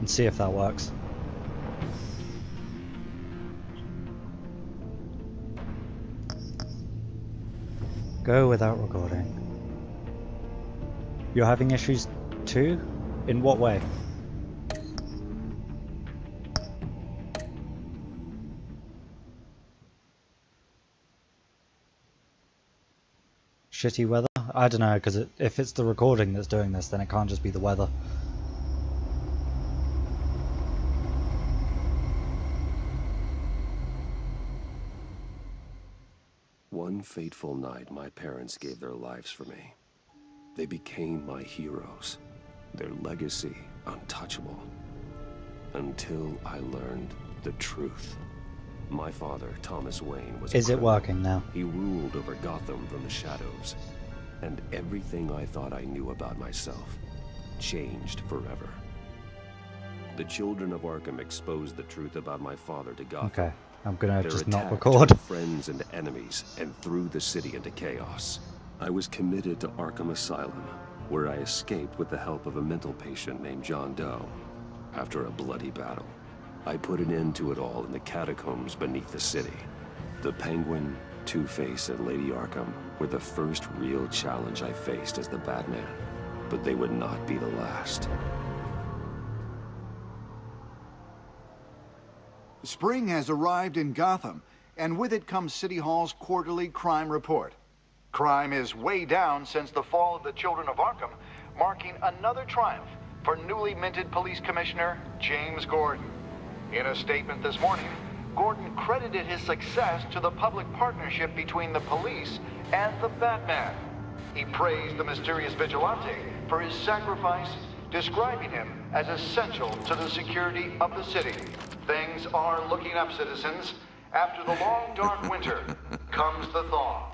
and see if that works. Go without recording. You're having issues too? In what way? Shitty weather? I don't know, because if it's the recording that's doing this, then it can't just be the weather. One fateful night, my parents gave their lives for me. They became my heroes, their legacy untouchable. Until I learned the truth. My father, Thomas Wayne, was a Is it criminal. working now? He ruled over Gotham from the shadows. And everything I thought I knew about myself changed forever. The children of Arkham exposed the truth about my father to Gotham. Okay, I'm gonna Their just not attack record. turned friends and enemies and threw the city into chaos. I was committed to Arkham Asylum, where I escaped with the help of a mental patient named John Doe. After a bloody battle, I put an end to it all in the catacombs beneath the city. The Penguin, Two-Face, and Lady Arkham were the first real challenge I faced as the Batman, but they would not be the last. Spring has arrived in Gotham, and with it comes City Hall's quarterly crime report. Crime is way down since the fall of the Children of Arkham, marking another triumph for newly minted Police Commissioner James Gordon. In a statement this morning, Gordon credited his success to the public partnership between the police and the Batman. He praised the mysterious vigilante for his sacrifice, describing him as essential to the security of the city. Things are looking up, citizens. After the long, dark winter comes the thaw.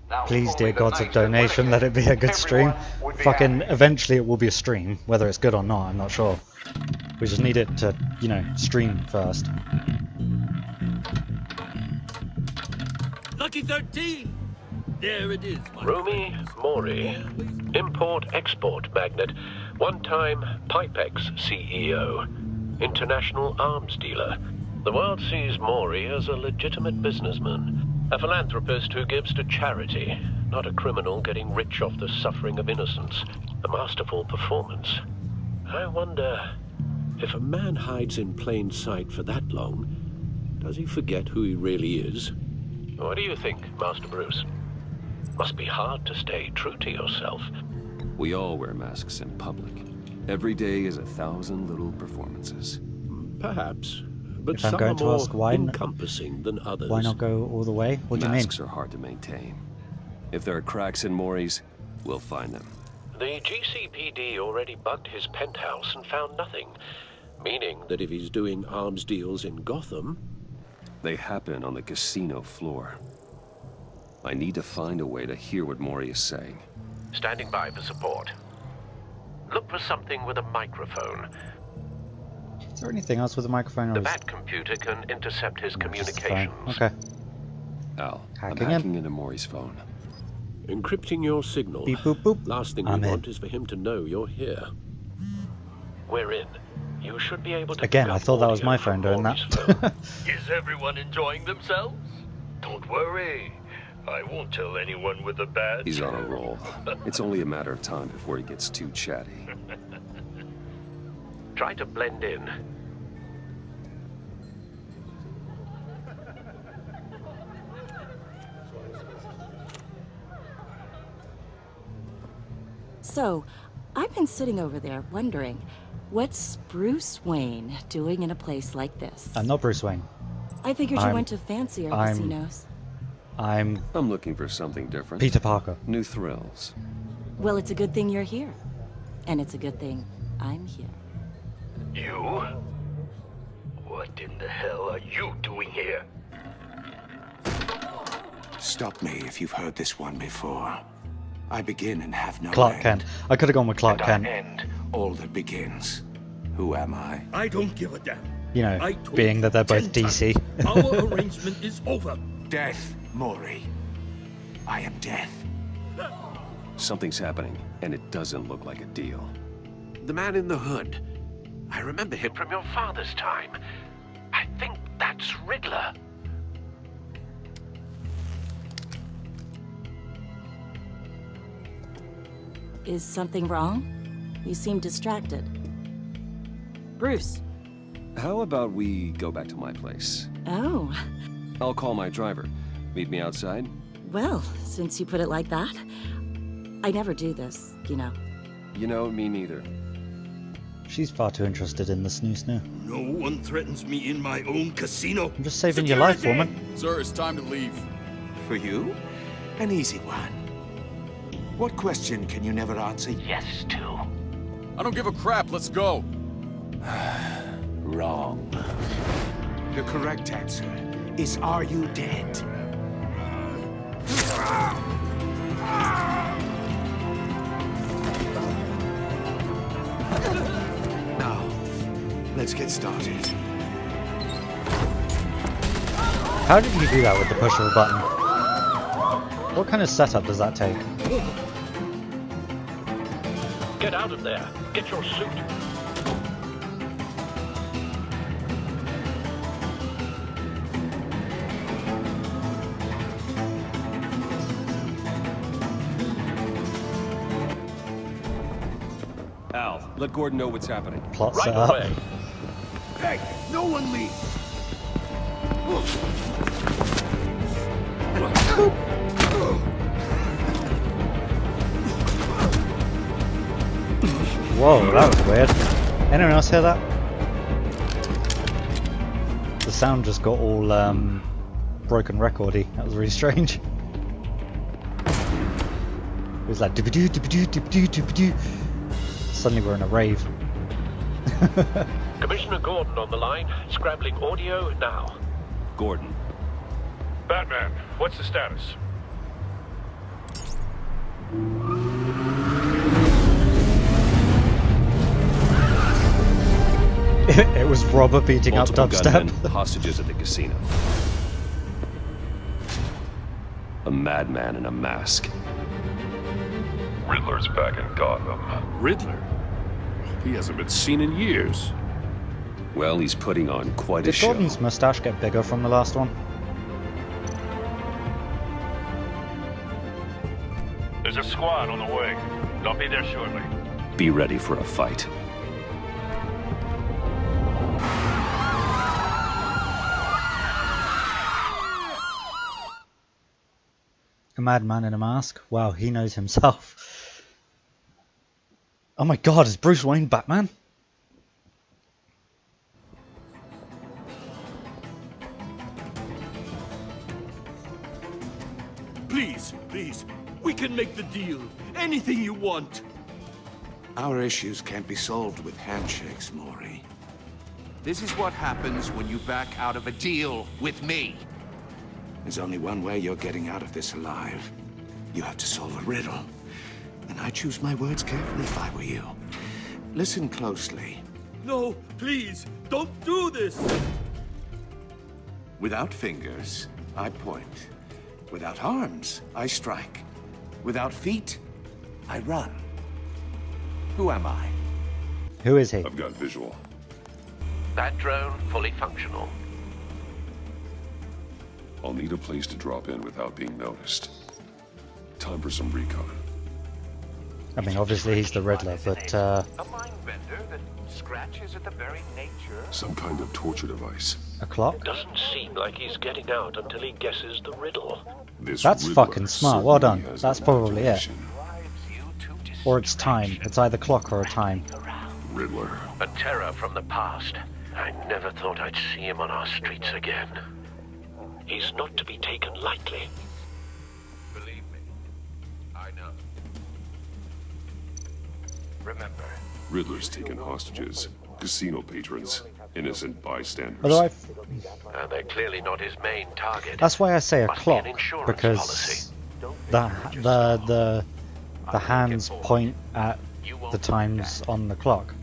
Now, Please, only dear the gods of nights that donation, win let it be a good stream. everyone would be Fucking, happy. eventually it will be a stream. Whether it's good or not, I'm not sure. We just need it to, you know, stream first. Lucky 13! There it is, my Rumi Mori, import-export magnate, one-time Pipex CEO, international arms dealer. The world sees Mori as a legitimate businessman, a philanthropist who gives to charity, not a criminal getting rich off the suffering of innocence. A masterful performance. I wonder, if a man hides in plain sight for that long, does he forget who he really is? What do you think, Master Bruce? Must be hard to stay true to yourself. We all wear masks in public. Every day is 1,000 little performances. Perhaps, but If I'm some going are to more ask why encompassing than others. Why not go all the way? What do you mean? Masks are hard to maintain. If there are cracks in Mori's, we'll find them. The GCPD already bugged his penthouse and found nothing, meaning that if he's doing arms deals in Gotham... They happen on the casino floor. I need to find a way to hear what Mori is saying. Standing by for support. Look for something with a microphone. Is there anything else with the microphone? Or The is Bat computer can intercept his no, just the phone? communications. Okay. Al, Hacking I'm him. hacking into Mori's phone. Encrypting your signal. Beep boop boop. Last thing I'm we in. want is for him to know you're here. We're in. You should be able to... Again, pick I up thought that was audio my from phone doing Mori's that. phone. Is everyone enjoying themselves? Don't worry. I won't tell anyone with a badge. He's on a roll. It's only a matter of time before he gets too chatty. Try to blend in. So, I've been sitting over there wondering, what's Bruce Wayne doing in a place like this? I'm not Bruce Wayne. I figured you I'm- went to fancier I'm- casinos. I'm I'm looking for something different. Peter Parker. New thrills. Well, it's a good thing you're here. And it's a good thing I'm here. You? What in the hell are you doing here? Stop me if you've heard this one before. I begin and have no Clark end. Kent. I could have gone with Clark And I Kent. end all that begins. Who am I? I don't give a damn. You know, I told being that they're you both 10 DC. times, Our arrangement is over. Death, Mori. I am death. Something's happening, and it doesn't look like a deal. The man in the hood. I remember him from your father's time. I think that's Riddler. Is something wrong? You seem distracted. Bruce. How about we go back to my place? Oh, I'll call my driver. Meet me outside? well, since you put it like that. I never do this, you know. You know, me neither. She's far too interested in the snoo. No one threatens me in my own casino. I'm just saving your life, woman. Sir, it's time to leave. For you? An easy one. What question can you never answer yes to? I don't give a crap. Let's go. Wrong. The correct answer is, are you dead? Now, let's get started. How did you do that with the push of a button? What kind of setup does that take? Get out of there. Get your suit. Al, let Gordon know what's happening. Plot Right setup. away. Hey, no one leave. Whoa, that was weird. Anyone else hear that? The sound just got all broken recordy. That was really strange. It was like doo-ba-doo, doo-ba-doo, doo-ba-doo, doo-ba-doo. Suddenly we're in a rave. Commissioner Gordon on the line. Scrambling audio now. Gordon. Batman, what's the status? It was Robber beating Multiple up gunmen, dubstep. hostages at the casino. A madman in a mask. Riddler's back in Gotham. Riddler? He hasn't been seen in years. Well, he's putting on quite a Did show. Gordon's mustache get bigger from the last one? There's a squad on the way. They'll be there shortly. Be ready for a fight. A madman in a mask? Wow, he knows himself. Oh my god, is Bruce Wayne Batman? Please, please, we can make the deal. Anything you want. Our issues can't be solved with handshakes, Maury. This is what happens when you back out of a deal with me. There's only one way you're getting out of this alive. You have to solve a riddle. And I choose my words carefully if I were you. Listen closely. No, please, don't do this. Without fingers, I point. Without arms, I strike. Without feet, I run. Who am I? Who is he? I've got visual. That drone fully functional. I'll need a place to drop in without being noticed. Time for some recon. I mean, obviously he's the Riddler, but A mind bender that scratches at the very nature. Some kind of torture device. a clock? Doesn't seem like he's getting out until he guesses the riddle. This That's Riddler fucking smart. Well done. certainly has That's an probably it. imagination. Or it's time. It's either clock or a time. Riddler. A terror from the past. I never thought I'd see him on our streets again. He's not to be taken lightly. Believe me, I know. Remember, Riddler's taken hostages. Casino patrons. Innocent bystanders. Although They're clearly not his main target. that's why I say a Must be an clock, insurance because policy. the hands point at the times on the clock,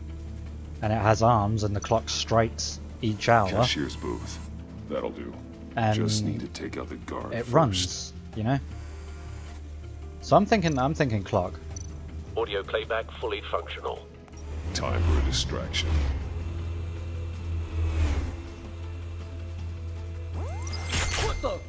and it has arms, and the clock strikes each hour, Cashier's booth. That'll do. and Just need to take out the guard it first. runs. You know. So I'm thinking clock. Audio playback fully functional. Time for a distraction. faster!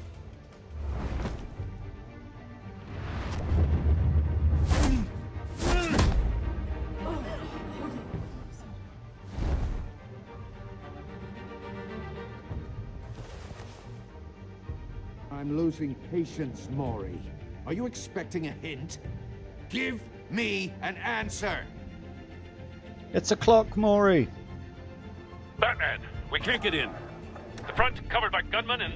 I'm losing patience, Maury. Are you expecting a hint? Give me an answer! It's a clock, Maury. Batman, we can't get in. The front covered by gunmen, and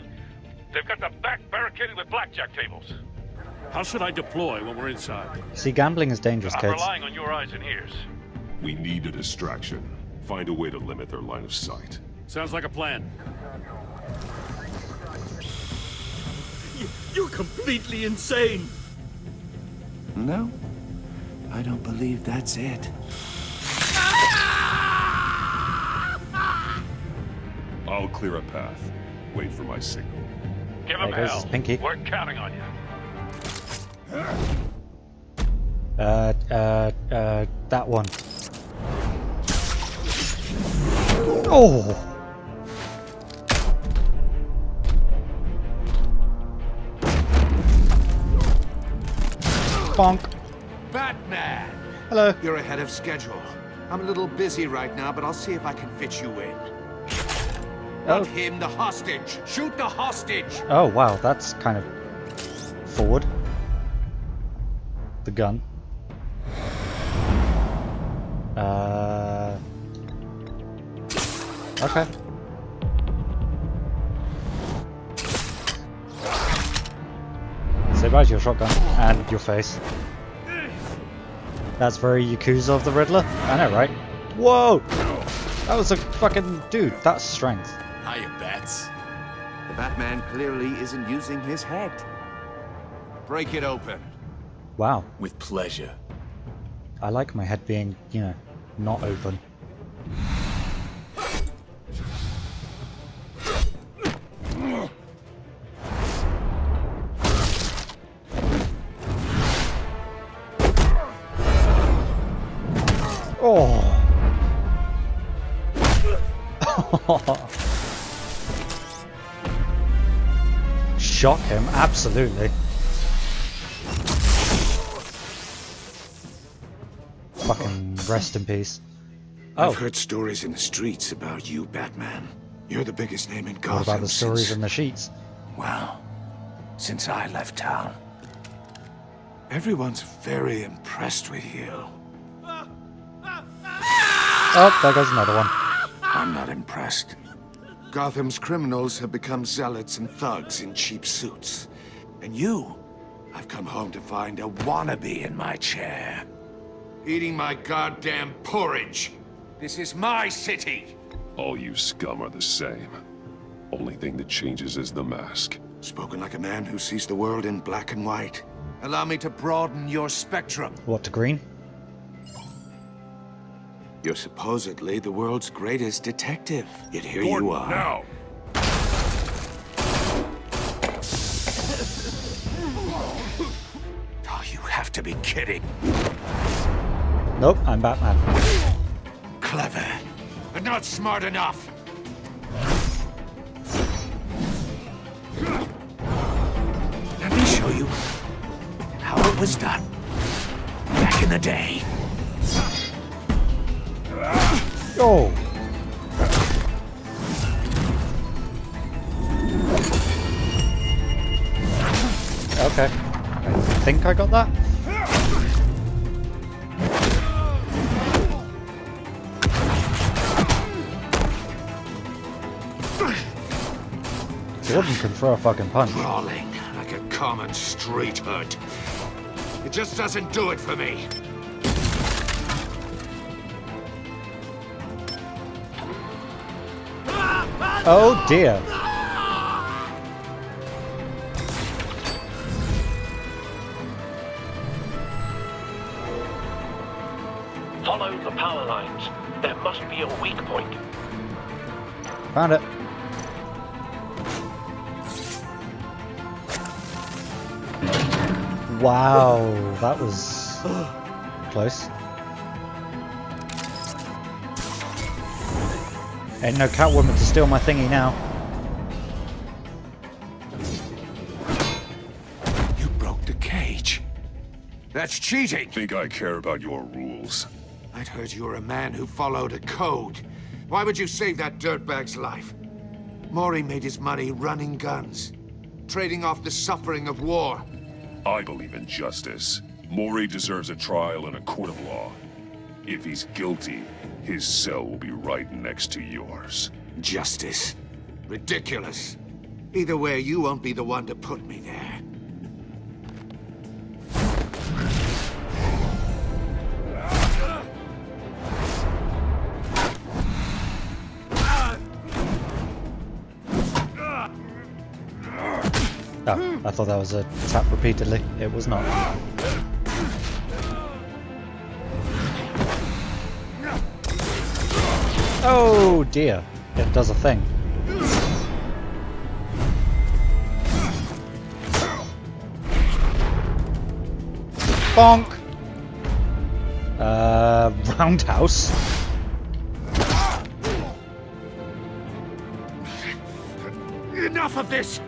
they've got the back barricaded with blackjack tables. How should I deploy when we're inside? See, gambling is dangerous, I'm kids. relying on your eyes and ears. We need a distraction. Find a way to limit their line of sight. Sounds like a plan. You're completely insane! No, I don't believe that's it. I'll clear a path. Wait for my signal. Give There him goes hell. his pinky. We're counting on you. That one. Oh! Bonk. Batman! Hello. You're ahead of schedule. I'm a little busy right now, but I'll see if I can fit you in. Not him, the hostage! Shoot the hostage! Oh, wow, that's kind of forward. The gun. Okay. Say bye to your shotgun and your face. That's very Yakuza of the Riddler. I know, right? Whoa! That was a fucking dude. That's strength. Hiya, Bats. The Batman clearly isn't using his head. Break it open. Wow. With pleasure. I like my head being, you know, not open. Oh. Shock him, absolutely. Fucking rest in peace. I've heard stories in the streets about you, Batman. You're the biggest name in Gotham. What about the stories since... in the sheets? Well, since I left town. Everyone's very impressed with you. Oh, there goes another one. I'm not impressed. Gotham's criminals have become zealots and thugs in cheap suits. And you, I've come home to find a wannabe in my chair. Eating my goddamn porridge. This is my city. All you scum are the same. Only thing that changes is the mask. Spoken like a man who sees the world in black and white. Allow me to broaden your spectrum. What, to green? You're supposedly the world's greatest detective. Yet here Gordon, you are. now! Oh, you have to be kidding. Nope, I'm Batman. Clever, but not smart enough. Let me show you how it was done back in the day. Oh! Okay. I think I got that? Gordon can throw a fucking punch. Crawling like a common street hood. It just doesn't do it for me. Oh dear. Follow the power lines. There must be a weak point. Found it. Wow, that was close. Ain't no Catwoman to steal my thingy now. That's cheating! Think I care about your rules? I'd heard you were a man who followed a code. Why would you save that dirtbag's life? Mori made his money running guns, trading off the suffering of war. I believe in justice. Mori deserves a trial in a court of law. If he's guilty, his cell will be right next to yours. Justice. Ridiculous. Either way, you won't be the one to put me there. Oh, I thought that was a tap repeatedly. It was not. Oh dear, it does a thing. Bonk! Roundhouse. Enough of this!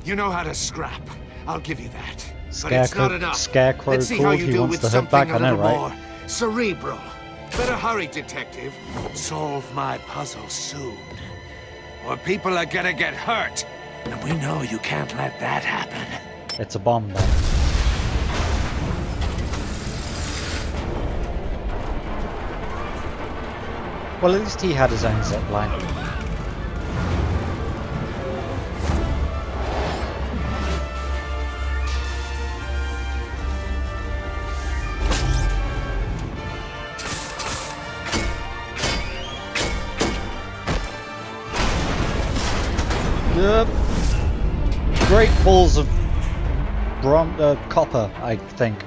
You know how to scrap. I'll give you that. But it's not enough. Scarecrow Let's see how called. you He do wants with the hood something back. a I know, little right? more cerebral. Better hurry, detective. Solve my puzzle soon. Or people are gonna get hurt. And we know you can't let that happen. It's a bomb, though. Well, at least he had his own zip line. Yep. Great balls of copper, I think.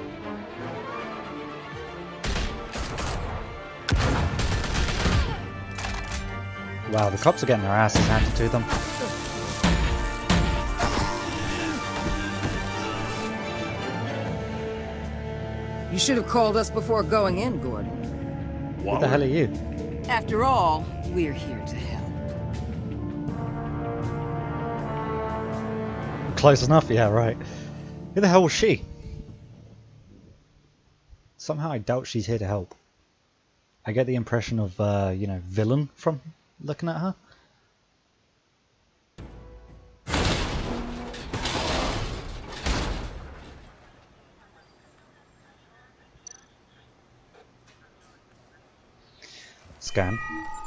Wow, the cops are getting their asses handed to them. You should have called us before going in, Gordon. What the hell are you? After all, we're here to help. Close enough, yeah, right. Who the hell was she? Somehow I doubt she's here to help. I get the impression of, you know, villain from looking at her. Scan.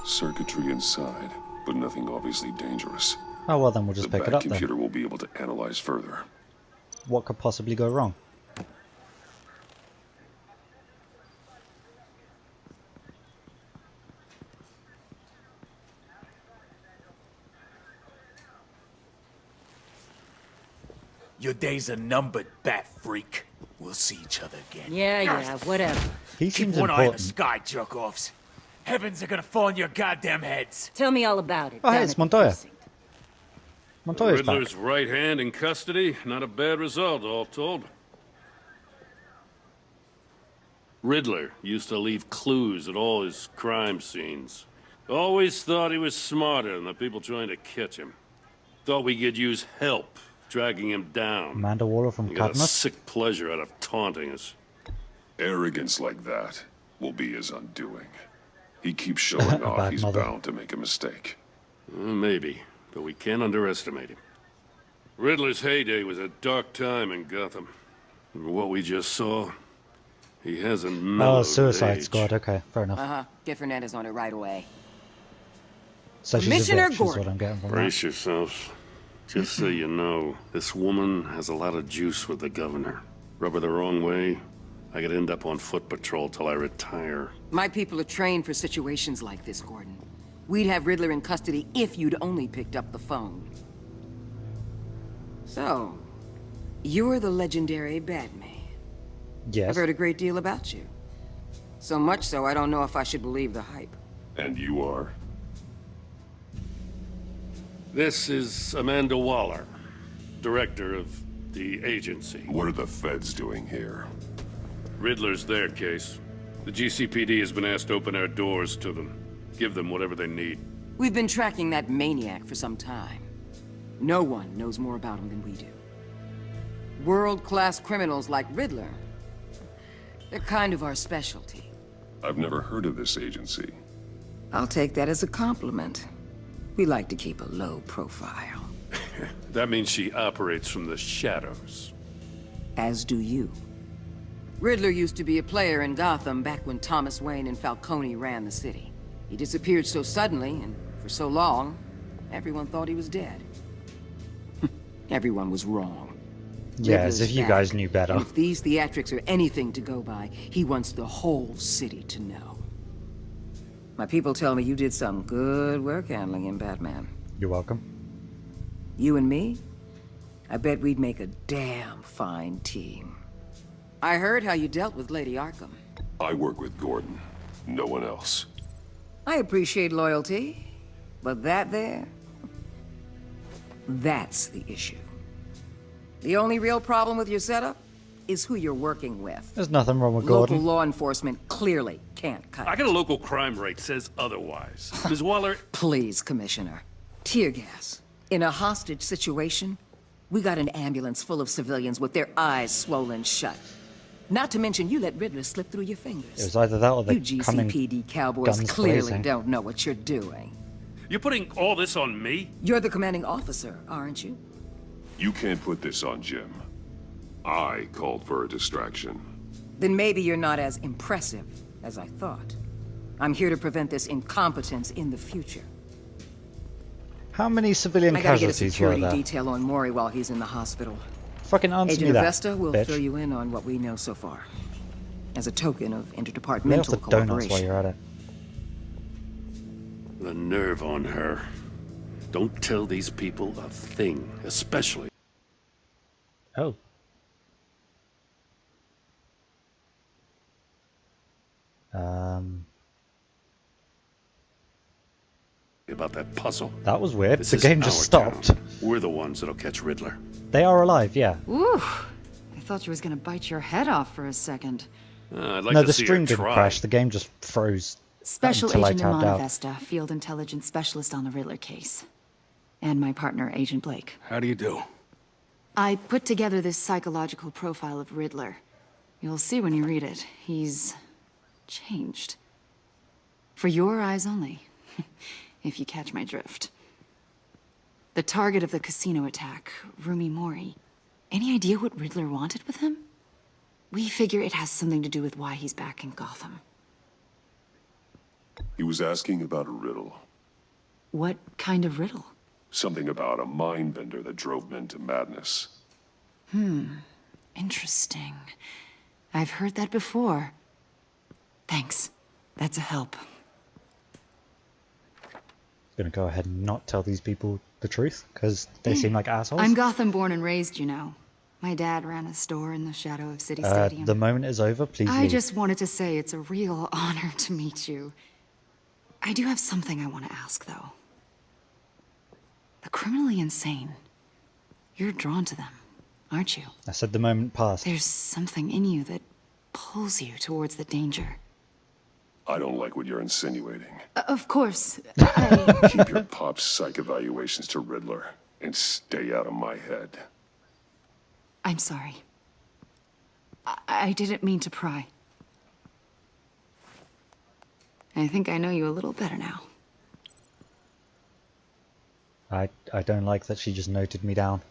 Circuitry inside, but nothing obviously dangerous. Oh well, then we'll just pick it up The then. computer will be able to analyze further. What could possibly go wrong? Your days are numbered, bat freak. We'll see each other again. Yeah, whatever. He Keep seems one eye on the important. sky, jerk-offs. Heavens are gonna fall on your goddamn heads. Tell me all about it. Oh, hey, down it's at the Montoya. precinct. Montoya's back. Riddler's right hand in custody. Not a bad result, all told. Riddler used to leave clues at all his crime scenes. Always thought he was smarter than the people trying to catch him. Thought we could use help dragging him down. Amanda Waller from He got a Cadmus. sick pleasure out of taunting us. Arrogance like that will be his undoing. He keeps showing off Bad he's mother. bound to make a mistake. Maybe, but we can't underestimate him. Riddler's heyday was a dark time in Gotham. And what we just saw, he hasn't mellowed Oh, with Suicide age. Squad. Okay, fair enough. Uh-huh. Get Fernandez on it right away. So she's a Commissioner bitch, is what Gordon. I'm getting from that. Brace yourselves. Just so you know, this woman has a lot of juice with the governor. Rub her the wrong way, I could end up on foot patrol till I retire. My people are trained for situations like this, Gordon. We'd have Riddler in custody if you'd only picked up the phone. So, you're the legendary Batman. Yes. I've heard a great deal about you. So much so, I don't know if I should believe the hype. And you are? This is Amanda Waller, director of the agency. What are the feds doing here? Riddler's their case. The GCPD has been asked to open our doors to them. Give them whatever they need. We've been tracking that maniac for some time. No one knows more about him than we do. World-class criminals like Riddler. They're kind of our specialty. I've never heard of this agency. I'll take that as a compliment. We like to keep a low profile. That means she operates from the shadows. As do you. Riddler used to be a player in Gotham back when Thomas Wayne and Falcone ran the city. He disappeared so suddenly and for so long, everyone thought he was dead. Everyone was wrong. Yeah, as if you guys knew better. And if these theatrics are anything to go by, he wants the whole city to know. My people tell me you did some good work handling him, Batman. You're welcome. You and me? I bet we'd make a damn fine team. I heard how you dealt with Lady Arkham. I work with Gordon. No one else. I appreciate loyalty, but that there... that's the issue. The only real problem with your setup is who you're working with. There's nothing wrong with Local Gordon. law enforcement clearly can't cut I it. got a local crime rate says otherwise. Ms. Waller, Please, Commissioner. Tear gas. In a hostage situation, we got an ambulance full of civilians with their eyes swollen shut. Not to mention you let Riddler slip through your fingers. It was either that or the You coming GCPD cowboys guns clearly blazing. don't know what you're doing. you're putting all this on me? You're the commanding officer, aren't you? You can't put this on Jim. I called for a distraction. Then maybe you're not as impressive as I thought. I'm here to prevent this incompetence in the future. How many civilian I gotta get a casualties were security there? detail on Maury while he's in the hospital. Fucking answer Agent me that, Avesta will bitch. fill you in on what we know so far. As a token of Lay off interdepartmental the donuts while cooperation. you're at it. The nerve on her. Don't tell these people a thing, especially... Oh. about that puzzle. That was weird. This The is game just our stopped. town. We're the ones that'll catch Riddler. They are alive, yeah. Ooh, I thought you was gonna bite your head off for a second. I'd like No, to the see stream her didn't try. crash. The game just froze. Special until I Agent tabbed out. Vesta, Field Intelligence Specialist on the Riddler case. And my partner, Agent Blake. How do you do? I put together this psychological profile of Riddler. You'll see when you read it. He's... changed. For your eyes only. If you catch my drift. The target of the casino attack, Rumi Mori. Any idea what Riddler wanted with him? We figure it has something to do with why he's back in Gotham. He was asking about a riddle. What kind of riddle? Something about a mind bender that drove men to madness. Interesting. I've heard that before. Thanks. That's a help. Gonna go ahead and not tell these people the truth, because they seem like assholes. I'm Gotham born and raised, you know. My dad ran a store in the shadow of City Stadium. The moment is over, please I leave. just wanted to say it's a real honor to meet you. I do have something I want to ask, though. The criminally insane. You're drawn to them, aren't you? I said the moment passed. There's something in you that pulls you towards the danger. I don't like what you're insinuating. Of course. Keep your pop psych evaluations to Riddler and stay out of my head. I'm sorry. I didn't mean to pry. I think I know you a little better now. I don't like that she just noted me down.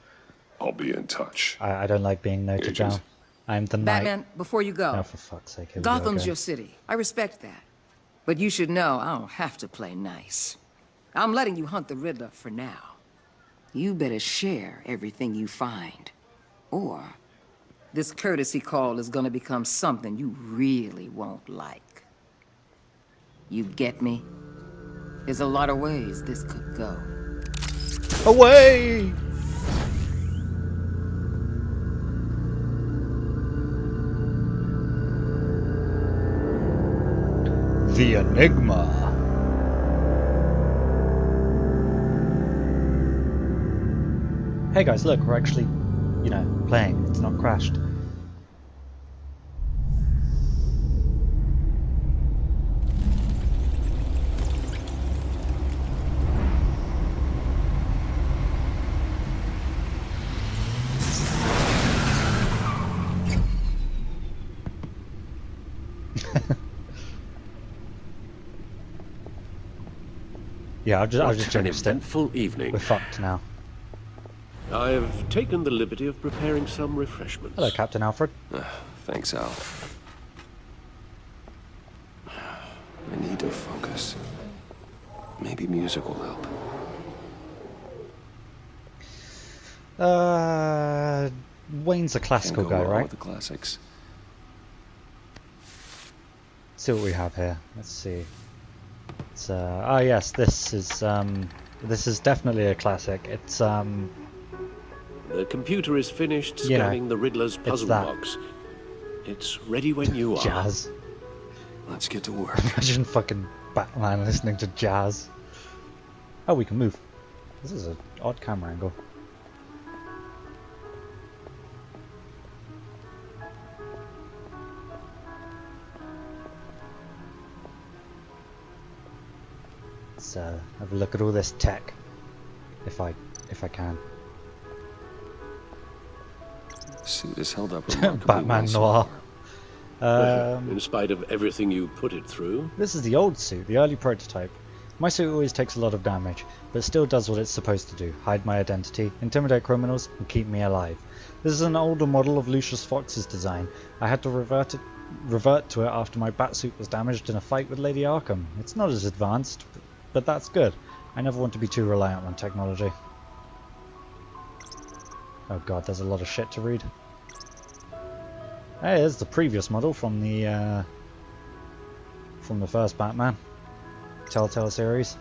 I'll be in touch. I don't like being noted Agent. down. I'm the knight. Batman, before you go. Oh, for fuck's sake. Here we go Gotham's again. your city. I respect that. But you should know I don't have to play nice. I'm letting you hunt the Riddler for now. You better share everything you find. Or this courtesy call is gonna become something you really won't like. You get me? There's a lot of ways this could go. Away! The Enigma. Hey guys, look, we're actually, you know, playing. It's not crashed. Yeah, I've just What an jinxed it. eventful evening. We're fucked now. I've taken the liberty of preparing some refreshments. Hello, Captain Alfred. Thanks, Al. I need to focus. Maybe music will help. Wayne's a classical Can't go guy, wrong right? with the classics. See what we have here. Let's see. It's ah yes, this is definitely a classic. It's The computer is finished You know, scanning the Riddler's puzzle that. box. It's ready when you are. jazz. Let's get to work. Imagine fucking Batman listening to jazz. Oh, we can move. This is an odd camera angle. Let's have a look at all this tech, if I can. The suit is held up remarkably Batman well so Noir. far. In spite of everything you put it through. This is the old suit, the early prototype. My suit always takes a lot of damage, but still does what it's supposed to do: hide my identity, intimidate criminals, and keep me alive. This is an older model of Lucius Fox's design. I had to revert to it after my batsuit was damaged in a fight with Lady Arkham. It's not as advanced, but that's good. I never want to be too reliant on technology. Oh god, there's a lot of shit to read. Hey, there's the previous model from the first Batman Telltale series.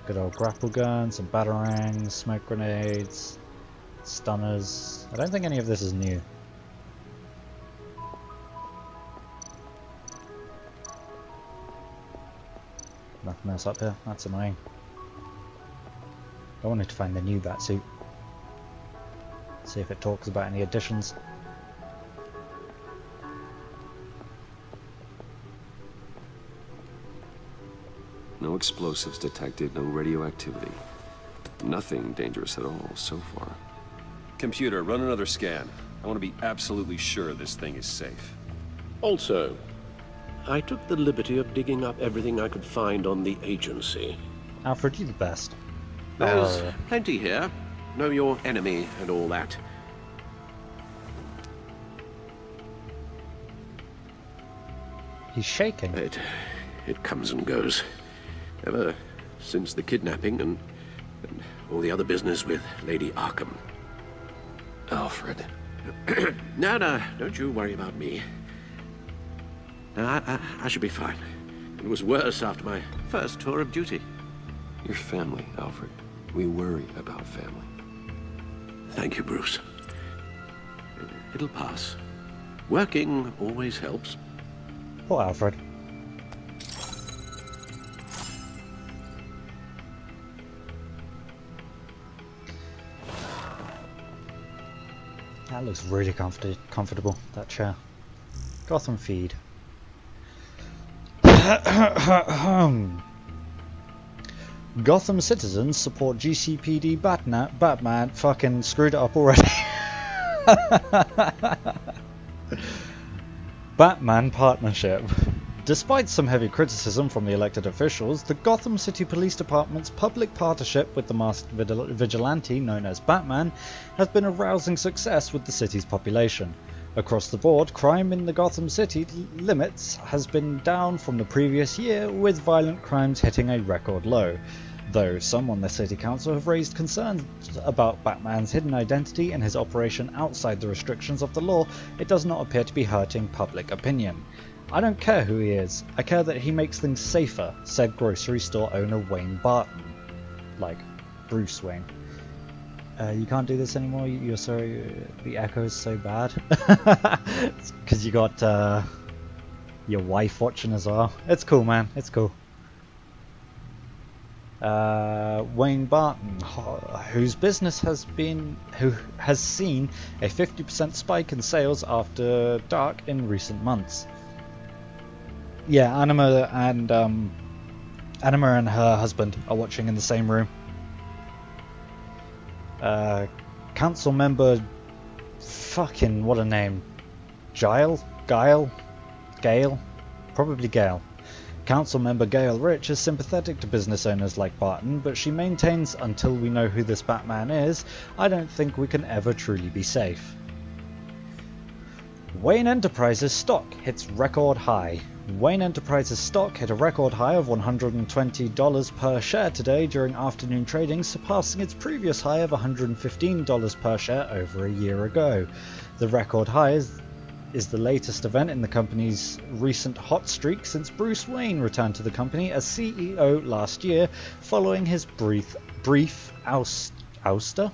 Good old grapple gun, some batarangs, smoke grenades, stunners. I don't think any of this is new. Nothing else up here. That's annoying. I wanted to find the new Batsuit. See if it talks about any additions. No explosives detected, no radioactivity. Nothing dangerous at all so far. Computer, run another scan. I want to be absolutely sure this thing is safe. Also, I took the liberty of digging up everything I could find on the agency. Alfred, you the best. There's plenty here. Know your enemy and all that. He's shaking. It comes and goes. Ever since the kidnapping and all the other business with Lady Arkham. Alfred. No, don't you worry about me. No, I should be fine. It was worse after my first tour of duty. Your family, Alfred. We worry about family. Thank you, Bruce. It'll pass. Working always helps. Poor Alfred. That looks really comfortable, that chair. Gotham feed. Gotham citizens support GCPD Batman. Fucking screwed it up already. Batman partnership. Despite some heavy criticism from the elected officials, the Gotham City Police Department's public partnership with the masked vigilante known as Batman has been a rousing success with the city's population. Across the board, crime in the Gotham City limits has been down from the previous year, with violent crimes hitting a record low. Though some on the city council have raised concerns about Batman's hidden identity and his operation outside the restrictions of the law, it does not appear to be hurting public opinion. I don't care who he is, I care that he makes things safer, said grocery store owner Wayne Barton. Like, Bruce Wayne. You can't do this anymore, you're sorry, the echo is so bad. It's because you got your wife watching as well. It's cool, man, it's cool. Wayne Barton, whose business has seen a 50% spike in sales after dark in recent months. Yeah, Anima and her husband are watching in the same room. Council member, fucking what a name, Gale, probably Gale. Councilmember Gail Rich is sympathetic to business owners like Barton, but she maintains until we know who this Batman is, I don't think we can ever truly be safe. Wayne Enterprises stock hits record high. Wayne Enterprises stock hit a record high of $120 per share today during afternoon trading, surpassing its previous high of $115 per share over a year ago. The record high is the latest event in the company's recent hot streak since Bruce Wayne returned to the company as CEO last year following his brief ouster?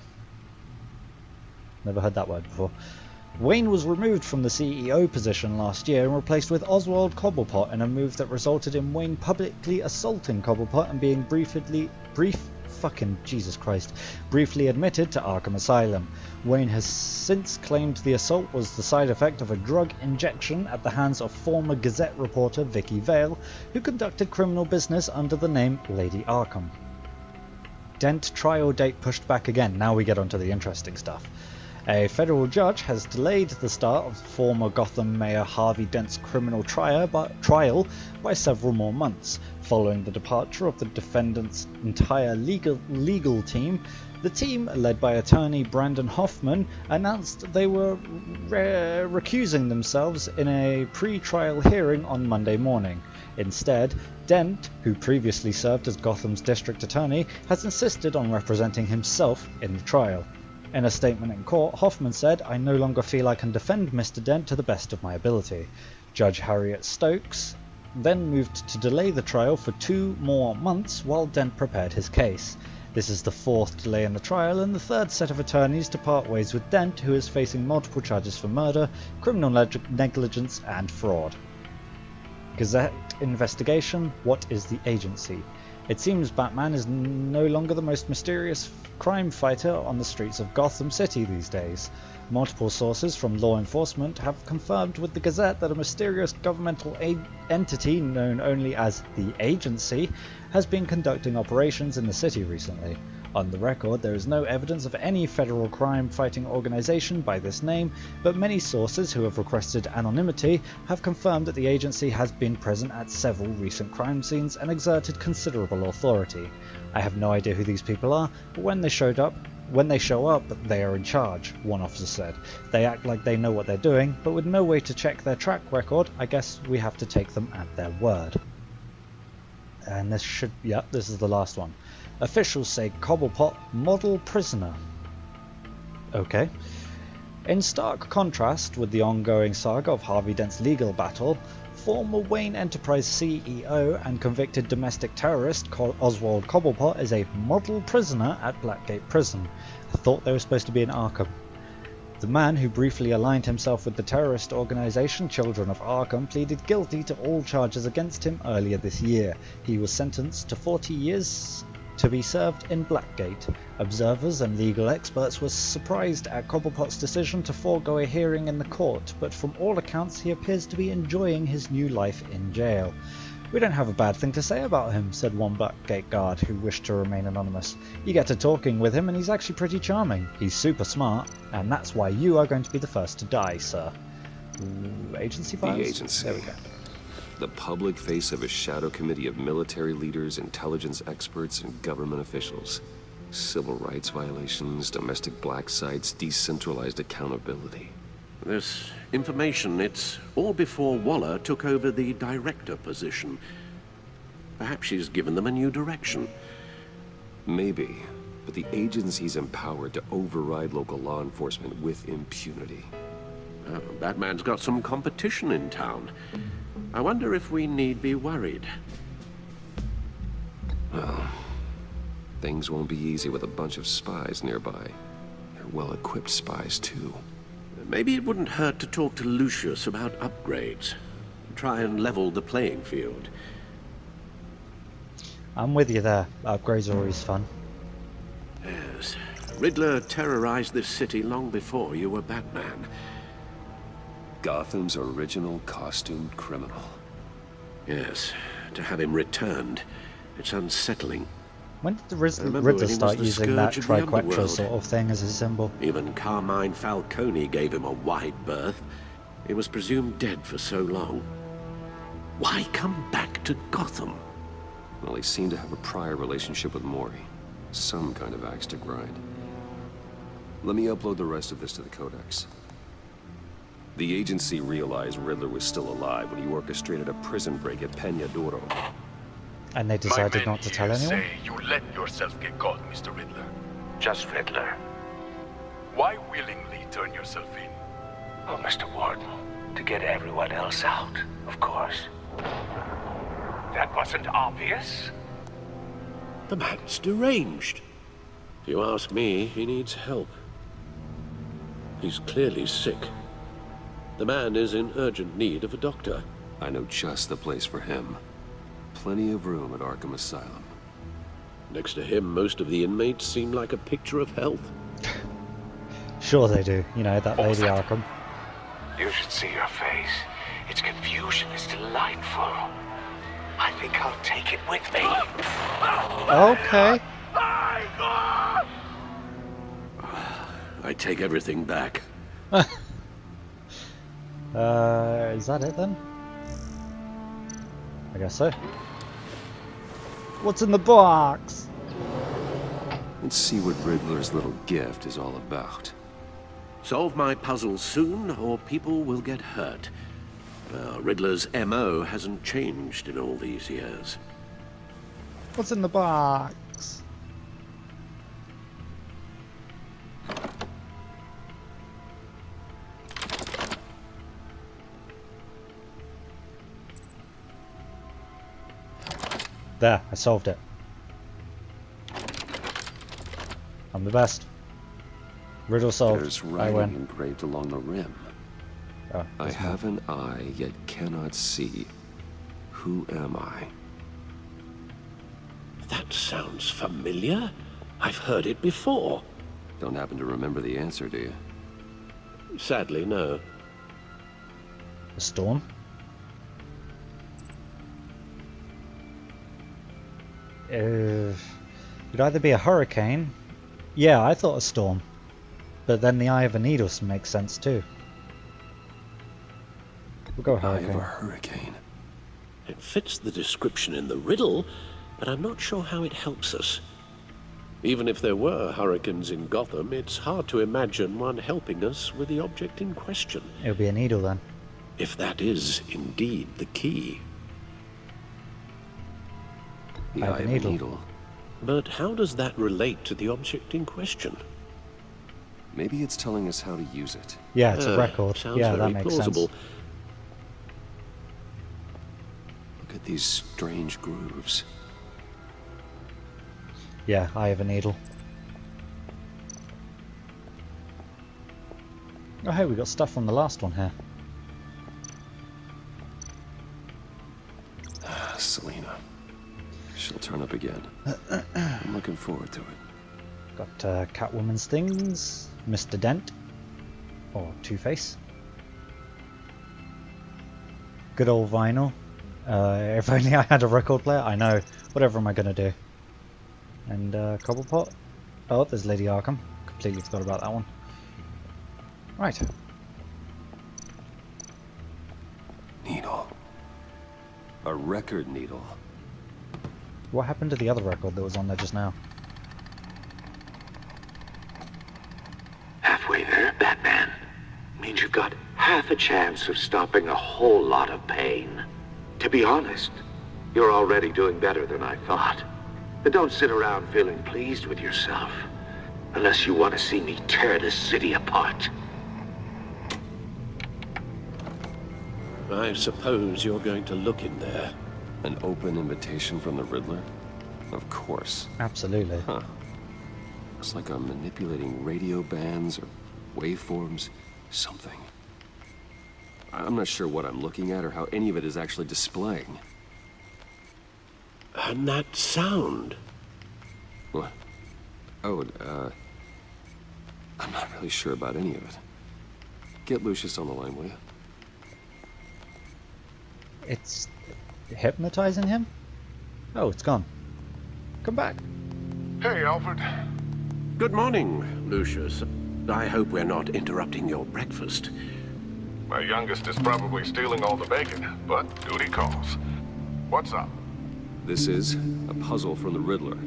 Never heard that word before. Wayne was removed from the CEO position last year and replaced with Oswald Cobblepot in a move that resulted in Wayne publicly assaulting Cobblepot and being briefly admitted to Arkham Asylum. Wayne has since claimed the assault was the side effect of a drug injection at the hands of former Gazette reporter Vicky Vale, who conducted criminal business under the name Lady Arkham. Dent trial date pushed back again. Now we get onto the interesting stuff. A federal judge has delayed the start of former Gotham Mayor Harvey Dent's criminal trial by several more months. Following the departure of the defendant's entire legal team, the team, led by attorney Brandon Hoffman, announced they were recusing themselves in a pre-trial hearing on Monday morning. Instead, Dent, who previously served as Gotham's district attorney, has insisted on representing himself in the trial. In a statement in court, Hoffman said, "I no longer feel I can defend Mr. Dent to the best of my ability." Judge Harriet Stokes then moved to delay the trial for 2 more months while Dent prepared his case. This is the 4th delay in the trial and the 3rd set of attorneys to part ways with Dent, who is facing multiple charges for murder, criminal negligence and fraud. Gazette investigation: what is the agency? It seems Batman is no longer the most mysterious crime fighter on the streets of Gotham City these days. Multiple sources from law enforcement have confirmed with the Gazette that a mysterious governmental entity known only as the Agency has been conducting operations in the city recently. On the record, there is no evidence of any federal crime-fighting organization by this name, but many sources who have requested anonymity have confirmed that the agency has been present at several recent crime scenes and exerted considerable authority. I have no idea who these people are, but when they show up, they are in charge, one officer said. They act like they know what they're doing, but with no way to check their track record, I guess we have to take them at their word. And this is the last one. Officials say Cobblepot model prisoner. Okay. In stark contrast with the ongoing saga of Harvey Dent's legal battle, former Wayne Enterprise CEO and convicted domestic terrorist Oswald Cobblepot is a model prisoner at Blackgate Prison. I thought they were supposed to be in Arkham. The man who briefly aligned himself with the terrorist organization Children of Arkham pleaded guilty to all charges against him earlier this year. He was sentenced to 40 years to be served in Blackgate. Observers and legal experts were surprised at Cobblepot's decision to forego a hearing in the court, but from all accounts he appears to be enjoying his new life in jail. "We don't have a bad thing to say about him," said one Blackgate guard who wished to remain anonymous. "You get to talking with him and he's actually pretty charming. He's super smart, and that's why you are going to be the first to die, sir." Agency files? The Agency. There we go. The public face of a shadow committee of military leaders, intelligence experts, and government officials. Civil rights violations, domestic black sites, decentralized accountability. This information, it's all before Waller took over the director position. Perhaps she's given them a new direction. Maybe, but the agency's empowered to override local law enforcement with impunity. Oh, Batman's got some competition in town. I wonder if we need be worried. Well, things won't be easy with a bunch of spies nearby. They're well-equipped spies, too. Maybe it wouldn't hurt to talk to Lucius about upgrades. Try and level the playing field. I'm with you there. Upgrades are always fun. Yes. Riddler terrorized this city long before you were Batman. Gotham's original costumed criminal. Yes. To have him returned, it's unsettling. When did the Riddler start using that triquetra sort of thing as a symbol? Even Carmine Falcone gave him a wide berth. He was presumed dead for so long. Why come back to Gotham? Well, he seemed to have a prior relationship with Mori. Some kind of axe to grind. Let me upload the rest of this to the Codex. The agency realized Riddler was still alive when he orchestrated a prison break at Peñadoro. And they decided not to tell anyone? Say you let yourself get caught, Mr. Riddler. Just Riddler. Why willingly turn yourself in? Oh, Mr. Warden, to get everyone else out, of course. That wasn't obvious. The man's deranged. If you ask me, he needs help. He's clearly sick. The man is in urgent need of a doctor. I know just the place for him. Plenty of room at Arkham Asylum. Next to him, most of the inmates seem like a picture of health. Sure they do. You know, that Lady Arkham. You should see your face. Its confusion is delightful. I think I'll take it with me. Okay. I take everything back. Is that it then? I guess so. What's in the box? Let's see what Riddler's little gift is all about. Solve my puzzle soon, or people will get hurt. Riddler's MO hasn't changed in all these years. What's in the box? There, I solved it. I'm the best. Riddle solved. There's I writing win. engraved along the rim. Oh, I have an eye, yet cannot see. Who am I? That sounds familiar. I've heard it before. Don't happen to remember the answer, do you? Sadly, no. A storm? It'd either be a hurricane. Yeah, I thought a storm. But then the Eye of a Needle makes sense too. We'll go hurricane. Eye of a hurricane. It fits the description in the riddle, but I'm not sure how it helps us. Even if there were hurricanes in Gotham, it's hard to imagine one helping us with the object in question. It'll be a needle then. If that is indeed the key. The Eye of a Needle. But how does that relate to the object in question? Maybe it's telling us how to use it. Yeah, it's a record. Sounds Yeah, very that makes plausible. sense. Look at these strange grooves. Yeah, Eye of a Needle. Oh hey, we got stuff from the last one here. Selina. She'll turn up again. I'm looking forward to it. Got Catwoman's things, Mr. Dent, or Two-Face. Good old vinyl. If only I had a record player. I know. Whatever am I gonna do? And Cobblepot. Oh, there's Lady Arkham. Completely forgot about that one. Right. Needle. A record needle. What happened to the other record that was on there just now? Halfway there, Batman. Means you've got half a chance of stopping a whole lot of pain. To be honest, you're already doing better than I thought. But don't sit around feeling pleased with yourself. Unless you want to see me tear this city apart. I suppose you're going to look in there. An open invitation from the Riddler? Of course. Absolutely. Huh. Looks like I'm manipulating radio bands or waveforms. Something. I'm not sure what I'm looking at or how any of it is actually displaying. And that sound. What? Oh, I'm not really sure about any of it. Get Lucius on the line, will you? It's hypnotizing him? Oh, it's gone. Come back. Hey, Alfred. Good morning, Lucius. I hope we're not interrupting your breakfast. My youngest is probably stealing all the bacon, but duty calls. What's up? This is a puzzle from the Riddler.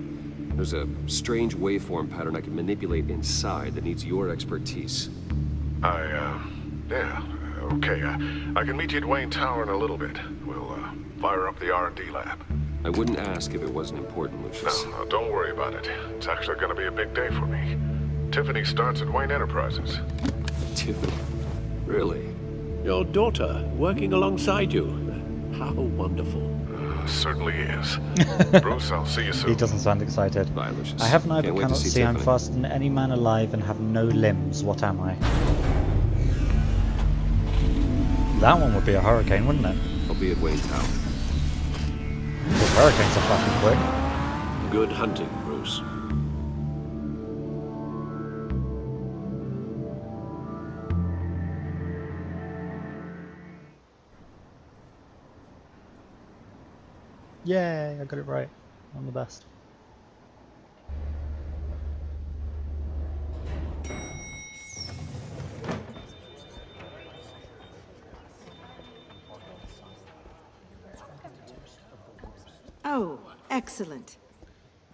There's a strange waveform pattern I can manipulate inside that needs your expertise. Yeah, okay. I can meet you at Wayne Tower in a little bit. We'll, fire up the R&D lab. I wouldn't ask if it wasn't important, Lucius. No, don't worry about it. It's actually gonna be a big day for me. Tiffany starts at Wayne Enterprises. Tiffany? Really? Your daughter working alongside you. How wonderful. Certainly is. Bruce, I'll see you soon. He doesn't sound excited. Bye, Lucius. I have an eye but Can't wait cannot to see. I'm Tiffany. faster than any man alive and have no limbs. What am I? That one would be a hurricane, wouldn't it? I'll be at Wayne Tower. Well, hurricanes are fucking quick. Good hunting, Bruce. Yay, I got it right. I'm the best. Oh, excellent.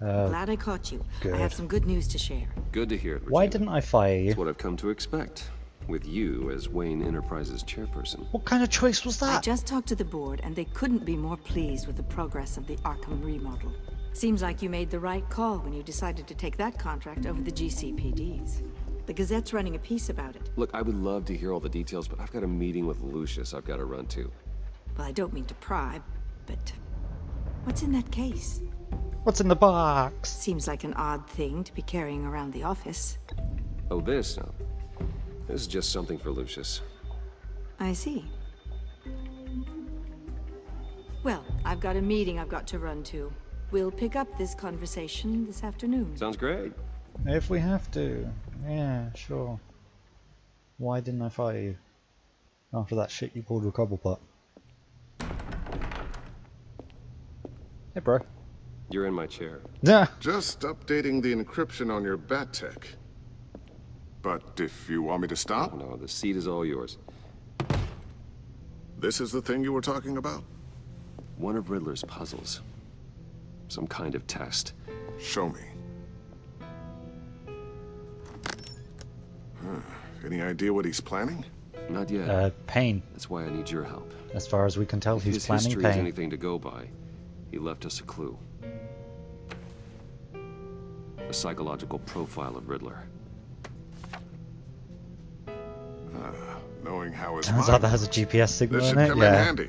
Uh, Glad I caught you. good. I have some good news to share. Good to hear it, Why Regina. didn't I fire you? That's what I've come to expect, with you as Wayne Enterprises chairperson. What kind of choice was I that? just talked to the board, and they couldn't be more pleased with the progress of the Arkham remodel. Seems like you made the right call when you decided to take that contract over the GCPD's. The Gazette's running a piece about it. Look, I would love to hear all the details, but I've got a meeting with Lucius I've got to run to. Well, I don't mean to pry, but what's in that case? What's in the box? Seems like an odd thing to be carrying around the office. Oh, this? No. This is just something for Lucius. I see. Well, I've got a meeting I've got to run to. We'll pick up this conversation this afternoon. Sounds great. If we have to. Yeah, sure. Why didn't I fire you? After that shit you pulled with Cobblepot. Hey, bro. You're in my chair. Yeah. Just updating the encryption on your bat tech. But if you want me to stop? Oh, no, the seat is all yours. This is the thing you were talking about? One of Riddler's puzzles. Some kind of test. Show me. Any idea what he's planning? Not yet. Pain. That's why I need your help. As far as we can tell, If he's his planning history is pain. anything to go by, he left us a clue. A psychological profile of Riddler. Knowing how his Turns mind out that has a GPS signal this in should it. come in Yeah. handy.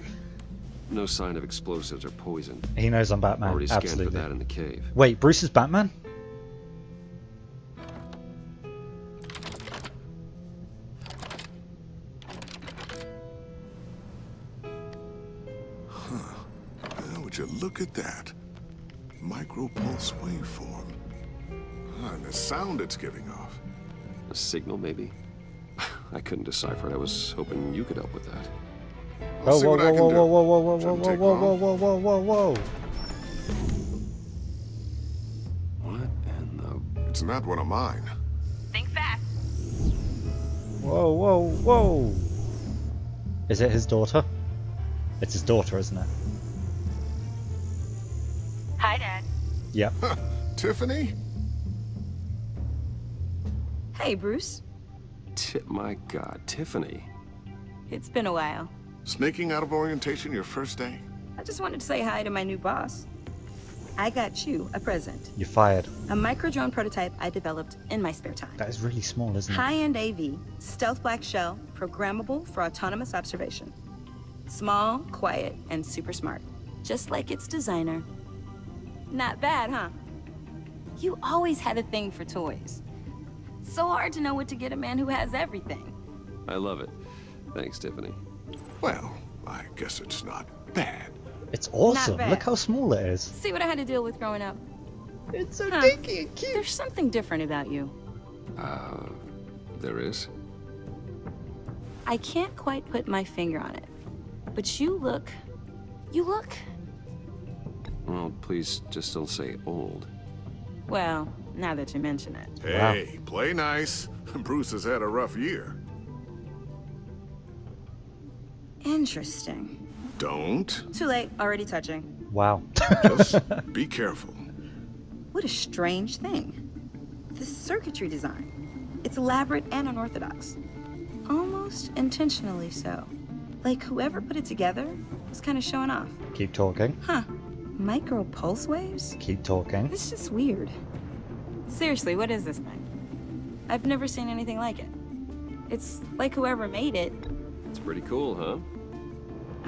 No sign of explosives or poison. He knows I'm Batman. Already scanned for Absolutely. that in the cave. Wait, Bruce is Batman? Would you look at that? Micropulse waveform. And the sound it's giving off. A signal, maybe? I couldn't decipher it. I was hoping you could help with that. I'll see what I can do. Whoa, Shouldn't take long. whoa. What in the... It's not one of mine. Think fast. Whoa. Is it his daughter? It's his daughter, isn't it? Hi, Dad. Yep. Tiffany? Hey, Bruce. My God, Tiffany. It's been a while. Sneaking out of orientation your first day? I just wanted to say hi to my new boss. I got you a present. You're fired. A micro-drone prototype I developed in my spare time. That is really small, isn't it? High-end AV, stealth black shell, programmable for autonomous observation. Small, quiet, and super smart. Just like its designer. Not bad, huh? You always had a thing for toys. So hard to know what to get a man who has everything. I love it. Thanks, Tiffany. Well, I guess it's not bad. It's awesome. Not bad. Look how small it is. See what I had to deal with growing up. It's so dinky and cute. There's something different about you. There is? I can't quite put my finger on it. But you look... Well, please just don't say old. Well, now that you mention it. Hey, play nice. Bruce has had a rough year. Interesting. Don't. Too late, already touching. Wow. Just be careful. What a strange thing. The circuitry design. It's elaborate and unorthodox. Almost intentionally so. Like whoever put it together was kind of showing off. Keep talking. Huh. Micro pulse waves? Keep talking. It's just weird. Seriously, what is this thing? I've never seen anything like it. It's like whoever made it. It's pretty cool, huh?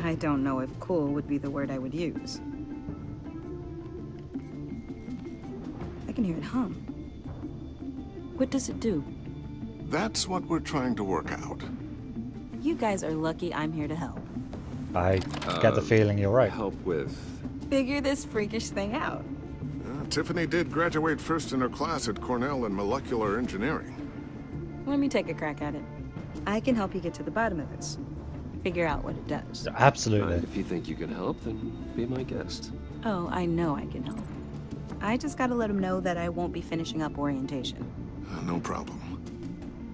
I don't know if cool would be the word I would use. I can hear it hum. What does it do? That's what we're trying to work out. You guys are lucky I'm here to help. I get the feeling you're right. Help with... Figure this freakish thing out. Tiffany did graduate first in her class at Cornell in molecular engineering. Let me take a crack at it. I can help you get to the bottom of this. Figure out what it does. Absolutely. If you think you can help, then be my guest. Oh, I know I can help. I just gotta let him know that I won't be finishing up orientation. No problem.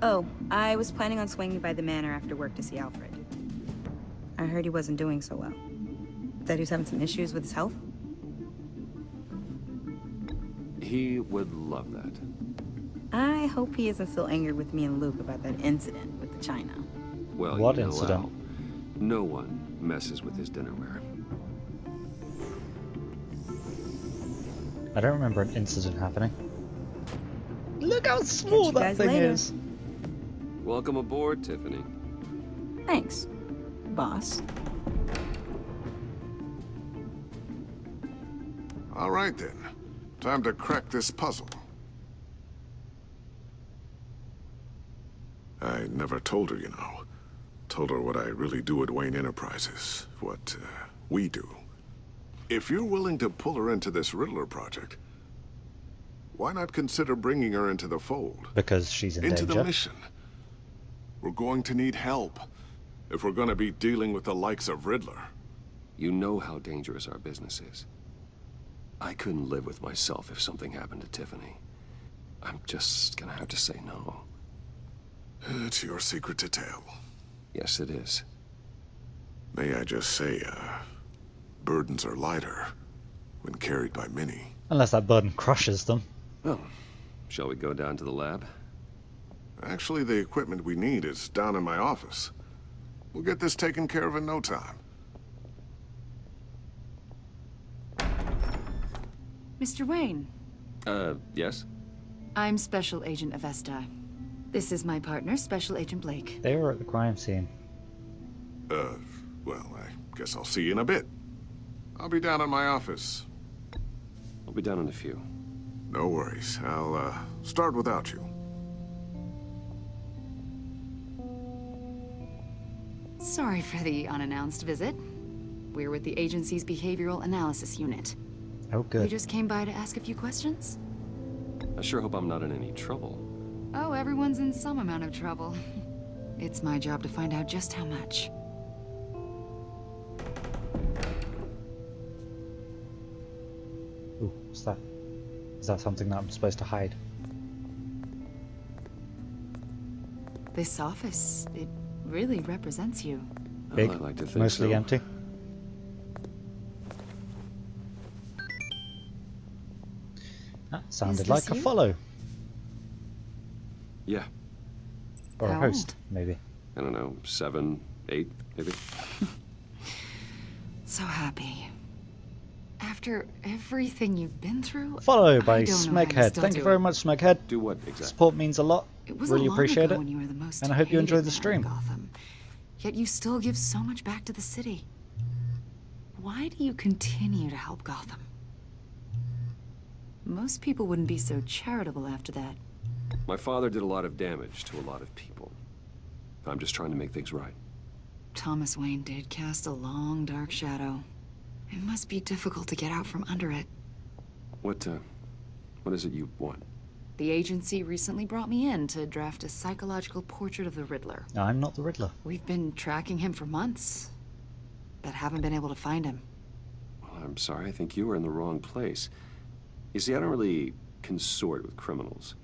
Oh, I was planning on swinging by the manor after work to see Alfred. I heard he wasn't doing so well. That he was having some issues with his health? He would love that. I hope he isn't still angry with me and Luke about that incident with the china. Well, What you know incident? Al. No one messes with his dinnerware. I don't remember an incident happening. Look how small that guys thing later. is. Welcome aboard, Tiffany. Thanks, boss. All right then. Time to crack this puzzle. I never told her, you know. Told her what I really do at Wayne Enterprises. What we do. If you're willing to pull her into this Riddler project, why not consider bringing her into the fold? Because she's in into danger. the mission. We're going to need help if we're going to be dealing with the likes of Riddler. You know how dangerous our business is. I couldn't live with myself if something happened to Tiffany. I'm just gonna have to say no. It's your secret to tell. Yes, it is. May I just say, burdens are lighter when carried by many. Unless that burden crushes them. Well, shall we go down to the lab? Actually, the equipment we need is down in my office. We'll get this taken care of in no time. Mr. Wayne. Yes? I'm Special Agent Avesta. This is my partner, Special Agent Blake. They were at the crime scene. Well, I guess I'll see you in a bit. I'll be down in my office. I'll be down in a few. No worries. I'll, start without you. Sorry for the unannounced visit. We're with the agency's Behavioral Analysis Unit. Oh, good. We just came by to ask a few questions. I sure hope I'm not in any trouble. Oh, everyone's in some amount of trouble. It's my job to find out just how much. Ooh, what's that? Is that something that I'm supposed to hide? This office, it really represents you. Big, I like to think mostly so. empty. That sounded Is like this a you? follow. Yeah, Or a How host, maybe. I don't know, 7, 8, maybe? So happy. After everything you've been through, Followed by I don't know how you Smeghead. still Thank do you very it. much, Smeghead. Do what exactly? Support means a lot. It was Really long appreciate ago it. when you were the most And I hope you enjoyed hated the man in stream. Gotham. Yet you still give so much back to the city. Why do you continue to help Gotham? Most people wouldn't be so charitable after that. My father did a lot of damage to a lot of people. I'm just trying to make things right. Thomas Wayne did cast a long, dark shadow. It must be difficult to get out from under it. What is it you want? The agency recently brought me in to draft a psychological portrait of the Riddler. I'm not the Riddler. We've been tracking him for months, but haven't been able to find him. Well, I'm sorry, I think you were in the wrong place. You see, I don't really consort with criminals.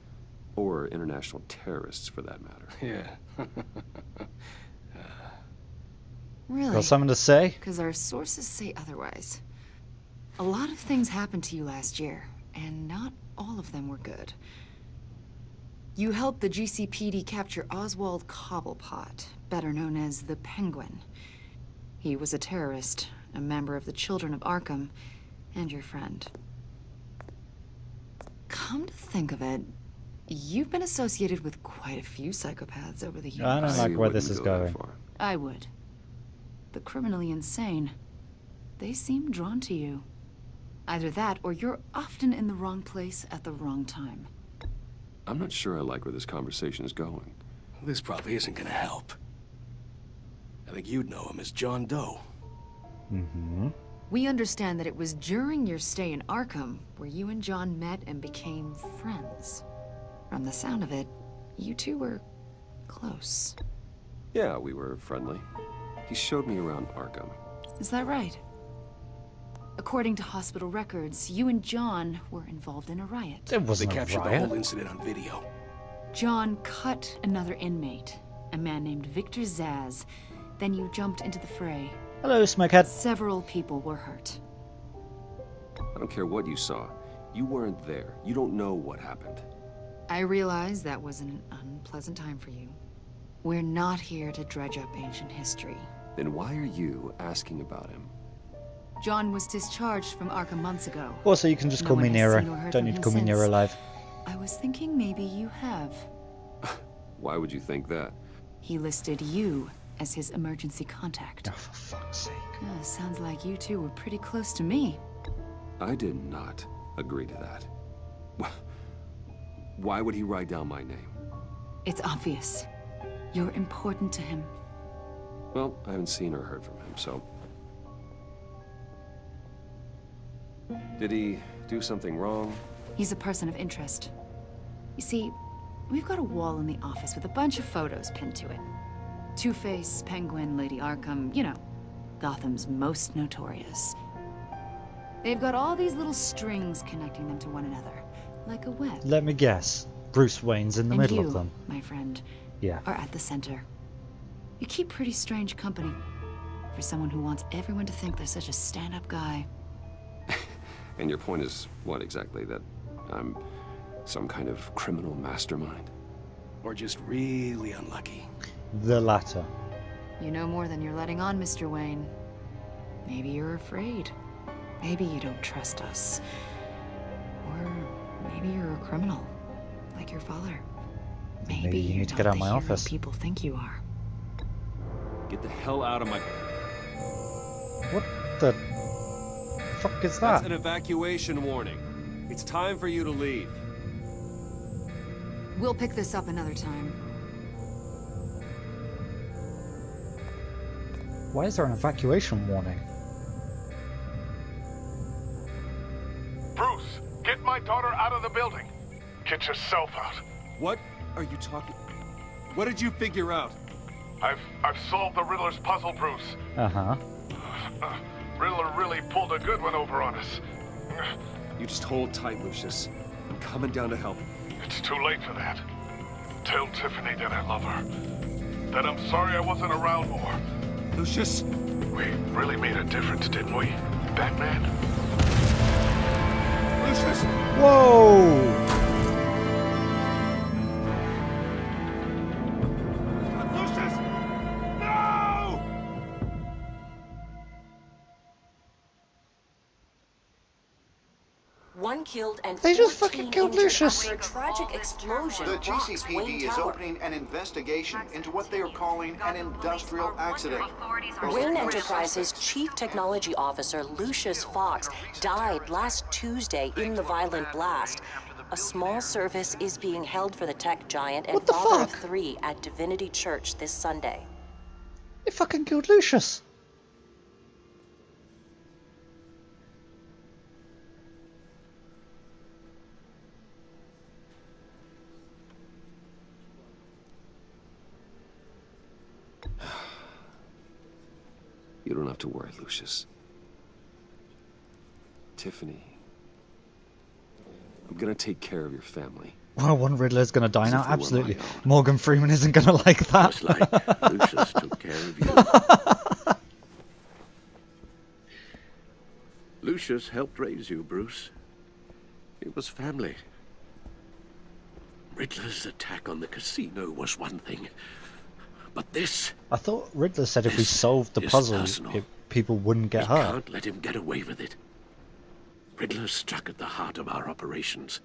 Or international terrorists, for that matter. Yeah. Really? Got something to say? Because our sources say otherwise. A lot of things happened to you last year, and not all of them were good. You helped the GCPD capture Oswald Cobblepot, better known as the Penguin. He was a terrorist, a member of the Children of Arkham, and your friend. Come to think of it, you've been associated with quite a few psychopaths over the years. I don't like where this is going. I would. The criminally insane, they seem drawn to you. Either that, or you're often in the wrong place at the wrong time. I'm not sure I like where this conversation is going. This probably isn't gonna help. I think you'd know him as John Doe. Mm-hmm. We understand that it was during your stay in Arkham where you and John met and became friends. From the sound of it, you two were close. Yeah, we were friendly. He showed me around Arkham. Is that right? According to hospital records, you and John were involved in a riot. It wasn't They captured the whole incident on video. John cut another inmate, a man named Victor Zaz. Then you jumped into the fray. Hello, Smokehead. Several people were hurt. I don't care what you saw. You weren't there. You don't know what happened. I realize that was an unpleasant time for you. We're not here to dredge up ancient history. Then why are you asking about him? John was discharged from Arkham months ago. Also, you can just call me Nero. Don't need to call me Nero Live. I was thinking maybe you have. Why would you think that? He listed you as his emergency contact. Oh, for fuck's sake. Sounds like you two were pretty close to me. I did not agree to that. Why would he write down my name? It's obvious. You're important to him. Well, I haven't seen or heard from him, so... Did he do something wrong? He's a person of interest. You see, we've got a wall in the office with a bunch of photos pinned to it. Two-Face, Penguin, Lady Arkham, you know, Gotham's most notorious. They've got all these little strings connecting them to one another, like a web. Let me guess. Bruce Wayne's in the middle of them. My friend, yeah, are at the center. You keep pretty strange company for someone who wants everyone to think they're such a stand-up guy. And your point is what exactly? That I'm some kind of criminal mastermind? Or just really unlucky? The latter. You know more than you're letting on, Mr. Wayne. Maybe you're afraid. Maybe you don't trust us. Or maybe you're a criminal, like your father. Maybe you need to get out of my office. People think you are. Get the hell out of my... What the fuck is that? That's an evacuation warning. It's time for you to leave. We'll pick this up another time. Why is there an evacuation warning? Bruce, get my daughter out of the building. Get yourself out. What are you talking... What did you figure out? I've solved the Riddler's puzzle, Bruce. Uh-huh. Riddler really pulled a good one over on us. You just hold tight, Lucius. I'm coming down to help. It's too late for that. Tell Tiffany that I love her. That I'm sorry I wasn't around more. Lucius! We really made a difference, didn't we, Batman? Lucius! Whoa! One killed and they just fucking killed Lucius. After a tragic explosion. The GCPD is opening an investigation into what they are calling an industrial accident. Wayne Enterprises' chief technology officer, Lucius Fox, died last Tuesday in the violent blast. A small service is being held for the tech giant and father of three at Divinity Church this Sunday. They fucking killed Lucius. You don't have to worry, Lucius. Tiffany, I'm gonna take care of your family. Well, one Riddler's gonna die now. Absolutely. Morgan Freeman isn't gonna like that. Just like Lucius took care of you. Lucius helped raise you, Bruce. It was family. Riddler's attack on the casino was one thing, but this... I thought Riddler said if we solved the puzzle, people wouldn't get hurt. We can't let him get away with it. Riddler struck at the heart of our operations.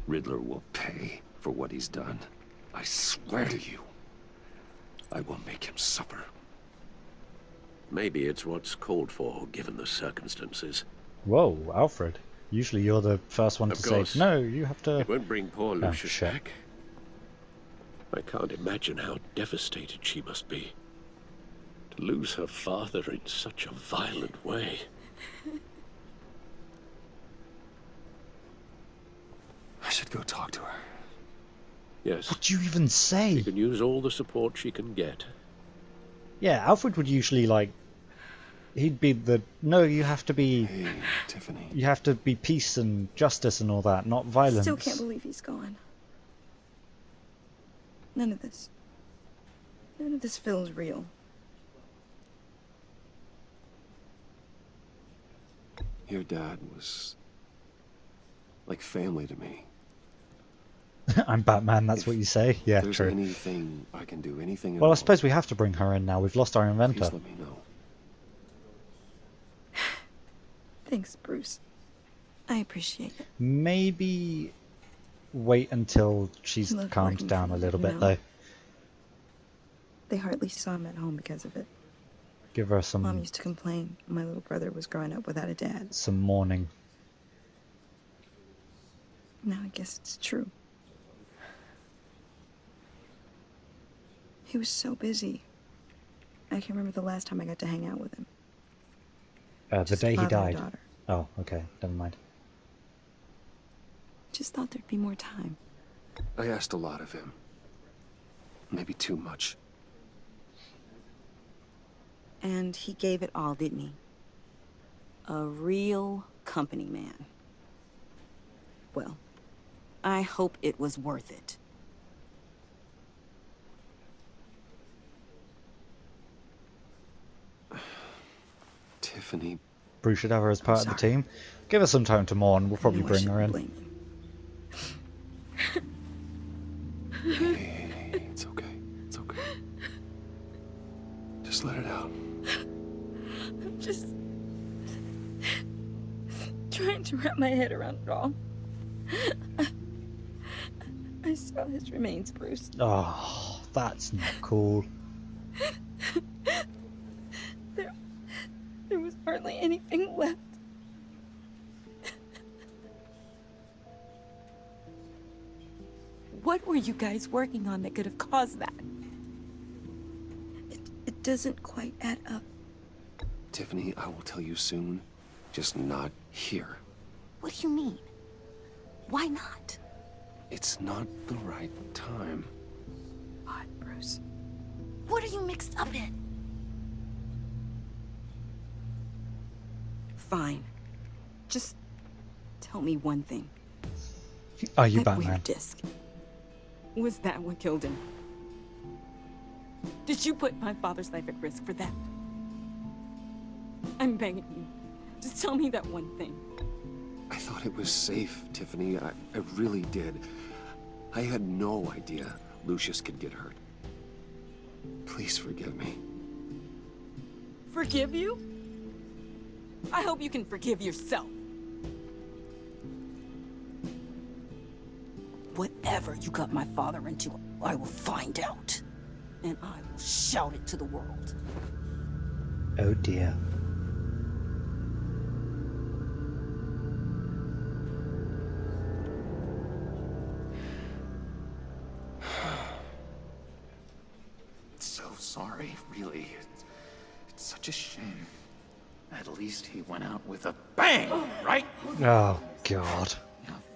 Riddler will pay for what he's done. I swear to you. I will make him suffer. Maybe it's what's called for, given the circumstances. Whoa, Alfred. Usually you're the first one to say, no, you have to... It won't bring poor Lucius back. I can't imagine how devastated she must be. To lose her father in such a violent way. I should go talk to her. Yes. What'd you even say? She can use all the support she can get. Yeah, Alfred would usually, like... He'd be the... No, you have to be... Hey, Tiffany. You have to be peace and justice and all that, not violence. Still can't believe he's gone. None of this feels real. Your dad was like family to me. I'm Batman, that's what you say? Yeah, there's true. Anything I can do, anything at Well, all, I suppose we have to bring her in now. We've lost our inventor. please let me know. Thanks, Bruce. I appreciate it. Maybe wait until she's calmed down a little bit, though. They hardly saw him at home because of it. Give her some... Mom used to complain my little brother was growing up without a dad. Some mourning. Now I guess it's true. He was so busy. I can remember the last time I got to hang out with him. The day he father and died. daughter. Oh, okay. Never mind. Just thought there'd be more time. I asked a lot of him. Maybe too much. And he gave it all, didn't he? A real company man. Well, I hope it was worth it. Tiffany. Bruce should have her as part of the team. Give us some time to mourn. We'll probably bring her in. Hey, it's okay. It's okay. Just let it out. I'm just trying to wrap my head around it all. I saw his remains, Bruce. Oh, that's not cool. There was hardly anything left. What were you guys working on that could have caused that? It doesn't quite add up. Tiffany, I will tell you soon. Just not here. What do you mean? Why not? It's not the right time. What, Bruce? What are you mixed up in? Fine. Just tell me one thing. Are you that Batman? Weird disc. Was that what killed him? Did you put my father's life at risk for that? I'm begging you. Just tell me that one thing. I thought it was safe, Tiffany. I really did. I had no idea Lucius could get hurt. Please forgive me. Forgive you? I hope you can forgive yourself. Whatever you got my father into, I will find out. And I will shout it to the world. Oh dear. So sorry, really. It's such a shame. At least he went out with a bang, right? Oh, God.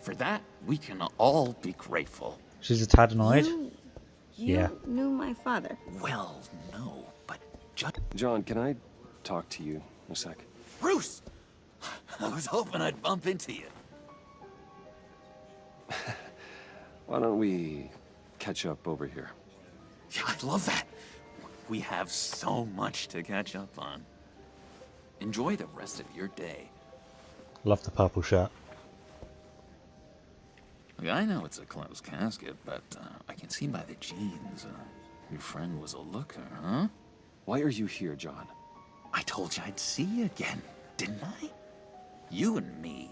For that, we can all be grateful. She's a tad annoyed. You knew my father. Well, no, but just... John, can I talk to you a sec? Bruce! I was hoping I'd bump into you. Why don't we catch up over here? Yeah, I'd love that. We have so much to catch up on. Enjoy the rest of your day. Love the purple shirt. Look, I know it's a closed casket, but I can see by the jeans. Your friend was a looker, huh? Why are you here, John? I told you I'd see you again, didn't I? You and me,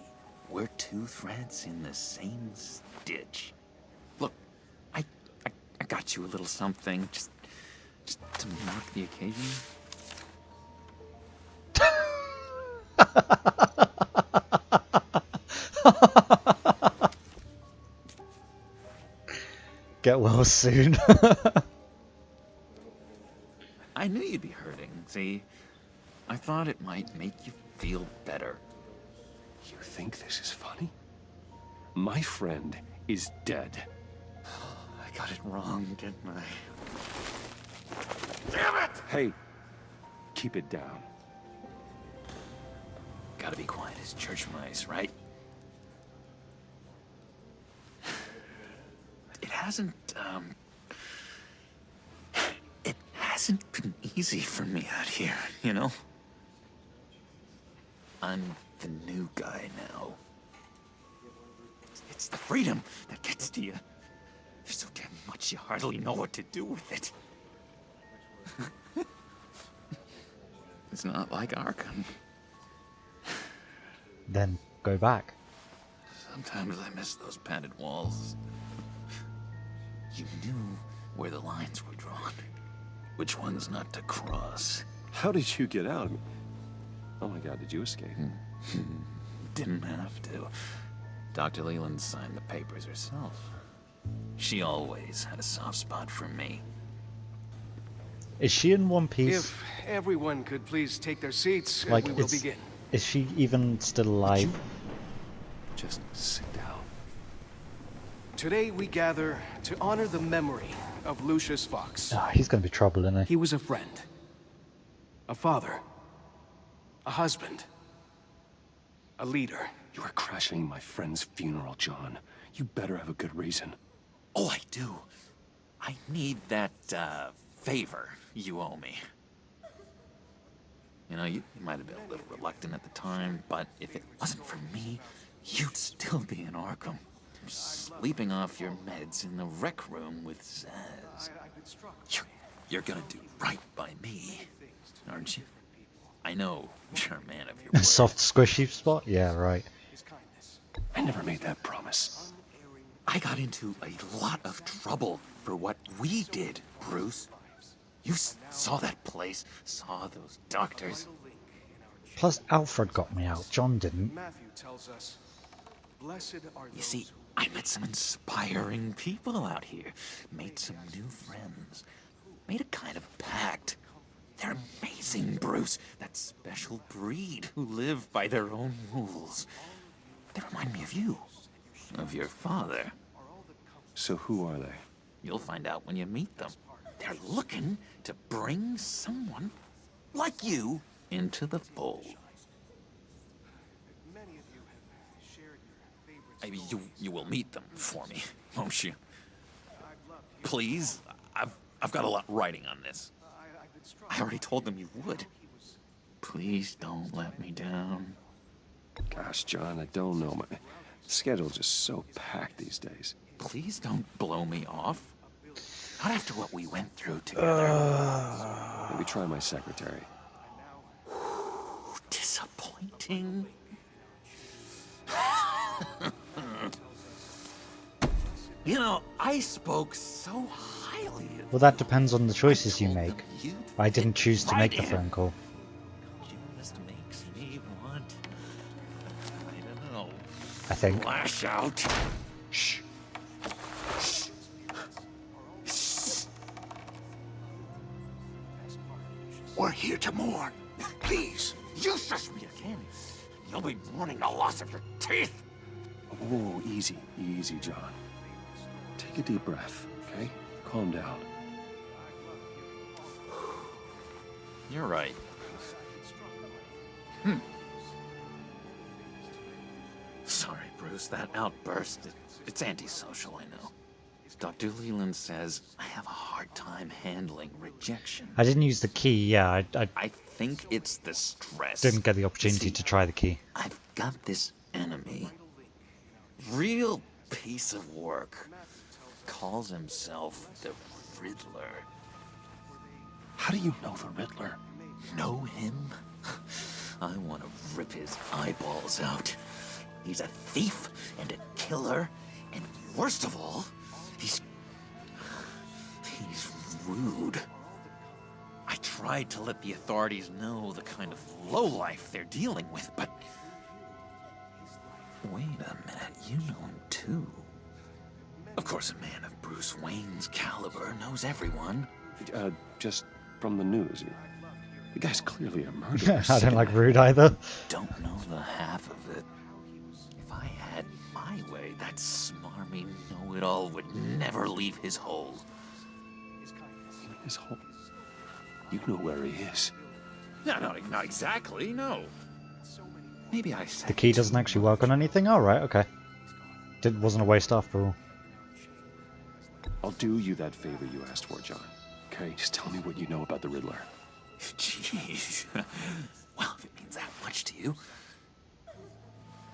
we're two threads in the same stitch. Look, I got you a little something, just to mark the occasion. Get well soon. I knew you'd be hurting, see? I thought it might make you feel better. You think this is funny? My friend is dead. I got it wrong, didn't I? Damn it! Hey, keep it down. Gotta be quiet as church mice, right? It hasn't been easy for me out here, you know? I'm the new guy now. It's the freedom that gets to you. There's so damn much you hardly know what to do with it. It's not like Arkham. Then go back. Sometimes I miss those padded walls. You knew where the lines were drawn. Which ones not to cross. How did you get out? Oh my god, did you escape? Didn't have to. Dr. Leland signed the papers herself. She always had a soft spot for me. Is she in one piece? If everyone could please take their seats, Like, we will begin. Is she even still alive? Just sit down. Today we gather to honor the memory of Lucius Fox. Oh, he's going to be trouble, isn't he? He was a friend, a father, a husband, a leader. You are crashing my friend's funeral, John. You better have a good reason. Oh, I do. I need that, favor you owe me. You know, you might have been a little reluctant at the time, but if it wasn't for me, you'd still be in Arkham. Sleeping off your meds in the rec room with Zaz. You're gonna do right by me, aren't you? I know you're a man of your word. Soft, squishy spot? Yeah, right. I never made that promise. I got into a lot of trouble for what we did, Bruce. You saw that place, saw those doctors. Plus, Alfred got me out. John didn't. Matthew tells us, blessed are You see, I met some inspiring people out here. Made some new friends. Made a kind of pact. They're amazing, Bruce. That special breed who live by their own rules. They remind me of you. Of your father. So who are they? You'll find out when you meet them. They're looking to bring someone like you into the fold. You will meet them for me, won't you? Please? I've got a lot writing on this. I already told them you would. Please don't let me down. Gosh, John, I don't know. My schedule's just so packed these days. Please don't blow me off. Not after what we went through together. Maybe try my secretary. Disappointing. You know, I spoke so highly of Well, that depends on the choices you make. I didn't choose to make the phone call. just makes me want, I don't know, I think. lash out. Shh. We're here to mourn. Please. You shush me again. You'll be mourning the loss of your teeth. Whoa, easy, easy, John. Take a deep breath, okay? Calm down. You're right. Sorry, Bruce, that outburst, it's antisocial, I know. Dr. Leland says I have a hard time handling rejection. I didn't use the key, yeah. I think it's the stress. Didn't get the opportunity See, to try the key. I've got this enemy. Real piece of work. Calls himself the Riddler. How do you know the Riddler? Know him? I want to rip his eyeballs out. He's a thief and a killer, and worst of all, he's rude. I tried to let the authorities know the kind of lowlife they're dealing with, but... Wait a minute, you know him too. Of course, a man of Bruce Wayne's caliber knows everyone. Just from the news. The guy's clearly a murderer. I don't like rude either. Don't know the half of it. If I had my way, that smarmy know-it-all would never leave his hole. His hole? You know where he is. No, not exactly, no. Maybe I said The key doesn't actually work on anything? Alright, okay. Wasn't a waste after all. I'll do you that favor you asked for, John. Okay, just tell me what you know about the Riddler. Jeez. Well, if it means that much to you.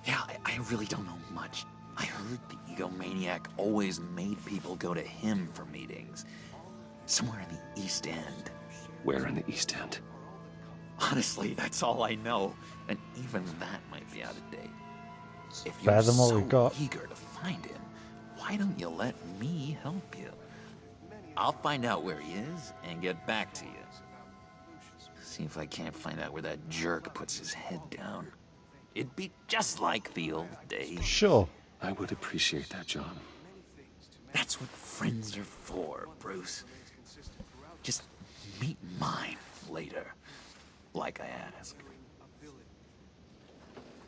Yeah, I really don't know much. I heard the egomaniac always made people go to him for meetings. Somewhere in the East End. Where in the East End? Honestly, that's all I know. And even that might be out of date. If Better you're than what so we've got. eager to find him, why don't you let me help you? I'll find out where he is and get back to you. See if I can't find out where that jerk puts his head down. It'd be just like the old days. Sure. I would appreciate that, John. That's what friends are for, Bruce. Just meet mine later, like I asked.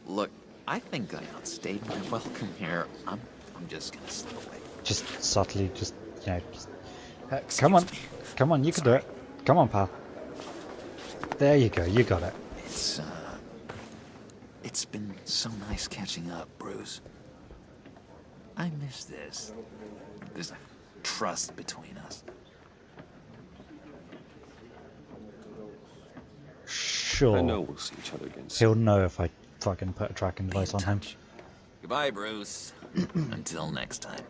Look, I think I outstayed my welcome here. I'm just gonna slip away. Just subtly, just, you know, just... come on. Come on, you can do it. Come on, pal. There you go, you got it. It's been so nice catching up, Bruce. I miss this. There's a trust between us. Sure. I know we'll see each other again soon. He'll know if I fucking put a tracking device on him. Goodbye, Bruce. Until next time.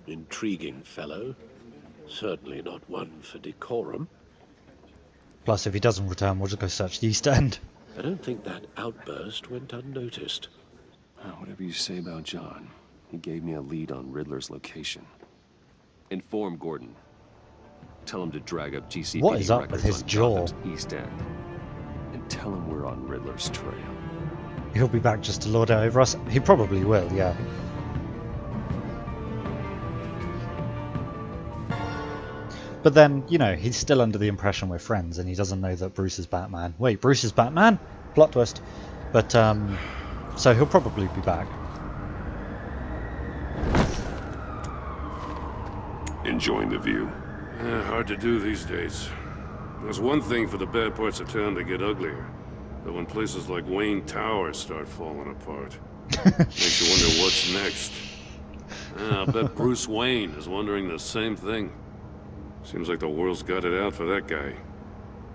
Intriguing fellow. Certainly not one for decorum. Plus, if he doesn't return, we'll just go search the East End. I don't think that outburst went unnoticed. Whatever you say about John, he gave me a lead on Riddler's location. Inform Gordon. Tell him to drag up GCPD What is up with his jaw? Gotham's East End. And tell him we're on Riddler's trail. He'll be back just to lord it over us. He probably will, yeah. But then, you know, he's still under the impression we're friends, and he doesn't know that Bruce is Batman. Wait, Bruce is Batman? Plot twist. But, so he'll probably be back. Enjoying the view. Hard to do these days. There's one thing for the bad parts of town to get uglier. But when places like Wayne Tower start falling apart, makes you wonder what's next. I'll bet Bruce Wayne is wondering the same thing. Seems like the world's got it out for that guy.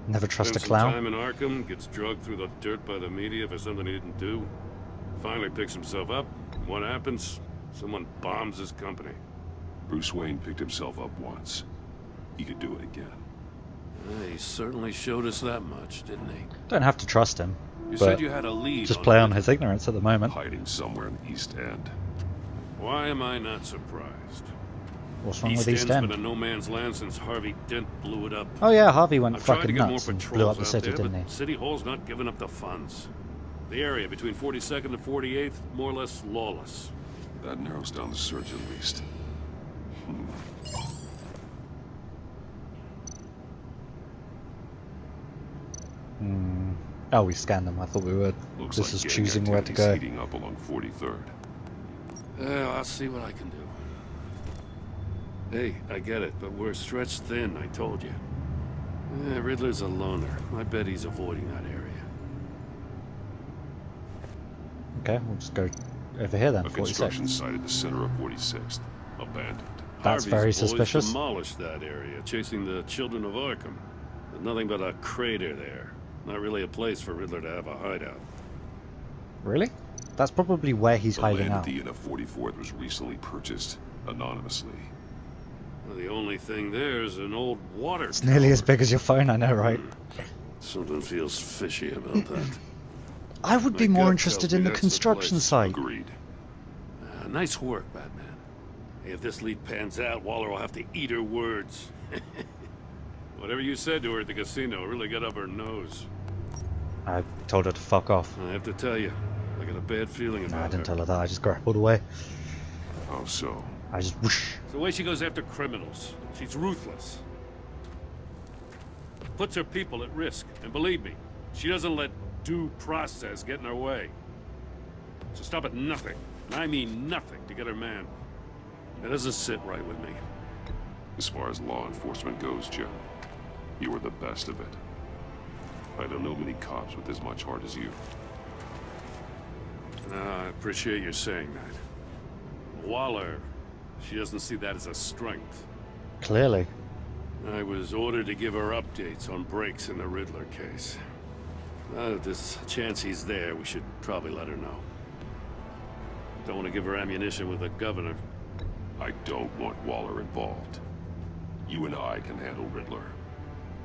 Never trust a Spends clown. some time in Arkham, gets drugged through the dirt by the media for something he didn't do. Finally picks himself up. What happens? Someone bombs his company. Bruce Wayne picked himself up once. He could do it again. He certainly showed us that much, didn't he? Don't have to trust him. You but said you had a lead just on play him. on his ignorance at the moment. Hiding somewhere in the East End. Why am I not surprised? What's wrong with East End's End? been a no man's land since Harvey Dent blew it up. Oh yeah, Harvey went I've tried to fucking get more nuts and patrols blew up the out city, there, didn't but he? City Hall's not giving up the funds. The area between 42nd and 48th, more or less lawless. That narrows down the search at least. Oh, we scanned them. I thought we would. Looks This like is gang choosing where to activity's go. heating up along 43rd. I'll see what I can do. Hey, I get it, but we're stretched thin, I told you. Riddler's a loner. I bet he's avoiding that area. Okay, we'll just go over here then? A 46. construction site at the center of 46th, abandoned. That's Harvey's very boys suspicious. demolished that area, chasing the children of Arkham. There's nothing but a crater there. Not really a place for Riddler to have a hideout. Really? That's probably where he's The hiding land at out. the end of 44th was recently purchased anonymously. Well, the only thing there is an old water It's nearly as big as your phone, I know, right? Something feels fishy about that. I would be My more gut interested tells in me the that's construction place. site. Agreed. Nice work, Batman. If this lead pans out, Waller will have to eat her words. Whatever you said to her at the casino really got up her nose. I told her to fuck off. I have to tell you, I got a bad feeling about No, I didn't her. tell her that. I just grappled away. How so? I just whoosh. It's the way she goes after criminals. She's ruthless. Puts her people at risk. And believe me, she doesn't let due process get in her way. She'll stop at nothing, and I mean nothing, to get her man. That doesn't sit right with me. As far as law enforcement goes, Jim, you were the best of it. I don't know many cops with as much heart as you. I appreciate you saying that. Waller, she doesn't see that as a strength. Clearly. I was ordered to give her updates on breaks in the Riddler case. If there's a chance he's there, we should probably let her know. Don't want to give her ammunition with the governor. I don't want Waller involved. You and I can handle Riddler,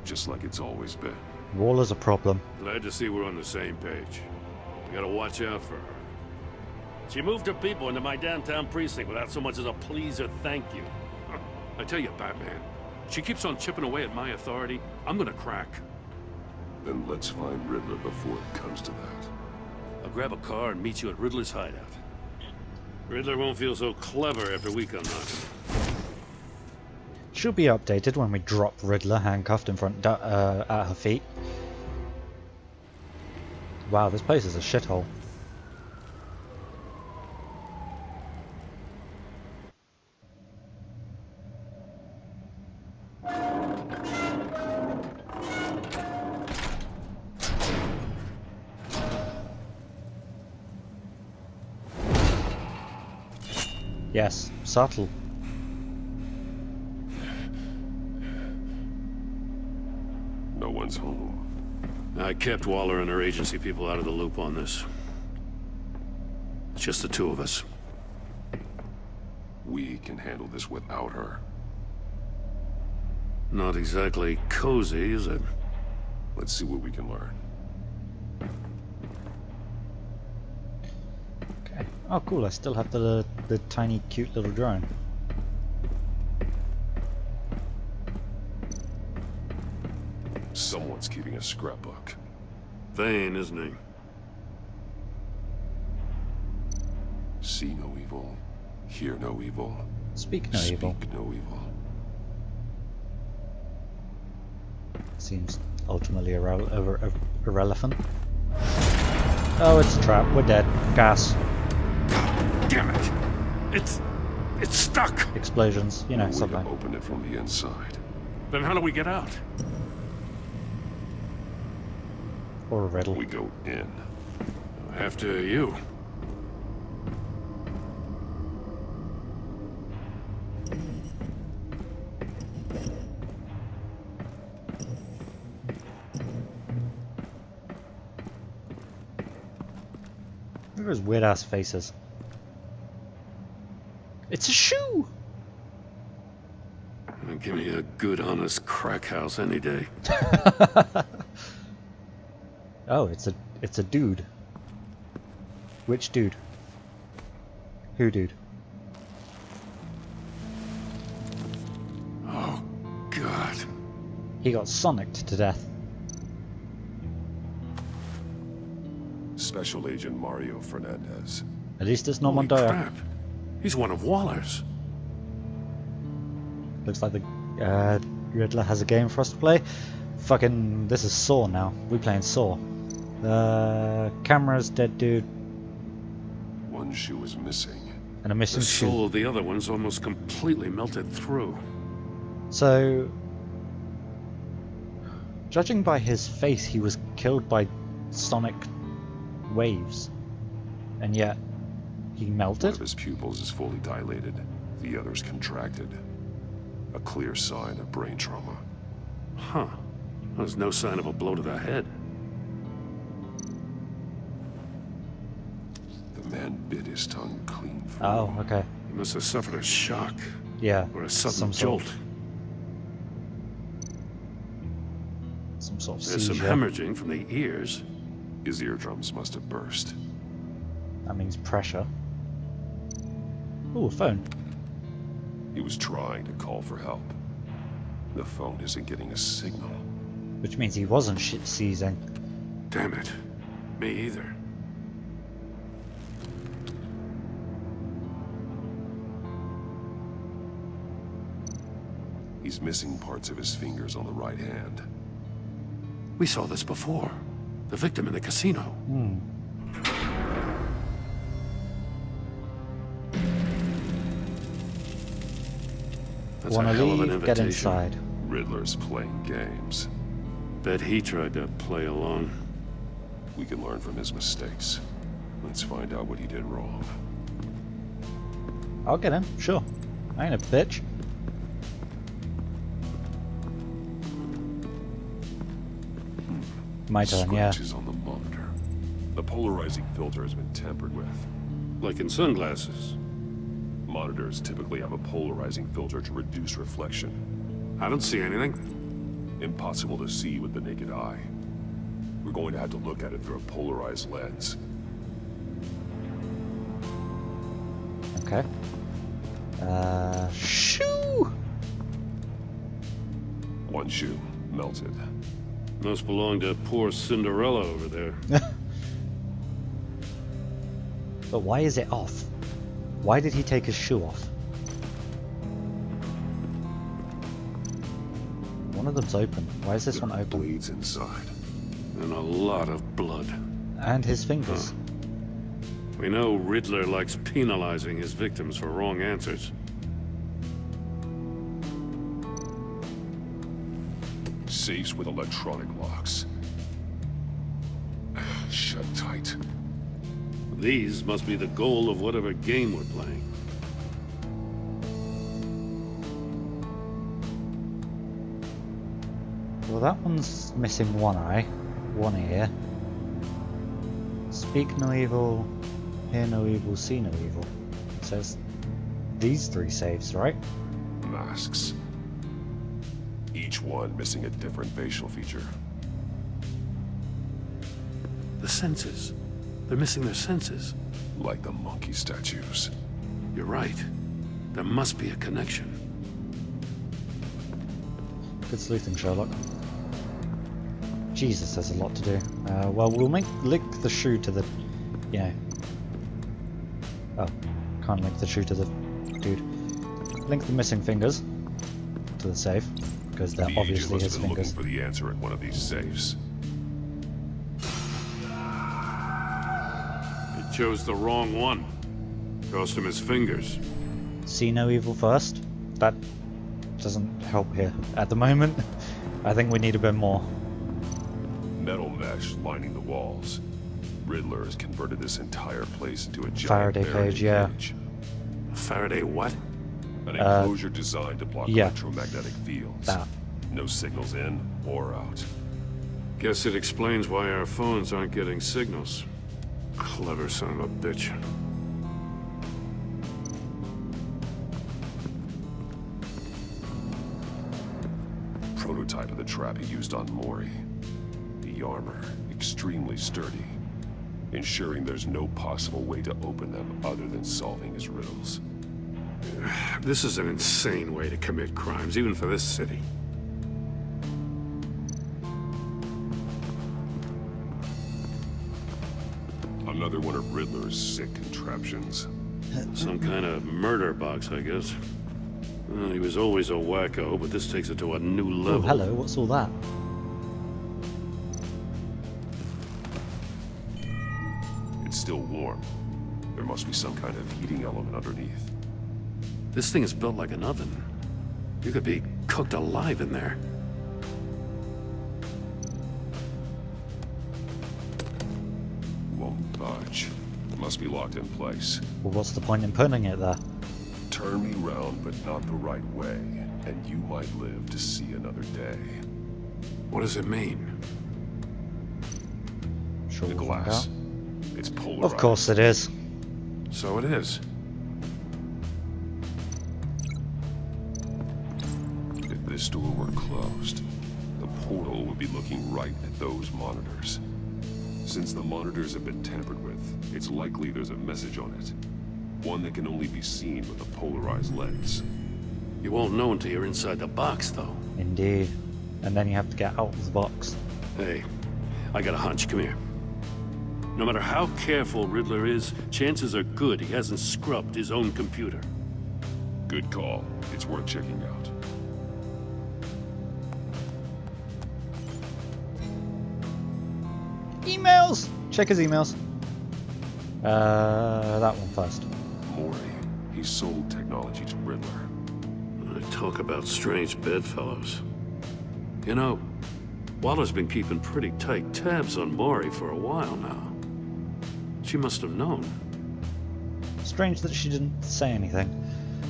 just like it's always been. Waller's a problem. Glad to see we're on the same page. We gotta watch out for her. She moved her people into my downtown precinct without so much as a please or thank you. I tell you, Batman, she keeps on chipping away at my authority. I'm gonna crack. Then let's find Riddler before it comes to that. I'll grab a car and meet you at Riddler's hideout. Riddler won't feel so clever after we come knocking. She'll be updated when we drop Riddler handcuffed in front at her feet. Wow, this place is a shithole. Yes, subtle. No one's home. I kept Waller and her agency people out of the loop on this. It's just the two of us. We can handle this without her. Not exactly cozy, is it? Let's see what we can learn. Okay. Oh, cool. I still have the tiny, cute little drone. Someone's keeping a scrapbook. Vain, isn't he? See no evil, hear no evil, Speak no evil. speak no evil. Seems ultimately irrelevant. Oh, it's a trap. We're dead. Gas. Damn it! It's stuck! Explosions. You know, We something. can open it from the inside. Then how do we get out? Or a riddle. We go in. After you. Look at his weird ass faces. It's a shoe! Give me a good, honest crack house any day. Oh, it's a dude. Which dude? Who dude? Oh, God. He got Sonic'd to death. Special Agent Mario Fernandez. At least it's not Holy Montoya. crap. He's one of Waller's. Looks like the Riddler has a game for us to play. Fucking, this is Saw now. We playing Saw. Camera's dead dude. One shoe is missing. And a missing The shoe. soul of the other one's almost completely melted through. So, judging by his face, he was killed by sonic waves. And yet, He melted? One of his pupils is fully dilated, the other's contracted. A clear sign of brain trauma. Huh. There's no sign of a blow to the head. The man bit his tongue clean through. Oh, okay. He must have suffered a shock. Yeah. Or a sudden some jolt. Some sort of There's seizure. some hemorrhaging from the ears. His eardrums must have burst. That means pressure. Ooh, a phone. He was trying to call for help. The phone isn't getting a signal. Which means he wasn't seizing. Damn it. Me either. He's missing parts of his fingers on the right hand. We saw this before. The victim in the casino. Hmm. That's Wanna a hell of an leave? invitation. Get inside. Riddler's playing games. Bet he tried to play along. We can learn from his mistakes. Let's find out what he did wrong. I'll get in, sure. I ain't a bitch. My turn, yeah. Scratches on the monitor. The polarizing filter has been tampered with. Like in sunglasses. Monitors typically have a polarizing filter to reduce reflection. I don't see anything. Impossible to see with the naked eye. We're going to have to look at it through a polarized lens. Okay. Shoo! One shoe melted. Must belong to poor Cinderella over there. But why is it off? Why did he take his shoe off? One of them's open. Why is this one open? Bleeds inside. And a lot of blood. And his fingers. We know Riddler likes penalizing his victims for wrong answers. Safes with electronic locks. Shut tight. These must be the goal of whatever game we're playing. Well, that one's missing one eye, one ear. Speak no evil, hear no evil, see no evil. It says these three saves, right? Masks. Each one missing a different facial feature. The senses. They're missing their senses. Like the monkey statues. You're right. There must be a connection. Good sleuthing, Sherlock. Jesus, there's a lot to do. Well, we'll link the shoe to the... Oh, can't link the shoe to the dude. Link the missing fingers to the safe, because they're The agent obviously must his have been fingers. looking for the answer in one of these safes. He chose the wrong one. Cost him his fingers. See no evil first? That doesn't help here at the moment. I think we need a bit more. Metal mesh lining the walls. Riddler has converted this entire place into a giant Faraday cage, yeah. cage. A Faraday what? An enclosure designed to block yeah. electromagnetic fields. That. No signals in or out. Guess it explains why our phones aren't getting signals. Clever son of a bitch. Prototype of the trap he used on Mori. The armor, extremely sturdy, ensuring there's no possible way to open them other than solving his riddles. This is an insane way to commit crimes, even for this city. Another one of Riddler's sick contraptions. Some kind of murder box, I guess. Well, he was always a wacko, but this takes it to a new Oh, level. hello, what's all that? It's still warm. There must be some kind of heating element underneath. This thing is built like an oven. You could be cooked alive in there. Won't budge. Must be locked in place. Well, what's the point in putting it there? Turn me round, but not the right way, and you might live to see another day. What does it mean? Sure, The we'll find glass. out. It's polarized. Of course it is. So it is. If this door were closed, the portal would be looking right at those monitors. Since the monitors have been tampered with, it's likely there's a message on it. One that can only be seen with a polarized lens. You won't know until you're inside the box, though. Indeed. And then you have to get out of the box. Hey, I got a hunch. Come here. No matter how careful Riddler is, chances are good he hasn't scrubbed his own computer. Good call. It's worth checking out. Emails! Check his emails. That one first. Mori. He sold technology to Riddler. Talk about strange bedfellows. You know, Waller's been keeping pretty tight tabs on Mori for a while now. She must have known. Strange that she didn't say anything.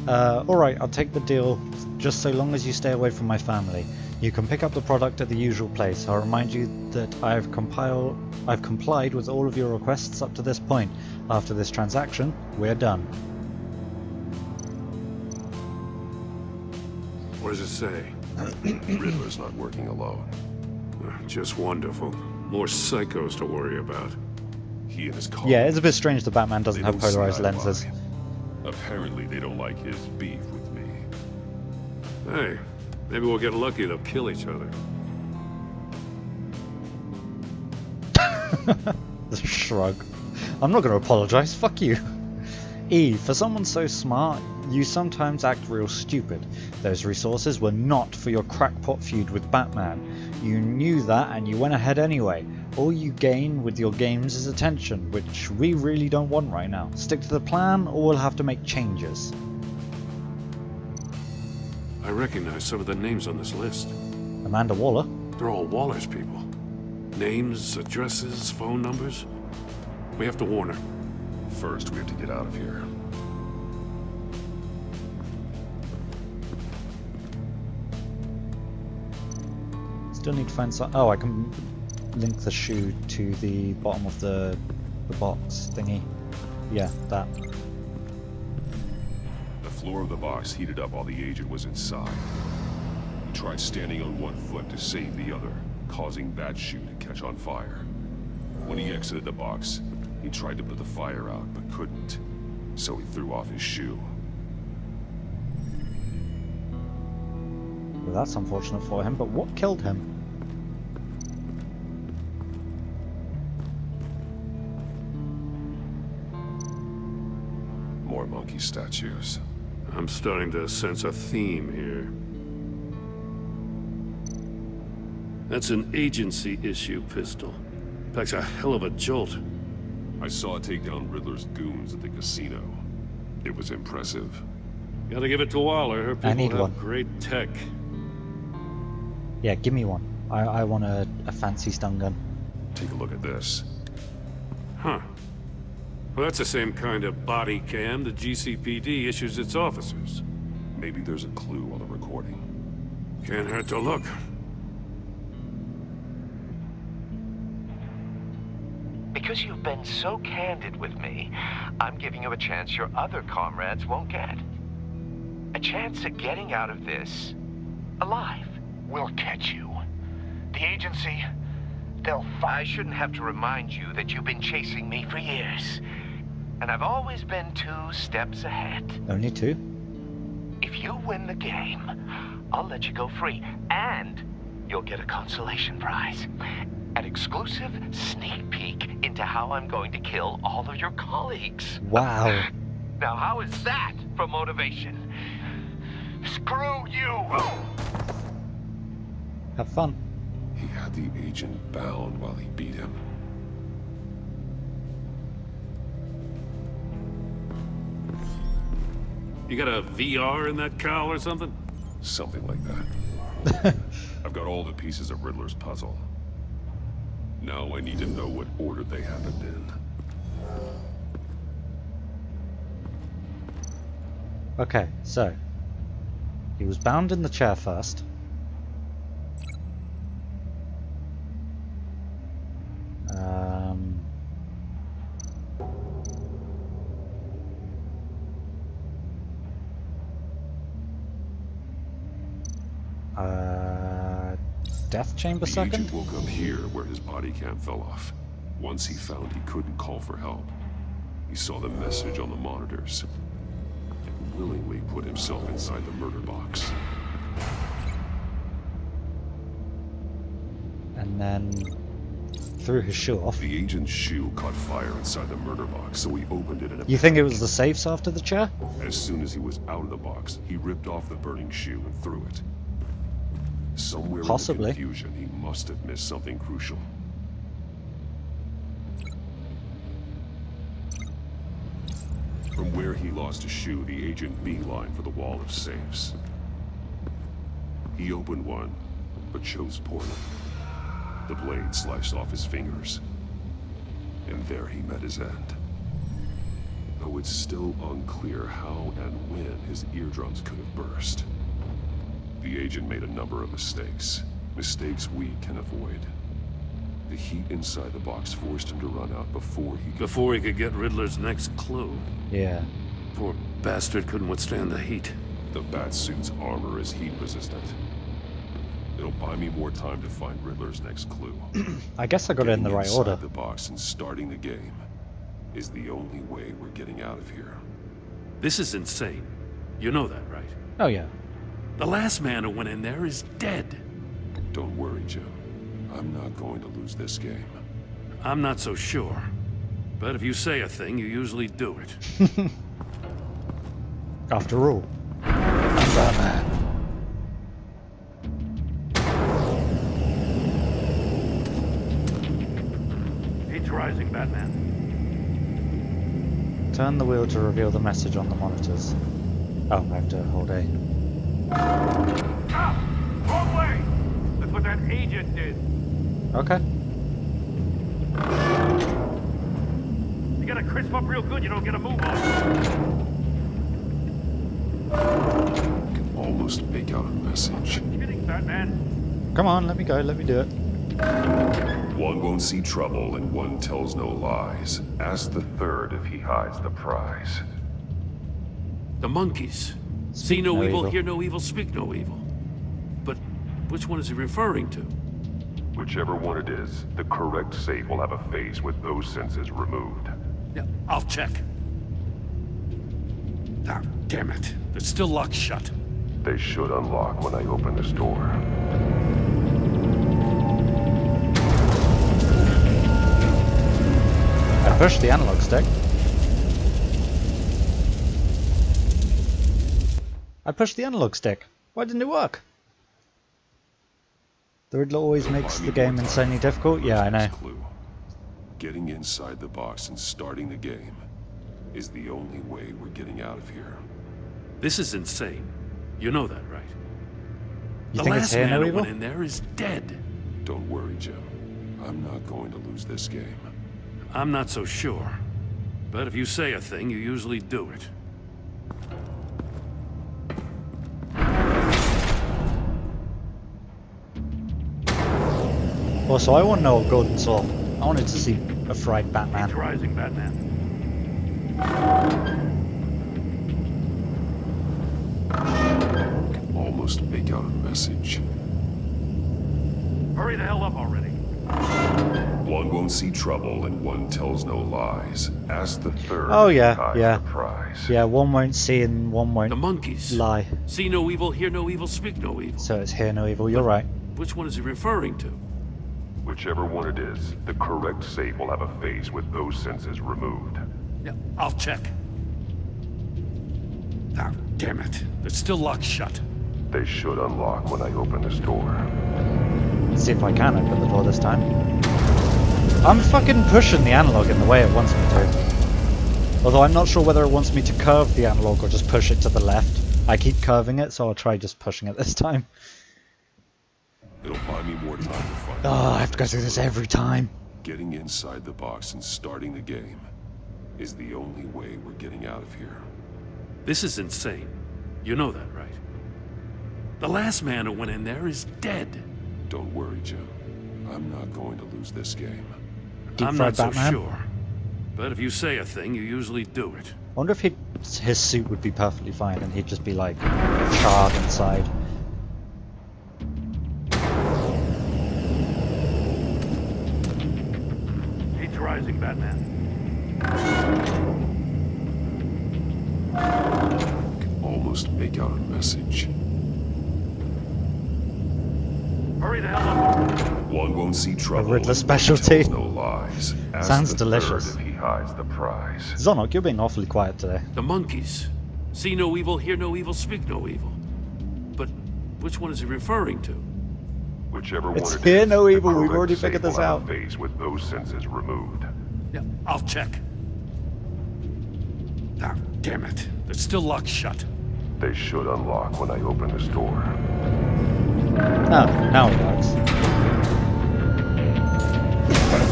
Alright, I'll take the deal, just so long as you stay away from my family. You can pick up the product at the usual place. I'll remind you that I've complied with all of your requests up to this point. After this transaction, we're done. What does it say? Riddler's not working alone. Just wonderful. More psychos to worry about. He and his colleagues. Yeah, it's a bit strange that Batman doesn't They have don't see polarized eye to lenses. eye. Apparently they don't like his beef with me. Hey, maybe we'll get lucky. They'll kill each other. The shrug. I'm not going to apologize, fuck you. E, for someone so smart, you sometimes act real stupid. Those resources were not for your crackpot feud with Batman. You knew that and you went ahead anyway. All you gain with your games is attention, which we really don't want right now. Stick to the plan or we'll have to make changes. I recognize some of the names on this list. Amanda Waller? They're all Waller's people. Names, addresses, phone numbers. We have to warn her. First, we have to get out of here. Still need to find some... Oh, I can link the shoe to the bottom of the box thingy. Yeah, that. The floor of the box heated up while the agent was inside. He tried standing on one foot to save the other, causing that shoe to catch on fire. When he exited the box, he tried to put the fire out, but couldn't. So he threw off his shoe. Well, that's unfortunate for him, but what killed him? More monkey statues. I'm starting to sense a theme here. That's an agency issue pistol. Packs a hell of a jolt. I saw it take down Riddler's goons at the casino. It was impressive. Gotta give it to Waller. Her people need have one. great tech. Yeah, give me one. I want a fancy stun gun. Take a look at this. Huh. Well, that's the same kind of body cam the GCPD issues its officers. Maybe there's a clue on the recording. Can't hurt to look. Because you've been so candid with me, I'm giving you a chance your other comrades won't get. A chance at getting out of this alive. We'll catch you. The agency, they'll I shouldn't have to remind you that you've been chasing me for years. And I've always been 2 steps ahead. Only 2? If you win the game, I'll let you go free. And you'll get a consolation prize. An exclusive sneak peek into how I'm going to kill all of your colleagues. Wow. Now, how is that for motivation? Screw you! Have fun. He had the agent bound while he beat him. You got a VR in that cowl or something? Something like that. I've got all the pieces of Riddler's puzzle. Now I need to know what order they happened in. Okay, so he was bound in the chair first. Death chamber the second? agent woke up here where his body cam fell off. Once he found he couldn't call for help, he saw the message on the monitors and willingly put himself inside the murder box. And then threw his shoe off. The agent's shoe caught fire inside the murder box, so he opened it in a You think it was the safes after the chair? As soon as he was out of the box, he ripped off the burning shoe and threw it. Somewhere Possibly. in the confusion, he must have missed something crucial. From where he lost his shoe, the agent beelined for the wall of safes. He opened one, but chose poorly. The blade sliced off his fingers, and there he met his end. Though it's still unclear how and when his eardrums could have burst. The agent made a number of mistakes. Mistakes we can avoid. The heat inside the box forced him to run out before he could get Riddler's next clue. Yeah. Poor bastard couldn't withstand the heat. The Batsuit's armor is heat resistant. It'll buy me more time to find Riddler's next clue. I guess I got it in the right order. Inside the box and starting the game is the only way we're getting out of here. This is insane. You know that, right? Oh yeah. The last man who went in there is dead. Don't worry, Jim. I'm not going to lose this game. I'm not so sure. But if you say a thing, you usually do it. After all, I'm Batman. Heat's rising, Batman. Turn the wheel to reveal the message on the monitors. Oh, I have to hold A. Ah! Wrong way! That's what that agent did. Okay. You gotta crisp up real good, you don't get a move on. I can almost make out a message. Kidding, Batman. Come on, let me go, let me do it. One won't see trouble and one tells no lies. Ask the third if he hides the prize. The monkeys. See no evil, hear no evil, speak no evil. But which one is he referring to? Whichever one it is, the correct safe will have a face with those senses removed. Yeah, I'll check. Ah, damn it. They're still locked shut. They should unlock when I open this door. I pushed the analog stick. I pushed the analog stick. Why didn't it work? The Riddler always makes the game insanely difficult. Yeah, I know. Getting inside the box and starting the game is the only way we're getting out of here. This is insane. You know that, right? You the think last it's here man no who evil? went in there is dead. Don't worry, Jim. I'm not going to lose this game. I'm not so sure. But if you say a thing, you usually do it. Also, I want to know what Gordon saw. I wanted to see a fried Batman. Heat's rising, Batman. I can almost make out a message. Hurry the hell up already. One won't see trouble and one tells no lies. Ask the third. Oh if he yeah, hides yeah. the prize. Yeah, one won't see and one won't The monkeys. lie. See no evil, hear no evil, speak no evil. So it's hear no evil, you're right. Which one is he referring to? Whichever one it is, the correct safe will have a face with those senses removed. Yeah, I'll check. Ah, damn it. They're still locked shut. They should unlock when I open this door. Let's see if I can open the door this time. I'm fucking pushing the analog in the way it wants me to. Although I'm not sure whether it wants me to curve the analog or just push it to the left. I keep curving it, so I'll try just pushing it this time. It'll buy me more time to find. Oh, I have to go through this every time. Getting inside the box and starting the game is the only way we're getting out of here. This is insane. You know that, right? The last man who went in there is dead. Don't worry, Jim. I'm not going to lose this game. I'm not so sure. But if you say a thing, you usually do it. I wonder if his suit would be perfectly fine and he'd just be like charred inside. Heat's rising, Batman. Can almost make out a message. Hurry the hell up. One won't see trouble. A Riddler specialty. No lies. Ask Sounds the delicious. third if he hides the prize. Zonok, you're being awfully quiet today. The monkeys. See no evil, hear no evil, speak no evil. But which one is he referring to? Whichever It's one it hear is, no the evil, we've crew already and figured safe this will have out. a phase with those senses removed. Yeah, I'll check. Ah, damn it. They're still locked shut. They should unlock when I open this door. Oh, now it works.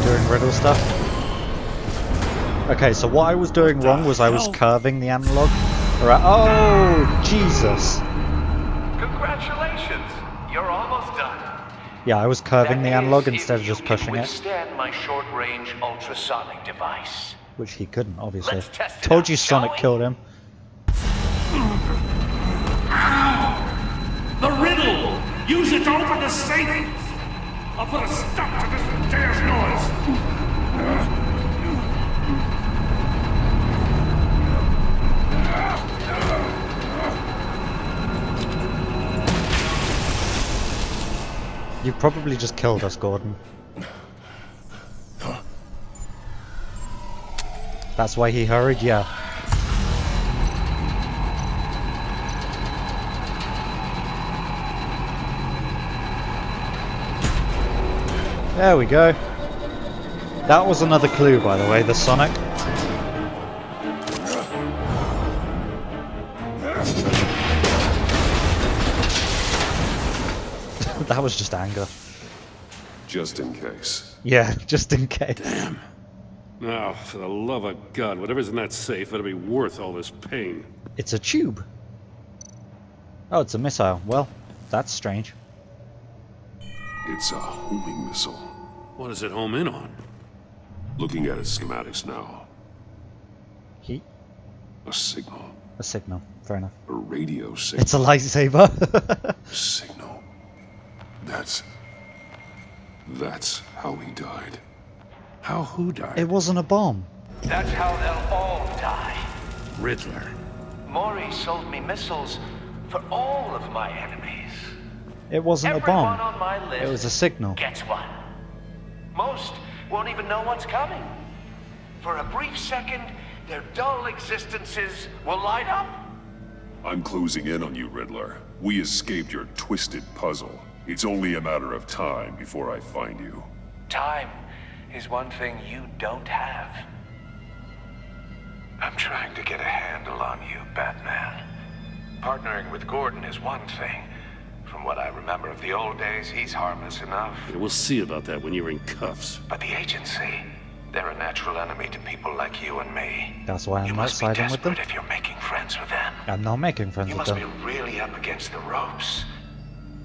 Doing riddle stuff. Okay, so what I was doing wrong was I was curving the analog. Alright, oh, Jesus. Congratulations! You're almost done. Yeah, I was curving the analog That is, instead of if just you can pushing it. withstand my short-range ultrasonic device. Which he couldn't, obviously. Let's test it Told out, you shall Sonic we? killed him. The riddle! Use it to open the safe! I'll put a stop to this damn noise! You probably just killed us, Gordon. That's why he hurried? Yeah. There we go. That was another clue, by the way, the Sonic. That was just anger. Just in case. Yeah, just in case. Damn. Now, for the love of God, whatever's in that safe better be worth all this pain. It's a tube. Oh, it's a missile. Well, that's strange. It's a homing missile. What does it home in on? Looking at its schematics now. Heat? A signal. A signal. Fair enough. A radio signal. It's a lightsaber. Signal. That's how he died. How who died? It wasn't a bomb. That's how they'll all die. Riddler. Maury sold me missiles for all of my enemies. It wasn't a Everyone bomb. on my list It was a signal. gets one. Most won't even know what's coming. For a brief second, their dull existences will light up. I'm closing in on you, Riddler. We escaped your twisted puzzle. It's only a matter of time before I find you. Time is one thing you don't have. I'm trying to get a handle on you, Batman. Partnering with Gordon is one thing. From what I remember of the old days, he's harmless enough. Yeah, we'll see about that when you're in cuffs. But the agency, they're a natural enemy to people like you and me. That's why I'm You not must be siding with them. desperate if you're making friends with them. I'm not making friends You with must them. be really up against the ropes.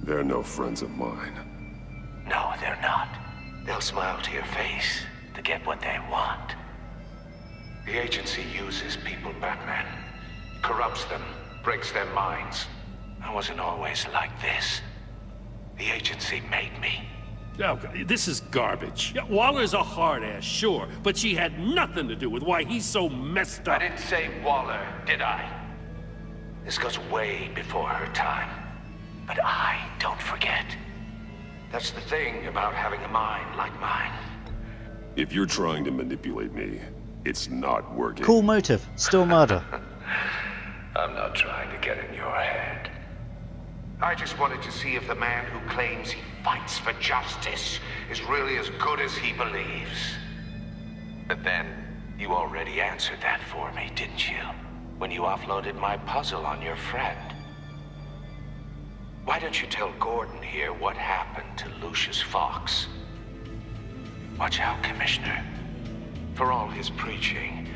They're no friends of mine. No, they're not. They'll smile to your face to get what they want. The agency uses people, Batman. Corrupts them, breaks their minds. I wasn't always like this. The agency made me. Oh, this is garbage. Yeah, Waller's a hard ass, sure, but she had nothing to do with why he's so messed up. I didn't say Waller, did I? This goes way before her time. But I don't forget. That's the thing about having a mind like mine. If you're trying to manipulate me, it's not working. Cool motive. Still murder. I'm not trying to get in your head. I just wanted to see if the man who claims he fights for justice is really as good as he believes. But then, you already answered that for me, didn't you? When you offloaded my puzzle on your friend. Why don't you tell Gordon here what happened to Lucius Fox? Watch out, Commissioner. For all his preaching,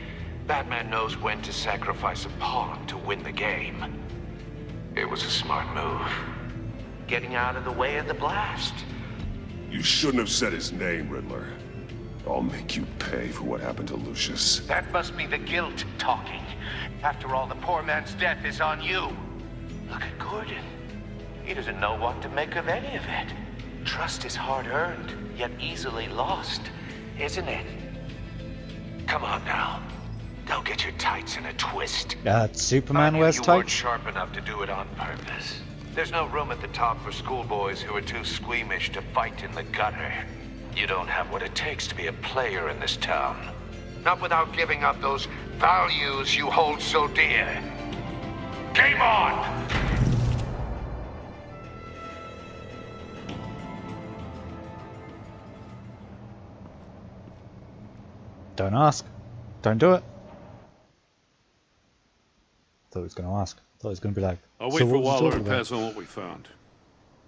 Batman knows when to sacrifice a pawn to win the game. It was a smart move. Getting out of the way of the blast. You shouldn't have said his name, Riddler. I'll make you pay for what happened to Lucius. That must be the guilt talking. After all, the poor man's death is on you. Look at Gordon. He doesn't know what to make of any of it. Trust is hard-earned, yet easily lost, isn't it? Come on now. Don't get your tights in a twist. Superman wears You weren't tights? sharp enough to do it on purpose. There's no room at the top for schoolboys who are too squeamish to fight in the gutter. You don't have what it takes to be a player in this town. Not without giving up those values you hold so dear. Game on! Don't ask. Don't do it. Thought he was going to ask. Thought he was going to be like, I'll "So wait for what was you Waller talking and about?" pass on what we found.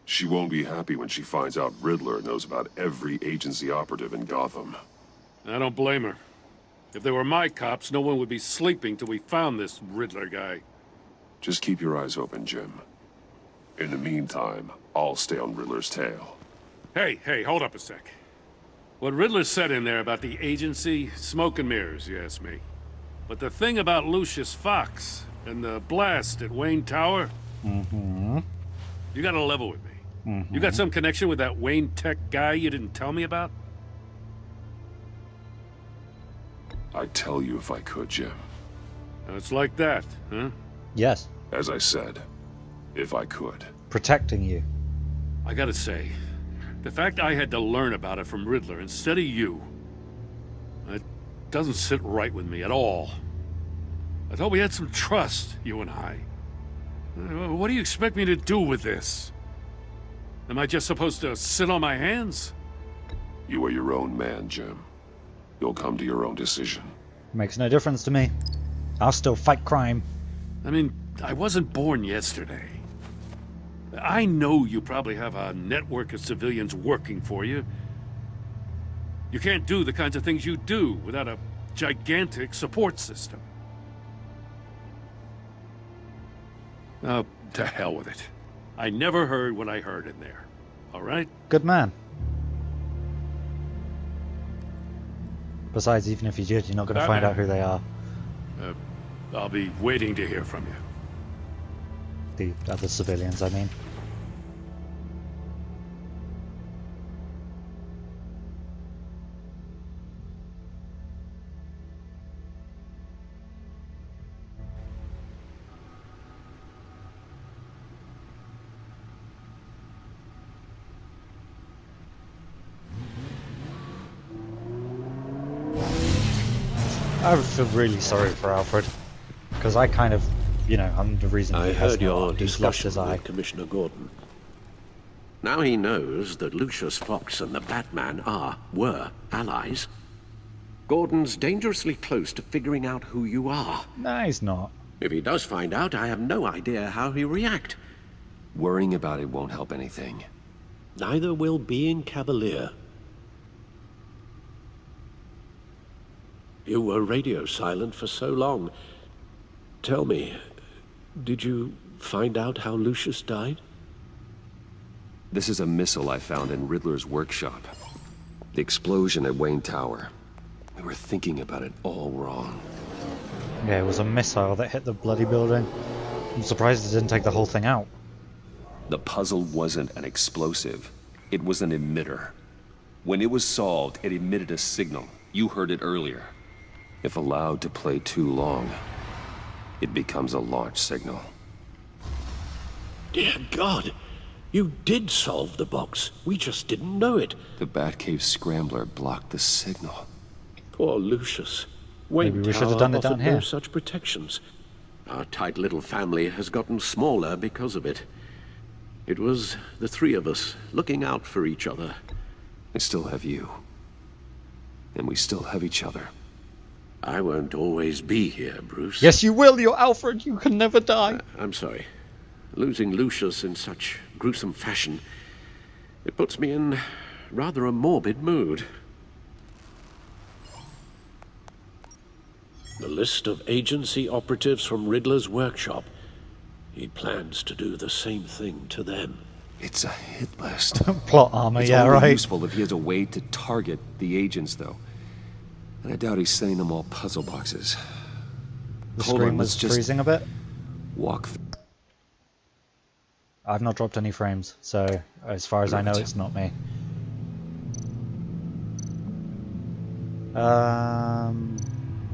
She won't be happy when she finds out Riddler knows about every agency operative in Gotham. I don't blame her. If they were my cops, no one would be sleeping till we found this Riddler guy. Just keep your eyes open, Jim. In the meantime, I'll stay on Riddler's tail. Hey, hold up a sec. What Riddler said in there about the agency, smoke and mirrors, you ask me. But the thing about Lucius Fox and the blast at Wayne Tower, you gotta level with me. You got some connection with that Wayne Tech guy you didn't tell me about? I'd tell you if I could, Jim. It's like that, huh? Yes. As I said, if I could. Protecting you. I gotta say, the fact I had to learn about it from Riddler instead of you, it doesn't sit right with me at all. I thought we had some trust, you and I. What do you expect me to do with this? Am I just supposed to sit on my hands? You are your own man, Jim. You'll come to your own decision. Makes no difference to me. I'll still fight crime. I mean, I wasn't born yesterday. I know you probably have a network of civilians working for you. You can't do the kinds of things you do without a gigantic support system. Oh, to hell with it. I never heard what I heard in there. All right? Good man. Besides, even if you did, you're not going to find out who they are. I'll be waiting to hear from you. The other civilians, I mean. I feel really sorry for Alfred, because I kind of, you know, I'm the reason I he has heard your not. He's lost discussion his eye. with Commissioner Gordon. Now he knows that Lucius Fox and the Batman were allies. Gordon's dangerously close to figuring out who you are. No, he's not. If he does find out, I have no idea how he'll react. Worrying about it won't help anything. Neither will being cavalier. You were radio silent for so long. Tell me, did you find out how Lucius died? This is a missile I found in Riddler's workshop. The explosion at Wayne Tower. We were thinking about it all wrong. Yeah, it was a missile that hit the bloody building. I'm surprised it didn't take the whole thing out. The puzzle wasn't an explosive. It was an emitter. When it was solved, it emitted a signal. You heard it earlier. If allowed to play too long, it becomes a launch signal. Dear God, you did solve the box. We just didn't know it. The Batcave Scrambler blocked the signal. Poor Lucius. Maybe we should have done it down here. No such protections. Our tight little family has gotten smaller because of it. It was the three of us looking out for each other. I still have you. And we still have each other. I won't always be here, Bruce. Yes, you will. You're Alfred. You can never die. I'm sorry. Losing Lucius in such gruesome fashion, it puts me in rather a morbid mood. The list of agency operatives from Riddler's workshop. He plans to do the same thing to them. It's a hit list. Plot armor, it's yeah, only right. useful if he has a way to target the agents, though. And I doubt he's sending them all puzzle boxes. The Hold screen on, was let's just freezing a bit. walk. I've not dropped any frames, so as far as I know, it's not me.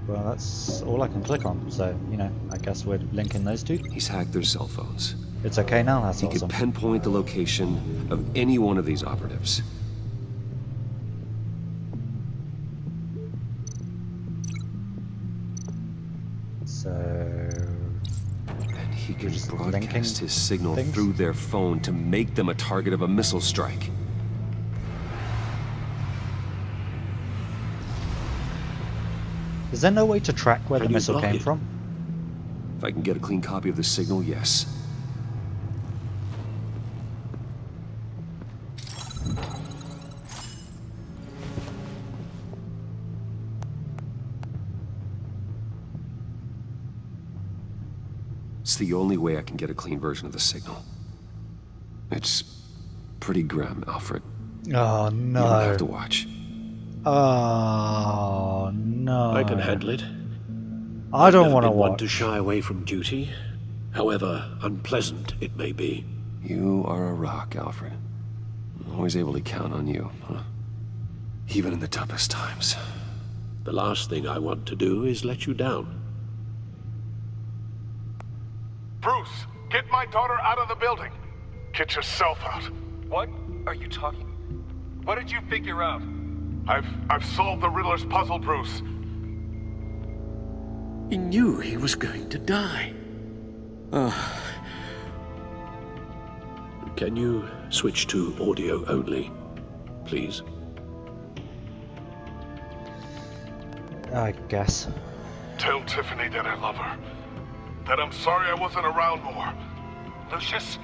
Well, that's all I can click on, so, you know, I guess we're linking those two. He's hacked their cell phones. It's okay now, that's he awesome. He could pinpoint the location of any one of these operatives. So... And he can broadcast his signal through their phone to make them a target of a missile strike. Is there no way to track where the missile came from? If I can get a clean copy of the signal, yes. It's the only way I can get a clean version of the signal. It's pretty grim, Alfred. Oh, no. You don't have to watch. Oh, no. I can handle it. I don't want to watch. watch. One to shy away from duty, however unpleasant it may be. You are a rock, Alfred. I'm always able to count on you, huh? Even in the toughest times. The last thing I want to do is let you down. Bruce, get my daughter out of the building. Get yourself out. What are you talking? What did you figure out? I've solved the Riddler's puzzle, Bruce. He knew he was going to die. Can you switch to audio only, please? I guess. Tell Tiffany that I love her. That I'm sorry I wasn't around more. Lucius?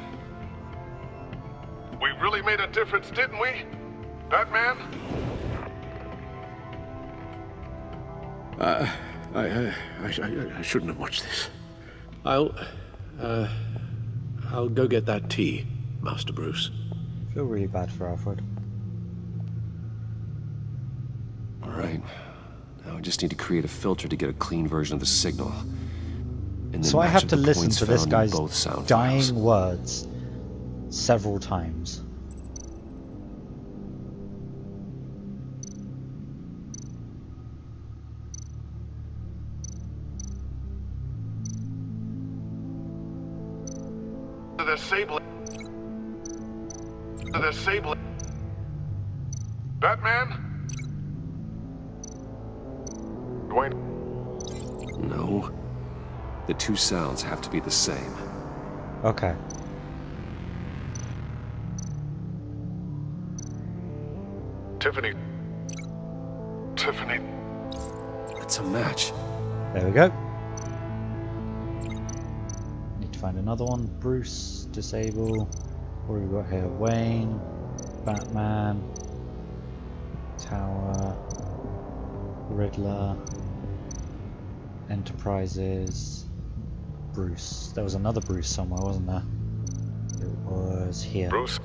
We really made a difference, didn't we? Batman? I shouldn't have watched this. I'll go get that tea, Master Bruce. I feel really bad for Alfred. All right. Now I just need to create a filter to get a clean version of the signal. And then So I have to the listen points to this found in guy's both sound dying files. words several times. The Sable. Batman? Dwayne? No. The two sounds have to be the same. Okay. Tiffany. It's a match. There we go. Need to find another one. Bruce, disable. What have we got here? Wayne, Batman, Tower, Riddler, Enterprises, Bruce. There was another Bruce somewhere, wasn't there? It was here. Bruce?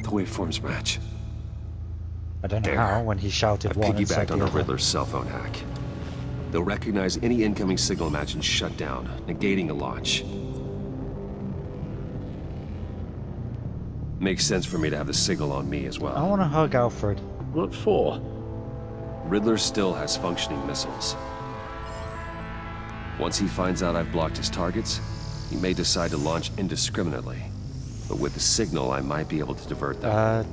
The waveforms match. I don't know There. how, when he shouted I've one and said piggybacked on the a other. Riddler's cell phone hack. They'll recognize any incoming signal match and shut down, negating a launch. Makes sense for me to have the signal on me as well. I want to hug Alfred. What for? Riddler still has functioning missiles. Once he finds out I've blocked his targets, he may decide to launch indiscriminately. But with the signal, I might be able to divert them.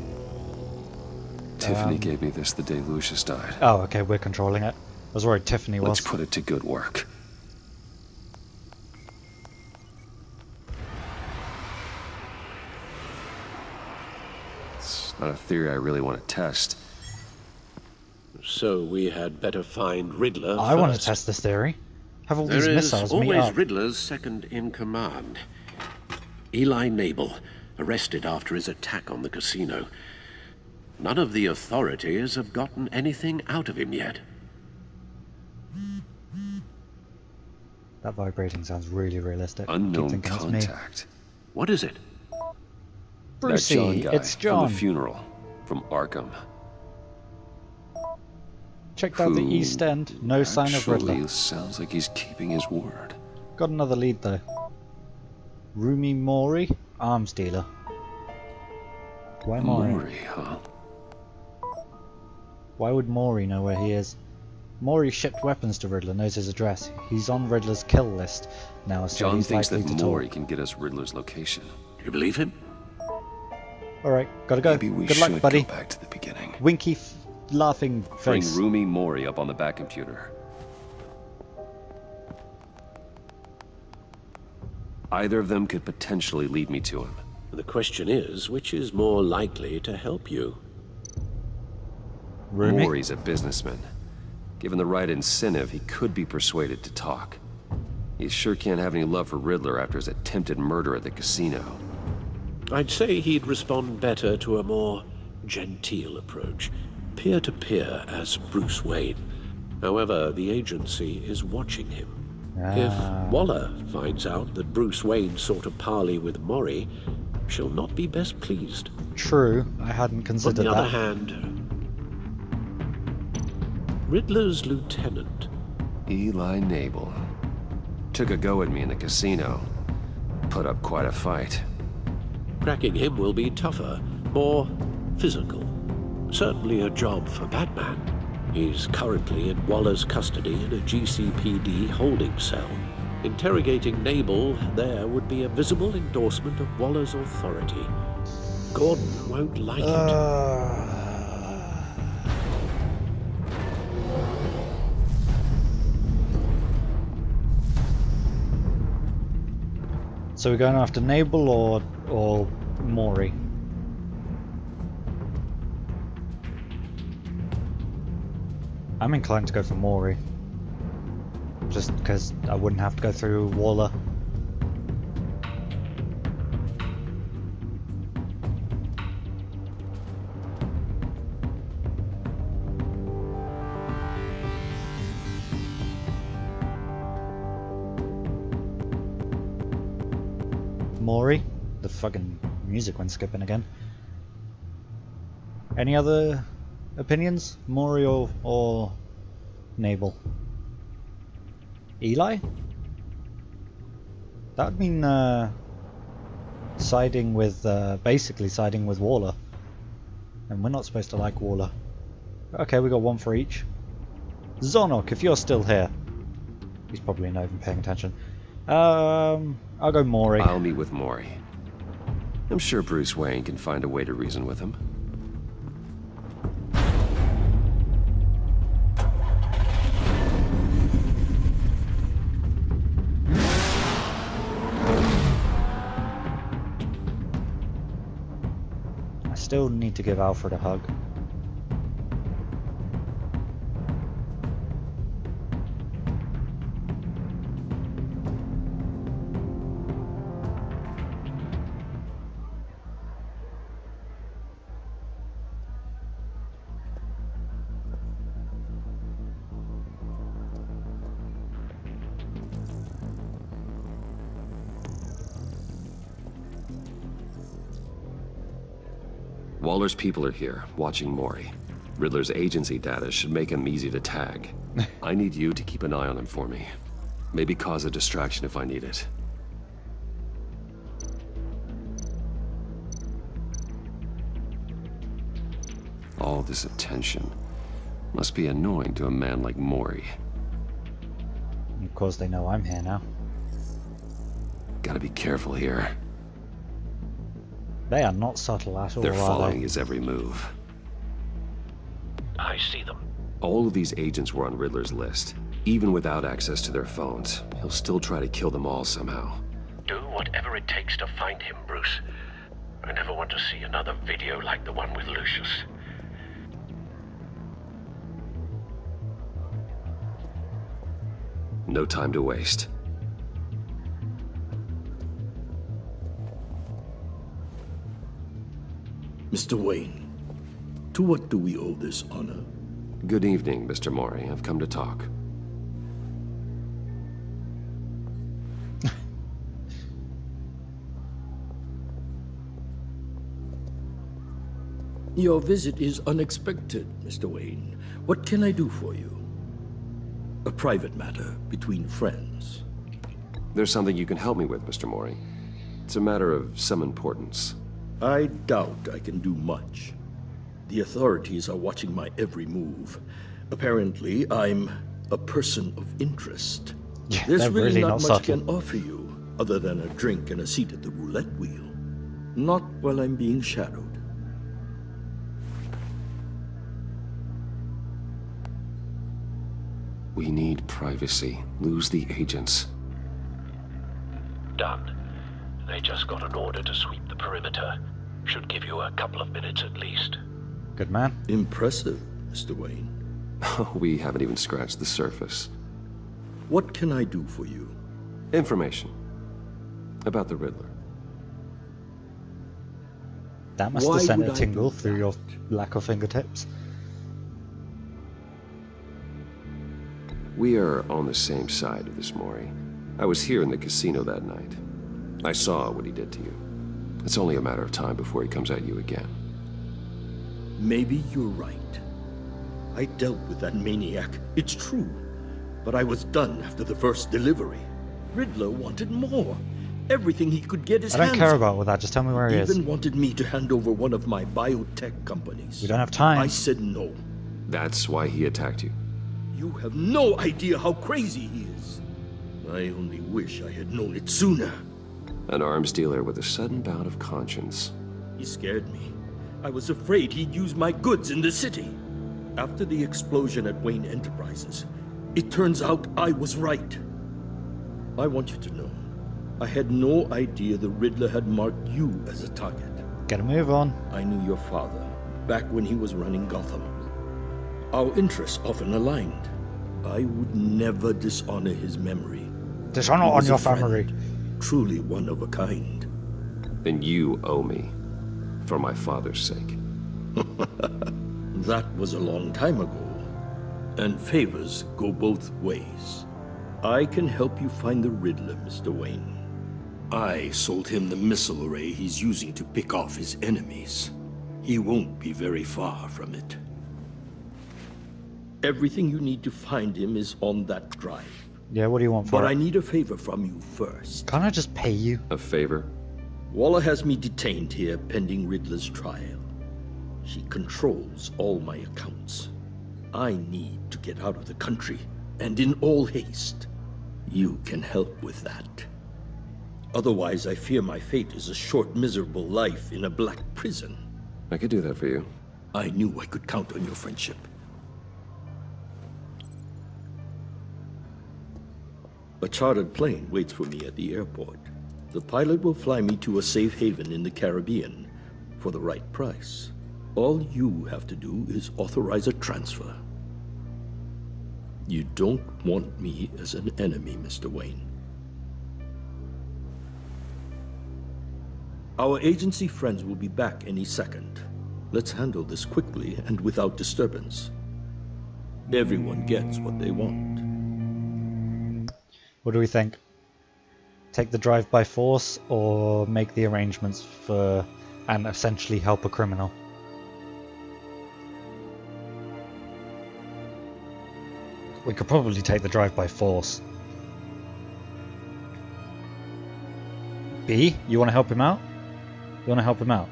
Tiffany gave me this the day Lucius died. Oh, okay, we're controlling it. I was worried Tiffany was. Let's put it to good work. It's not a theory I really want to test. So we had better find Riddler I want to first. test this theory. Have all There these is missiles meet always up. Riddler's second in command. Eli Nabel, arrested after his attack on the casino. None of the authorities have gotten anything out of him yet. That vibrating sounds really realistic. Unknown contact. What is it? Brucey, that John guy it's John. from the funeral, from Arkham. Checked out the East End, no sign of Riddler. Actually, sounds like he's keeping his word. Got another lead though. Rumi Mori, arms dealer. Why Mori? Mori, huh? Why would Mori know where he is? Mori shipped weapons to Riddler, knows his address. He's on Riddler's kill list now, so John he's thinks likely that to Mori talk. can get us Riddler's location. You believe him? Alright, gotta go. Maybe we Good should luck, buddy. go back to the beginning. Winky, laughing Bring face. Rumi Mori up on the back computer. Either of them could potentially lead me to him. The question is, which is more likely to help you? Rumi? Mori's a businessman. Given the right incentive, he could be persuaded to talk. He sure can't have any love for Riddler after his attempted murder at the casino. I'd say he'd respond better to a more genteel approach, peer-to-peer as Bruce Wayne. However, the agency is watching him. If Waller finds out that Bruce Wayne sought a parley with Mori, she'll not be best pleased. True, I hadn't considered that. On the other hand, Riddler's lieutenant, Eli Nabel, took a go at me in the casino. Put up quite a fight. cracking him will be tougher, more physical. Certainly a job for Batman. He's currently in Waller's custody in a GCPD holding cell. Interrogating Nabel there would be a visible endorsement of Waller's authority. Gordon won't like it. So we're going after Nabel or Mori? I'm inclined to go for Mori. Just because I wouldn't have to go through Waller. Mori? The fucking music went skipping again. Any other opinions? Mori or Nabel? Eli? That would mean siding with, basically siding with Waller. And we're not supposed to like Waller. Okay, we got one for each. Zonok, if you're still here. He's probably not even paying attention. I'll go Mori. I'll meet with Mori. I'm sure Bruce Wayne can find a way to reason with him. I still need to give Alfred a hug. Waller's people are here, watching Mori. Riddler's agency data should make him easy to tag. I need you to keep an eye on him for me. Maybe cause a distraction if I need it. All this attention must be annoying to a man like Mori. Of course they know I'm here now. Gotta be careful here. They are not subtle at all, They're are following they? his every move. I see them. All of these agents were on Riddler's list. Even without access to their phones, he'll still try to kill them all somehow. Do whatever it takes to find him, Bruce. I never want to see another video like the one with Lucius. No time to waste. Mr. Wayne, To what do we owe this honor? Good evening, Mr. Mori. I've come to talk. Your visit is unexpected, Mr. Wayne. What can I do for you? A private matter between friends. There's something you can help me with, Mr. Mori. It's a matter of some importance. I doubt I can do much. The authorities are watching my every move. Apparently, I'm a person of interest. Yeah, There's really not much I subtle. can offer you, other than a drink and a seat at the roulette wheel. Not while I'm being shadowed. We need privacy. Lose the agents. Done. They just got an order to sweep the perimeter. Should give you a couple of minutes at least. Good man. Impressive, Mr. Wayne. We haven't even scratched the surface. What can I do for you? Information. About the Riddler. That must have sent a tingle through your lack of fingertips. We are on the same side of this, Mori. I was here in the casino that night. I saw what he did to you. It's only a matter of time before he comes at you again. Maybe you're right. I dealt with that maniac, it's true. But I was done after the first delivery. Riddler wanted more. Everything he could get his hands on. I don't care about all that, just tell me where he is. Even wanted me to hand over one of my biotech companies. We don't have time. I said no. That's why he attacked you. You have no idea how crazy he is. I only wish I had known it sooner. An arms dealer with a sudden bout of conscience. He scared me. I was afraid he'd use my goods in the city. After the explosion at Wayne Enterprises, it turns out I was right. I want you to know, I had no idea the Riddler had marked you as a target. Gotta move on. I knew your father, back when he was running Gotham. Our interests often aligned. I would never dishonor his memory. Dishonor on your family. Truly one of a kind. Then you owe me. For my father's sake. That was a long time ago. And favors go both ways. I can help you find the Riddler, Mr. Wayne. I sold him the missile array he's using to pick off his enemies. He won't be very far from it. Everything you need to find him is on that drive. Yeah, what do you want for But it? I need a favor from you first. Can't I just pay you? A favor? Waller has me detained here pending Riddler's trial. She controls all my accounts. I need to get out of the country, and in all haste. You can help with that. Otherwise, I fear my fate is a short, miserable life in a black prison. I could do that for you. I knew I could count on your friendship. A chartered plane waits for me at the airport. The pilot will fly me to a safe haven in the Caribbean for the right price. All you have to do is authorize a transfer. You don't want me as an enemy, Mr. Wayne. Our agency friends will be back any second. Let's handle this quickly and without disturbance. Everyone gets what they want. What do we think? Take the drive by force or make the arrangements for and essentially help a criminal? We could probably take the drive by force. B, you want to help him out? You want to help him out?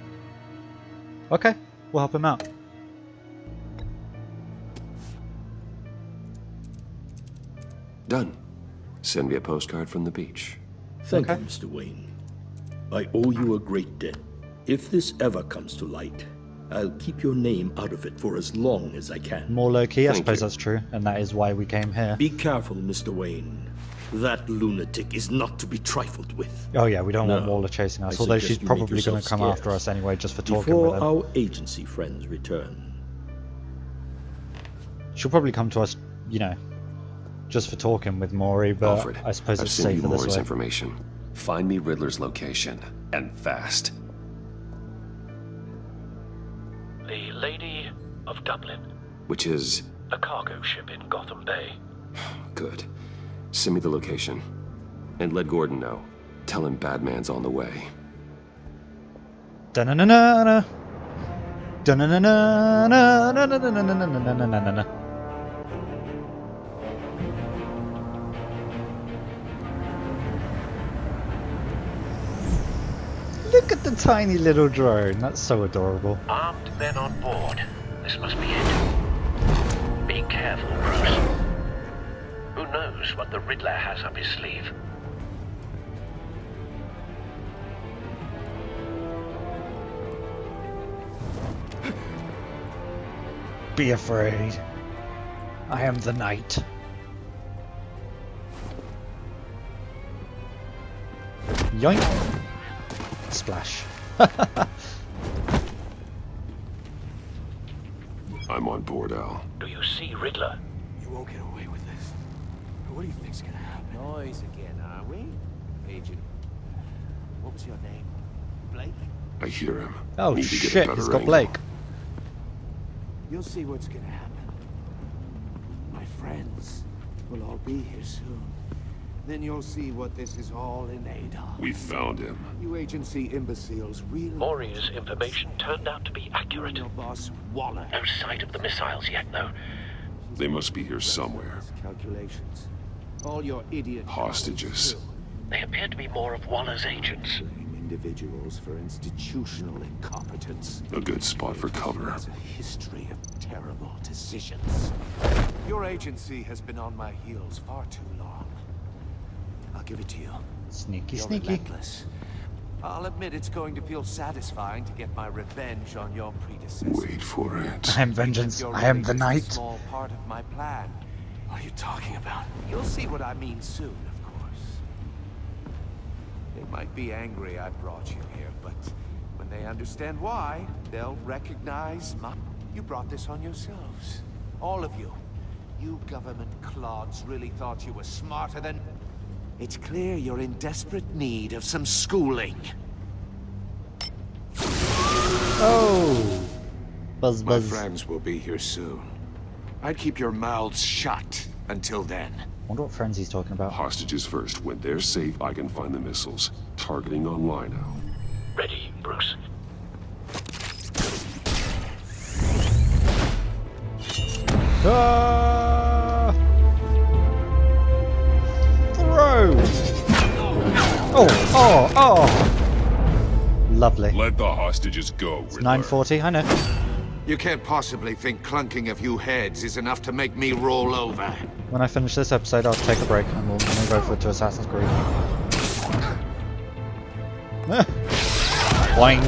Okay, we'll help him out. Done. Send me a postcard from the beach. Thank you, Mr. Wayne. I owe you a great debt. If this ever comes to light, I'll keep your name out of it for as long as I can. More low-key, I suppose that's true, and that is why we came here. Be careful, Mr. Wayne. That lunatic is not to be trifled with. Oh yeah, we don't want Waller chasing us, although she's probably going to come after us anyway, just for talking with Before him. our agency friends return. She'll probably come to us, you know, just for talking with Maury, but Alfred, I suppose I've it's sent you safer this Maury's way. information. Find me Riddler's location, and fast. The lady of Dublin. Which is? A cargo ship in Gotham Bay. Good. Send me the location. And let Gordon know. Tell him Batman's on the way. Da-na-na-na-na. Da-na-na-na-na-na-na-na-na-na-na-na-na-na-na. Look at the tiny little drone. That's so adorable. Armed men on board. This must be it. Be careful, Bruce. Who knows what the Riddler has up his sleeve? Be afraid. I am the Knight. Yoink. Splash. I'm on board, Al. Do you see Riddler? You won't get away with this. What do you think's gonna happen? Noise again, are we? Agent. What was your name? Blake? I hear him. Oh Need to get a shit, better he's got angle. Blake. You'll see what's gonna happen. My friends will all be here soon. Then you'll see what this is all in aid of. We found him. You agency imbeciles really... Maury's information turned out to be accurate. Your boss, Waller. No sight of the missiles yet, though. They must be here somewhere. Calculations. All your idiot... Hostages. They appear to be more of Waller's agents. Individuals for institutional incompetence. A good spot for cover. Has a history of terrible decisions. Your agency has been on my heels far too long. I'll give it to you. Sneaky, You're sneaky. relentless. I'll admit it's going to feel satisfying to get my revenge on your predecessor. Wait for it. I am vengeance. I am the You're Knight. a small part of my plan. What are you talking about? You'll see what I mean soon, of course. They might be angry I brought you here, but when they understand why, they'll recognize my... You brought this on yourselves. All of you. You government clods really thought you were smarter than... It's clear you're in desperate need of some schooling. Oh. Buzz, My buzz. friends will be here soon. I'd keep your mouths shut until then. Wonder what friends he's talking about. Hostages first. When they're safe, I can find the missiles. Targeting online now. Ready, Bruce. Throw! Oh! Lovely. Let the hostages go, It's 9:40, I know. You can't possibly think clunking a few heads is enough to make me roll over. When I finish this episode, I'll take a break and we'll move over to Assassin's Creed. Boing!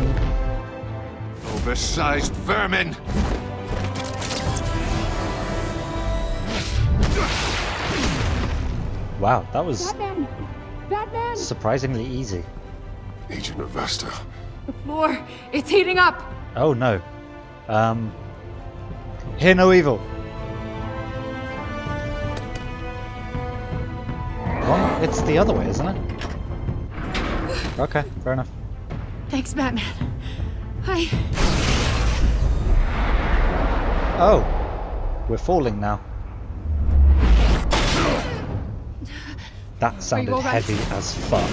Oversized vermin! Wow, that was Batman! Batman! surprisingly easy. Agent Avesta. The floor! It's heating up! Oh no. Hear no evil. Well, it's the other way, isn't it? Okay, fair enough. Thanks, Batman. Oh, we're falling now. That sounded all right? heavy as fuck.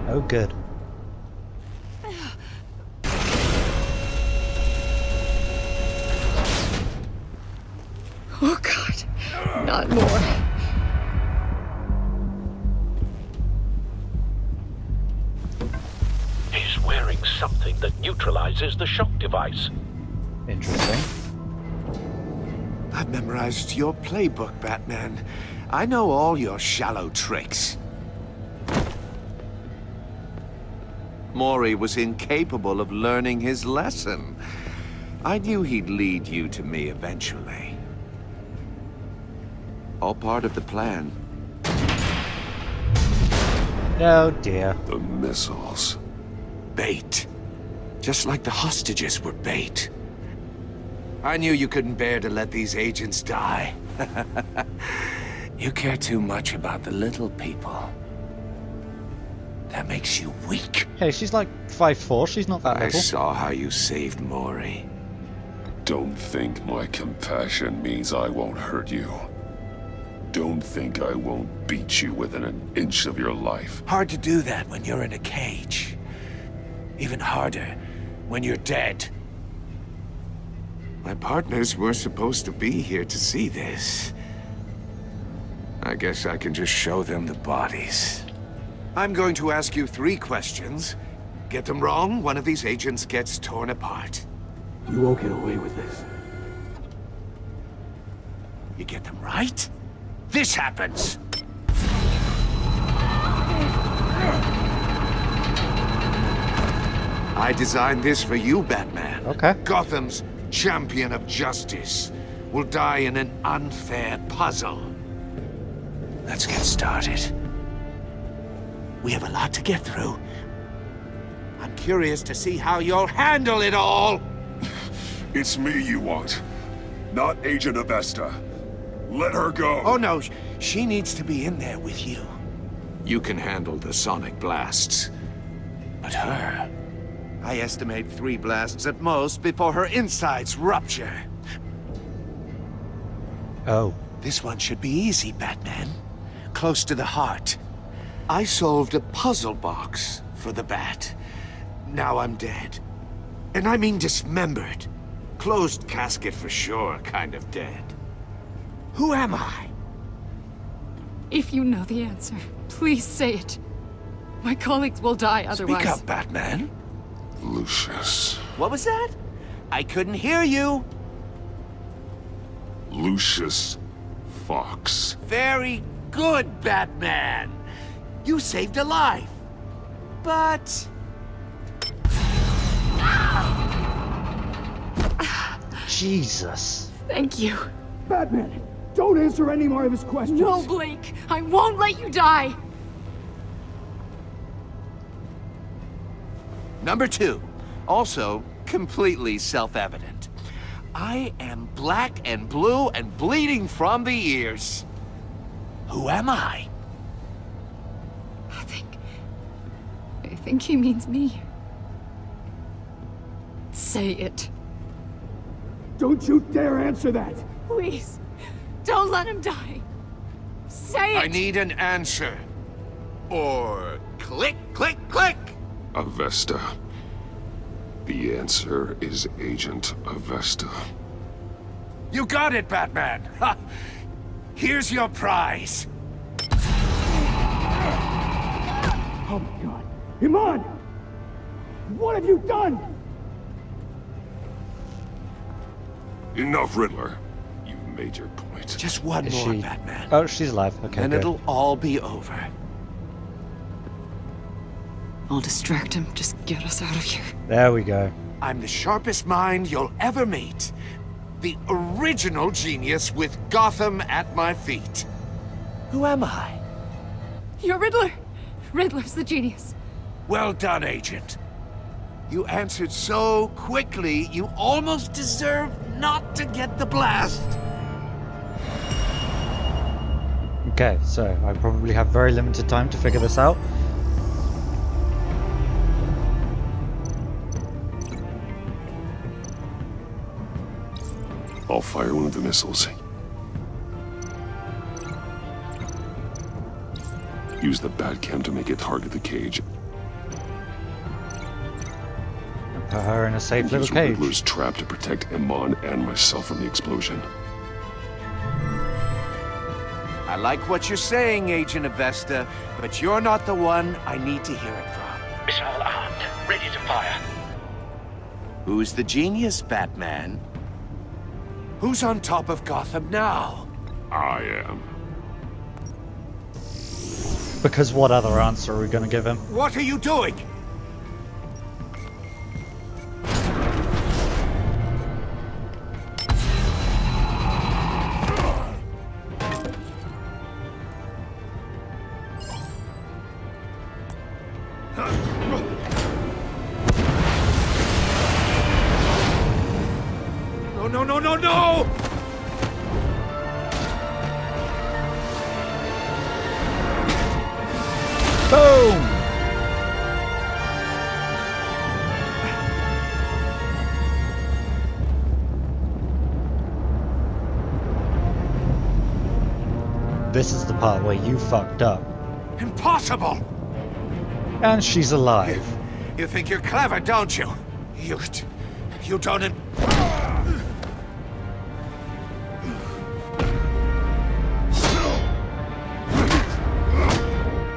Oh, good. Oh, God. Not more. He's wearing something that neutralizes the shock device. Interesting. I've memorized your playbook, Batman. I know all your shallow tricks. Maury was incapable of learning his lesson. I knew he'd lead you to me eventually. All part of the plan. Oh dear. The missiles. Bait. Just like the hostages were bait. I knew you couldn't bear to let these agents die. You care too much about the little people. That makes you weak. Hey, she's like 5'4", she's not that I little. saw how you saved Maury. Don't think my compassion means I won't hurt you. Don't think I won't beat you within an inch of your life. Hard to do that when you're in a cage. Even harder when you're dead. My partners were supposed to be here to see this. I guess I can just show them the bodies. I'm going to ask you 3 questions. Get them wrong, one of these agents gets torn apart. You won't get away with this. You get them right, this happens! I designed this for you, Batman. Okay. Gotham's champion of justice will die in an unfair puzzle. Let's get started. We have a lot to get through. I'm curious to see how you'll handle it all. It's me you want, not Agent Avesta. Let her go. Oh no, she needs to be in there with you. You can handle the sonic blasts. But her... I estimate 3 blasts at most before her insides rupture. Oh. This one should be easy, Batman. Close to the heart. I solved a puzzle box for the Bat. Now I'm dead. And I mean dismembered. Closed casket for sure, kind of dead. Who am I? If you know the answer, please say it. My colleagues will die otherwise. Speak up, Batman. Lucius. What was that? I couldn't hear you. Lucius Fox. Very good, Batman. You saved a life. But... Jesus. Thank you. Batman, don't answer any more of his questions. No, Blake. I won't let you die. Number 2. Also, completely self-evident. I am black and blue and bleeding from the ears. Who am I? I think he means me. Say it. Don't you dare answer that! Please, don't let him die. Say it! I need an answer. Or click, click, click! Avesta. The answer is Agent Avesta. You got it, Batman! Ha! Here's your prize. Oh my god. Iman! What have you done? Enough, Riddler. You've made your point. Just one Is more, she... Batman. Oh, she's alive. Okay, And good. it'll all be over. I'll distract him. Just get us out of here. There we go. I'm the sharpest mind you'll ever meet. The original genius with Gotham at my feet. Who am I? You're Riddler. Riddler's the genius. Well done, Agent. You answered so quickly, you almost deserve not to get the blast. Okay, so I probably have very limited time to figure this out. I'll fire one of the missiles. Use the Batcam to make it target the cage. Put her in a safe little Use cage. Riddler's trap to protect Iman and myself from the explosion. I like what you're saying, Agent Avesta, but you're not the one I need to hear it from. Missile armed, ready to fire. Who's the genius, Batman? Who's on top of Gotham now? I am. Because what other answer are we going to give him? What are you doing? No, no, no, no, no! Boom! this is the part where you fucked up. Impossible! And she's alive. You think you're clever, don't you? You don't...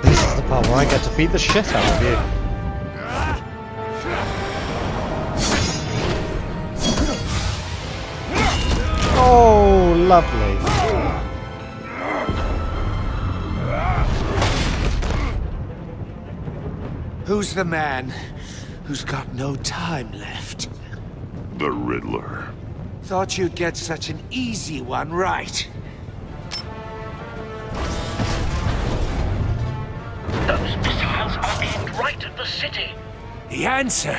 This is the part where I get to beat the shit out of you. Oh, lovely. Who's the man who's got no time left? The Riddler. Thought you'd get such an easy one right. Those missiles are aimed right at the city. The answer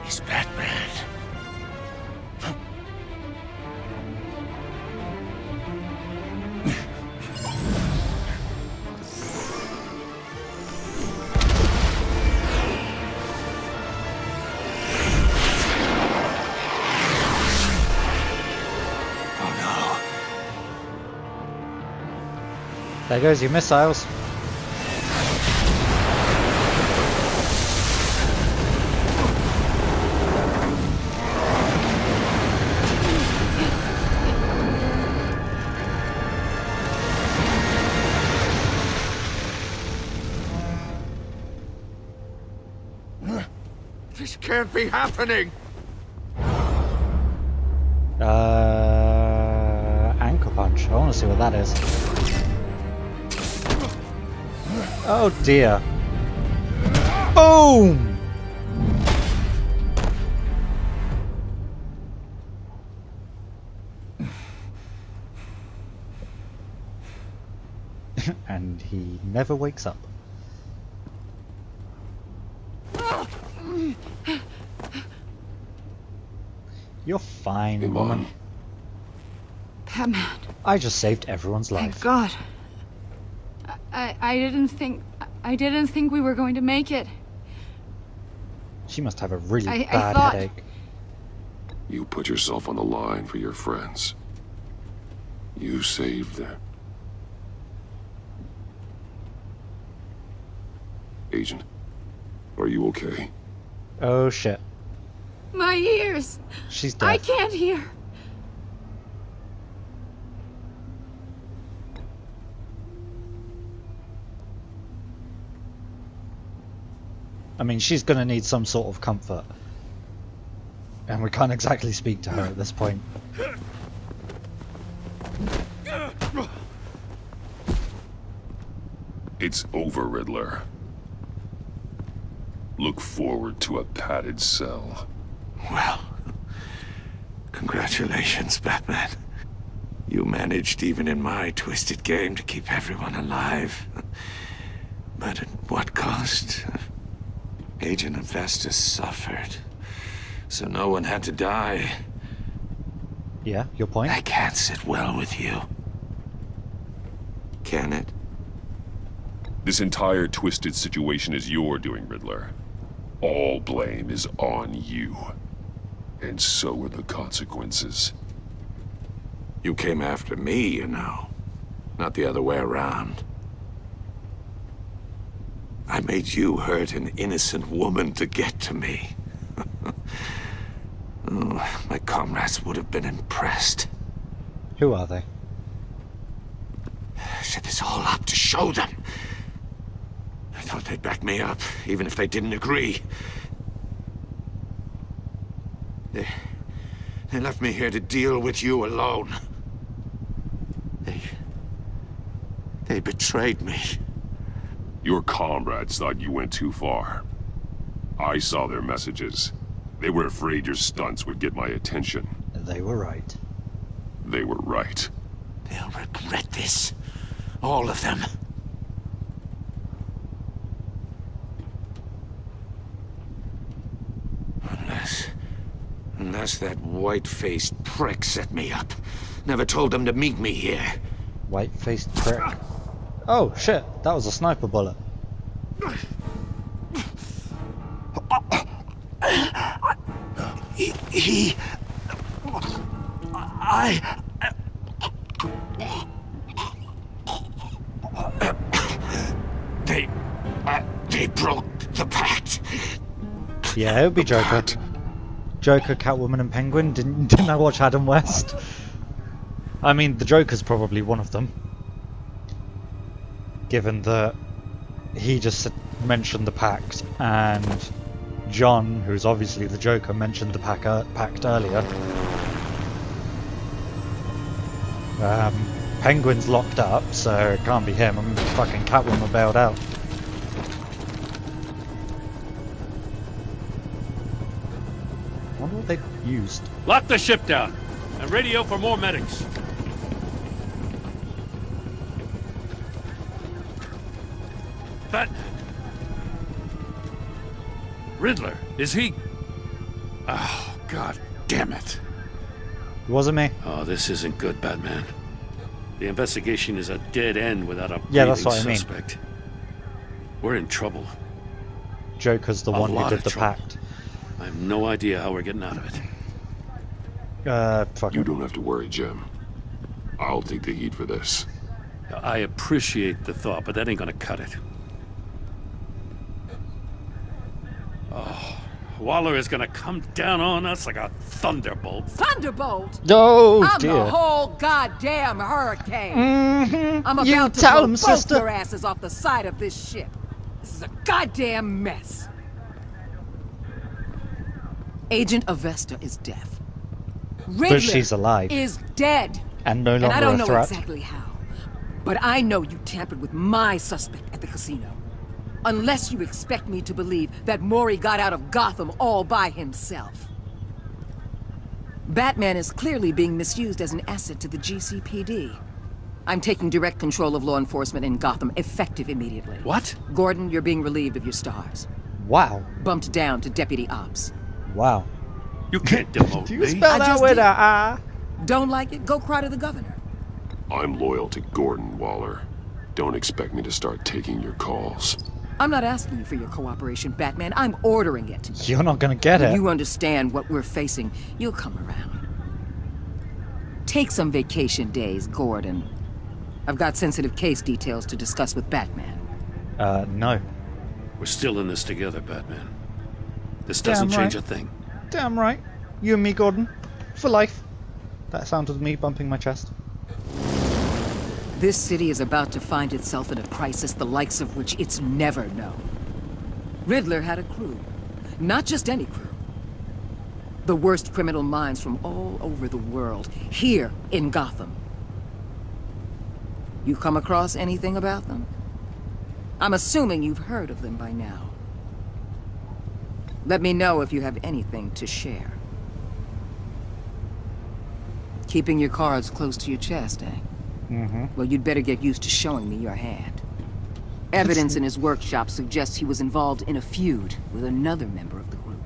is Batman. There goes your missiles. This can't be happening. Anchor punch. I want to see what that is. Oh dear. Boom! And he never wakes up. You're fine, woman. Batman. I just saved everyone's life. Thank God. I didn't think we were going to make it. She must have a really I bad thought... headache. You put yourself on the line for your friends. You saved them. Agent, are you okay? Oh shit. My ears! She's dead. I can't hear. I mean, she's gonna need some sort of comfort. And we can't exactly speak to her at this point. It's over, Riddler. Look forward to a padded cell. Well, congratulations, Batman. You managed, even in my twisted game, to keep everyone alive. But at what cost? Agent Investus suffered, so no one had to die. Yeah, your point? That can't sit well with you. Can it? This entire twisted situation is your doing, Riddler. All blame is on you. And so are the consequences. You came after me, you know. Not the other way around. I made you hurt an innocent woman to get to me. Oh, my comrades would have been impressed. Who are they? I set this all up to show them. I thought they'd back me up, even if they didn't agree. They left me here to deal with you alone. They betrayed me. Your comrades thought you went too far. I saw their messages. They were afraid your stunts would get my attention. They were right. They were right. They'll regret this. All of them. Unless that white-faced prick set me up. Never told them to meet me here. White-faced prick. Oh shit, that was a sniper bullet. Yeah, it would be Joker. Bat. Joker, Catwoman, and Penguin. Didn't I watch Adam West? I mean, the Joker's probably one of them. Given that he just mentioned the pact, and John, who's obviously the Joker, mentioned the pact earlier. Penguin's locked up, so it can't be him. I mean, fucking Catwoman bailed out. I wonder what they used. Lock the ship down and radio for more medics. But Riddler, is he? Oh, God damn it. It wasn't me. Oh, this isn't good, Batman. The investigation is a dead end without a Yeah, that's what suspect. We're in trouble. Joker's the one who did the pact. I have no idea how we're getting out of it. Fuck. You don't have to worry, Jim. I'll take the heat for this. I appreciate the thought, but that ain't gonna cut it. Oh, Waller is gonna come down on us like a thunderbolt. Thunderbolt? Oh, I'm dear. the whole goddamn hurricane. Mm-hmm. I'm You about to tell blow him, both sister. your asses off the side of this ship. This is a goddamn mess. Agent Avesta is deaf. Riddler But she's alive. is dead. And no longer And I don't a know threat. exactly how. But I know you tampered with my suspect at the casino. Unless you expect me to believe that Maury got out of Gotham all by himself. Batman is clearly being misused as an asset to the GCPD. I'm taking direct control of law enforcement in Gotham, effective immediately. What? Gordon, you're being relieved of your stars. Wow. Bumped down to Deputy Ops. Wow. You can't demote Do you me. spell that with a ah? Don't like it? Go cry to the governor. I'm loyal to Gordon, Waller. Don't expect me to start taking your calls. I'm not asking you for your cooperation, Batman. I'm ordering it. You're not gonna get When it. you understand what we're facing, you'll come around. Take some vacation days, Gordon. I've got sensitive case details to discuss with Batman. No. We're still in this together, Batman. This doesn't Damn change right. a thing. Damn right. You and me, Gordon. For life. That sounded me bumping my chest. This city is about to find itself in a crisis the likes of which it's never known. Riddler had a crew. Not just any crew. The worst criminal minds from all over the world, here in Gotham. You come across anything about them? I'm assuming you've heard of them by now. Let me know if you have anything to share. Keeping your cards close to your chest, eh? Mm-hmm. Well, you'd better get used to showing me your hand. Evidence in his workshop suggests he was involved in a feud with another member of the group.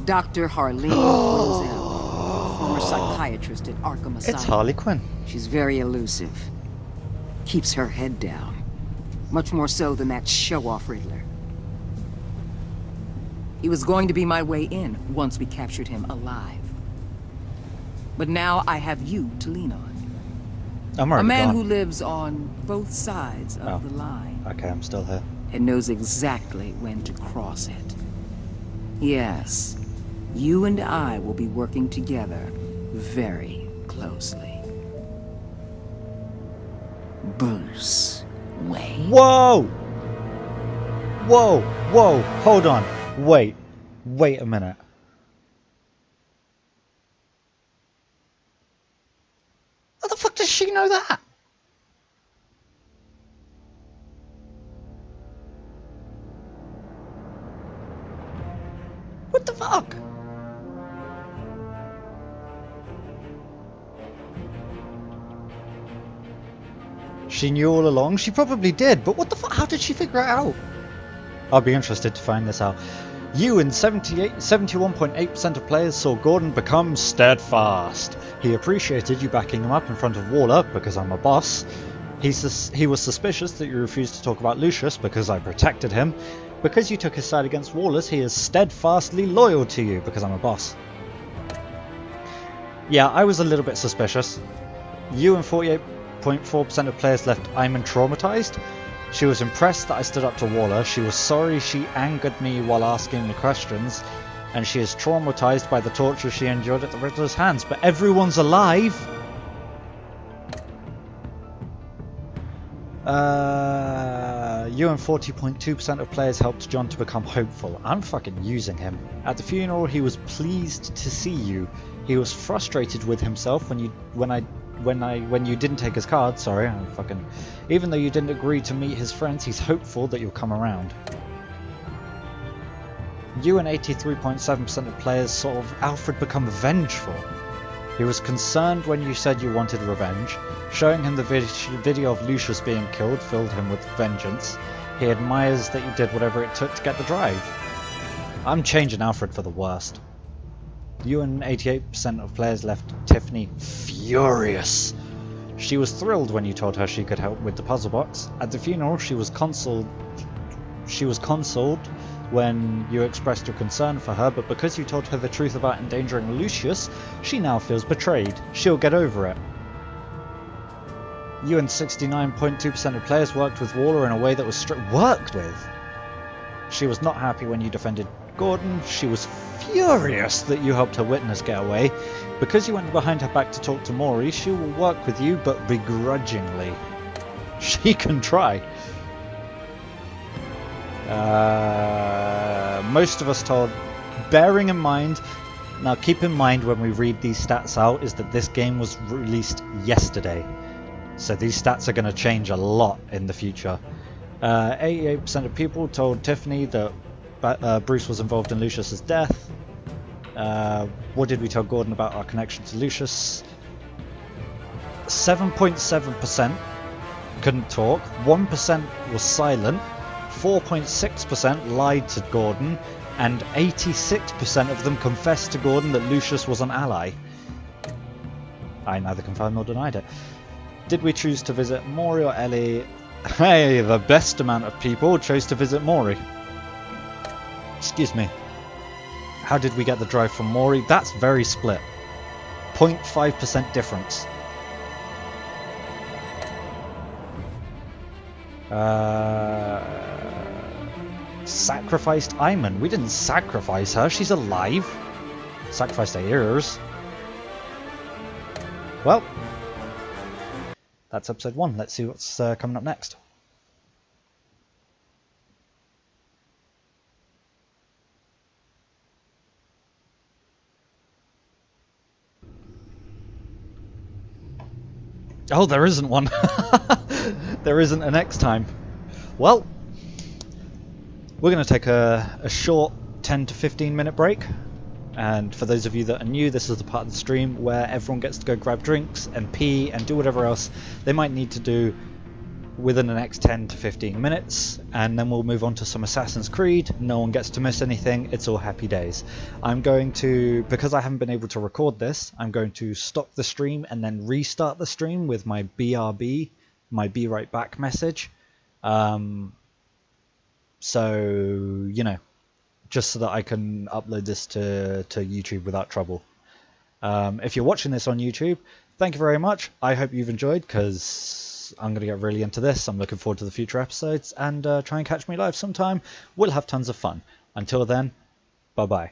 Dr. Harleen Quinzel, former psychiatrist at Arkham Asylum. It's Harley Quinn. She's very elusive. Keeps her head down. Much more so than that show-off Riddler. He was going to be my way in once we captured him alive. But now I have you to lean on. I'm already A man gone. who lives on both sides of the line. Okay, I'm still here. And knows exactly when to cross it. Yes, you and I will be working together very closely. Bruce Wayne. Whoa! Whoa! Whoa! Hold on. Wait. Wait a minute. How the fuck does she know that? What the fuck? She knew all along? She probably did, but what the fuck? How did she figure it out? I'll be interested to find this out. You and 71.8% of players saw Gordon become steadfast. He appreciated you backing him up in front of Waller because I'm a boss. He was suspicious that you refused to talk about Lucius because I protected him. Because you took his side against Wallace, he is steadfastly loyal to you because I'm a boss. Yeah, I was a little bit suspicious. You and 48% 83.4% of players left Iman traumatized. She was impressed that I stood up to Waller. She was sorry she angered me while asking me questions. And she is traumatized by the torture she endured at the Riddler's hands. But everyone's alive! You and 40.2% of players helped John to become hopeful. I'm fucking using him. At the funeral, he was pleased to see you. He was frustrated with himself when you didn't take his card. Sorry, I'm fucking. Even though you didn't agree to meet his friends, he's hopeful that you'll come around. You and 83.7% of players saw Alfred become vengeful. He was concerned when you said you wanted revenge. Showing him the video of Lucius being killed filled him with vengeance. He admires that you did whatever it took to get the drive. I'm changing Alfred for the worst. You and 88% of players left Tiffany furious. She was thrilled when you told her she could help with the puzzle box. At the funeral, she was consoled when you expressed your concern for her, but because you told her the truth about endangering Lucius, she now feels betrayed. She'll get over it. You and 69.2% of players worked with Waller in a way that was worked with. She was not happy when you defended Gordon. She was furious that you helped her witness get away. Because you went behind her back to talk to Maury, she will work with you, but begrudgingly. She can try. Most of us told, bearing in mind, now keep in mind when we read these stats out, is that this game was released yesterday. So these stats are going to change a lot in the future. 88% of people told Tiffany that Bruce was involved in Lucius's death. What did we tell Gordon about our connection to Lucius? 7.7% couldn't talk. 1% was silent. 4.6% lied to Gordon. And 86% of them confessed to Gordon that Lucius was an ally. I neither confirmed nor denied it. Did we choose to visit Maury or Ellie? Hey, the best amount of people chose to visit Maury. Excuse me. How did we get the drive from Maury? That's very split. 0.5% difference. Sacrificed Iman. We didn't sacrifice her. She's alive. Sacrificed her ears. Well, that's episode 1. Let's see what's coming up next. Oh, there isn't one. There isn't a next time. Well, we're going to take a short 10 to 15 minute break. And for those of you that are new, this is the part of the stream where everyone gets to go grab drinks and pee and do whatever else they might need to do within the next 10 to 15 minutes. And then we'll move on to some Assassin's Creed. No one gets to miss anything. It's all happy days. I'm going to, because I haven't been able to record this, I'm going to stop the stream and then restart the stream with my BRB, my Be Right Back message. So, you know, just so that I can upload this to YouTube without trouble. If you're watching this on YouTube, thank you very much. I hope you've enjoyed, because I'm going to get really into this. I'm looking forward to the future episodes, and try and catch me live sometime. We'll have tons of fun. Until then, bye-bye.